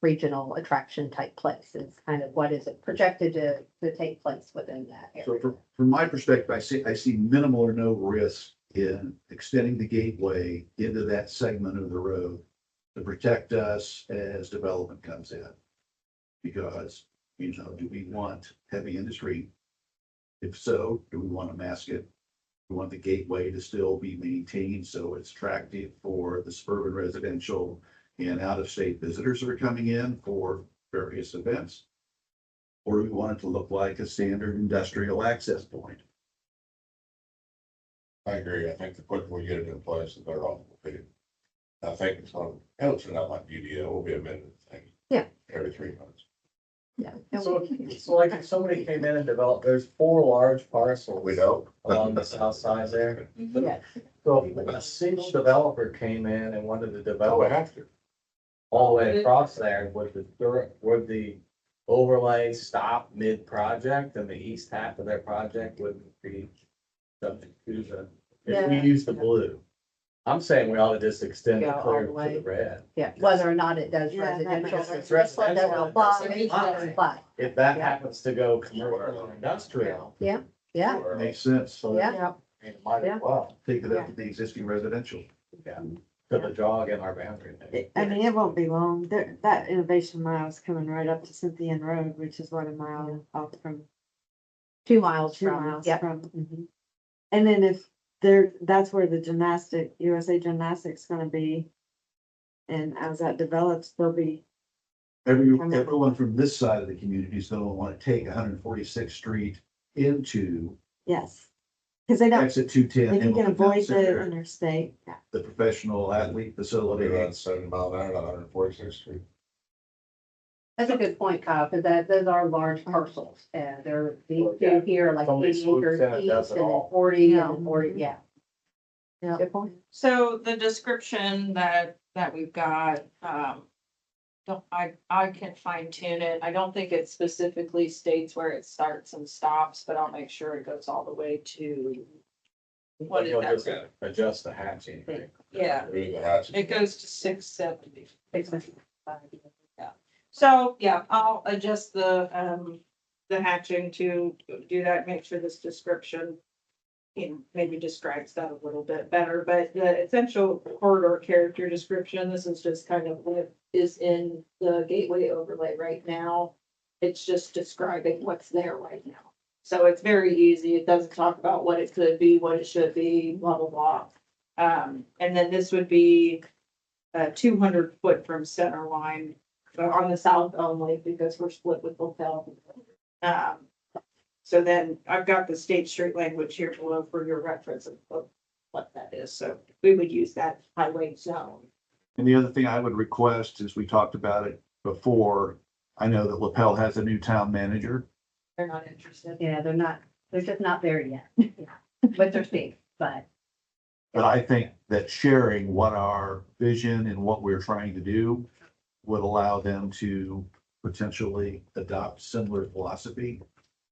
regional attraction type place is kind of what is it projected to take place within that So area. from my perspective, I see minimal or no risk in extending the gateway into that segment of the road to protect us as development comes in. Because, you know, do we want heavy industry? If so, do we want to mask it? We want the gateway to still be maintained so it's attractive for the suburban residential and out-of-state visitors that are coming in for various events. Or do we want it to look like a standard industrial access point? I agree. I think the quicker we get it in place, the better off we'll be. I think it's gonna, it'll turn out like UDO will be amended thing. Yeah. Every 3 months. Yeah. So like if somebody came in and developed, there's 4 large parcels. We don't. Along the south side there. Yeah. So if a single developer came in and wanted to Oh, we develop have to. all the way across there, would the overlay stop mid-project and the east half of their project wouldn't be subject to the, if we Yeah. use the blue? I'm saying we ought to just extend it Go all clear the to way. the red. Yeah, whether or not it does Yeah, that residential. makes sense. This one doesn't Residential, apply, it it doesn't doesn't apply. If that Yeah. happens to go commercial or industrial, Yeah, Makes sense. so yeah. it might Yeah. as well, Take it up to the existing residential. to the jog in our boundary. there. I mean, it won't be long. There, that innovation mile is coming right up to Cynthia Road, which is what, a mile off from, 2 miles 2 from, miles yep. from. Mhm. And then if there, that's where the USA Gymnastics gonna be. And as that develops, there'll be, Everyone from this side of the community is gonna want to take 146th Street into yes. Cause they don't, exit 210. if you can Hamilton Town avoid the Center, interstate, yeah. the professional athlete We'll facility. be around 70 mile an hour on 146th Street. That's a good point, Kyle, because those are large parcels, and they're, these two here are like Somebody 80 swoops acres in and each, does it and then all. 40, Yeah. and then 40, yeah. Yeah. Good point. So the description that we've got, I can fine tune it. I don't think it specifically states where it starts and stops, but I'll make sure it goes all the way to. What is You'll that? just adjust the hatching, right? Yeah, Through the hatches. it goes to 670. Yeah. So, yeah, I'll adjust the hatching to do that, make sure this description, you know, maybe describes that a little bit better, but the essential corridor character description, this is just kind of what is in the gateway overlay right now. It's just describing what's there right now. So it's very easy. It doesn't talk about what it could be, what it should be, blah, blah, blah. And then this would be 200 foot from center line on the south only because we're split with Lefel. So then I've got the State Street language here below for your reference of what that is. So we would use that highway zone. And the other thing I would request is we talked about it before, I know that LaPel has a new town manager. They're not interested. Yeah, they're just not there yet. But they're big, but But I think that sharing what our vision and what we're trying to do would allow them to potentially adopt similar philosophy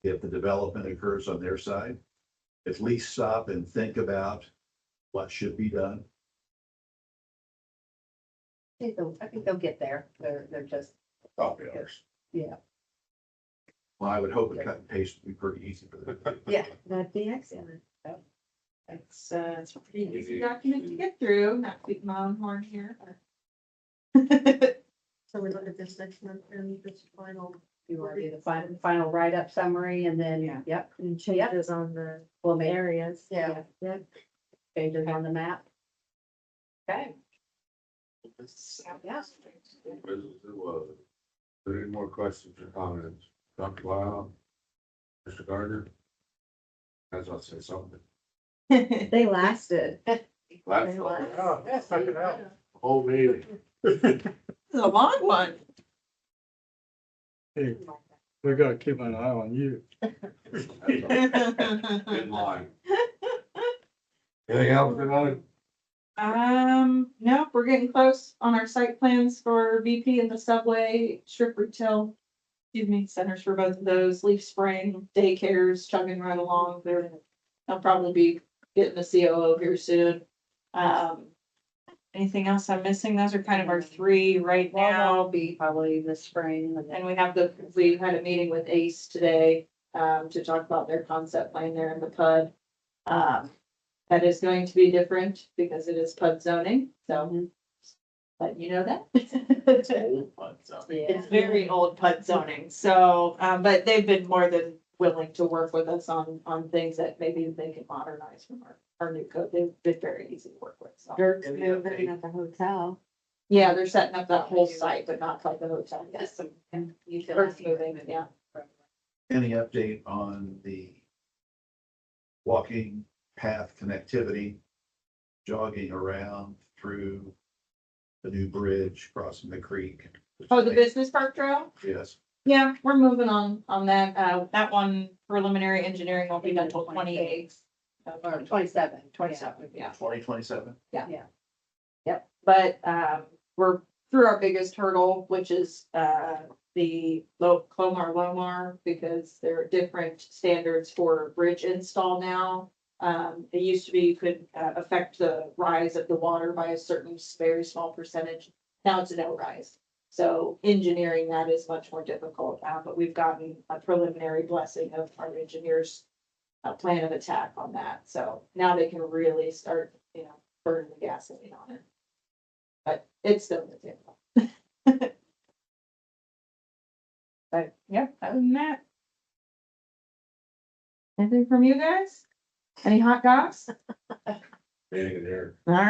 if the development occurs on their side. At least stop and think about what should be done. I think they'll get there. They're just, Copy ours. yeah. Well, I would hope a cut and paste would be pretty easy for them. Yeah. That'd be excellent. It's a pretty easy document to get through, not beating my own horn here. but- So we look at this next month and this final, You want to do the final write-up summary and then, Yeah. yep, And changes on the we'll make areas. Yeah. changes on the map. Okay. Yeah. Business it was. Any more questions or comments? Dr. Wild? Mr. Gardner? As I say something. They lasted. That's They fine. lasted. Whole meeting. It's a long one. Hey, we gotta keep an eye on you. In line. Anything else tonight? No, we're getting close on our site plans for VP and the subway, strip retail. Excuse me, centers for both of those, leaf spraying, daycares, chugging right along. I'll probably be getting the COO here soon. Anything else I'm missing? Those are kind of our three right Well, now. that'll be probably the spring and then. And we had a meeting with Ace today, to talk about their concept plan there in the PUD. That is going to be different because it is PUD zoning, so. But you know that. It's very old PUD zoning, so, but they've been more than willing to work with us on things that maybe they can modernize from our new code. They've been very easy to work with, so. Dirk's moving at the hotel. Yeah, they're setting up that whole site, but not like the hotel. Just some Earth utility. moving, yeah. Any update on the walking path connectivity, jogging around through the new bridge crossing the creek? Oh, the business park trail? Yes. Yeah, we're moving on that. That one preliminary engineering won't be done until 28th. Or 27. 27, yeah. 2027. Yep, but, we're through our biggest hurdle, which is, the Clomar Lomar, because there are different standards for bridge install now. It used to be you could, affect the rise of the water by a certain very small percentage. Now it's a no rise. So engineering that is much more difficult, but we've gotten a preliminary blessing of our engineers' plan of attack on that. So now they can really start, burning the gasoline on it. But it's still the table. But yeah, other than that. Anything from you guys? Any hot goss? Meeting in here. All right.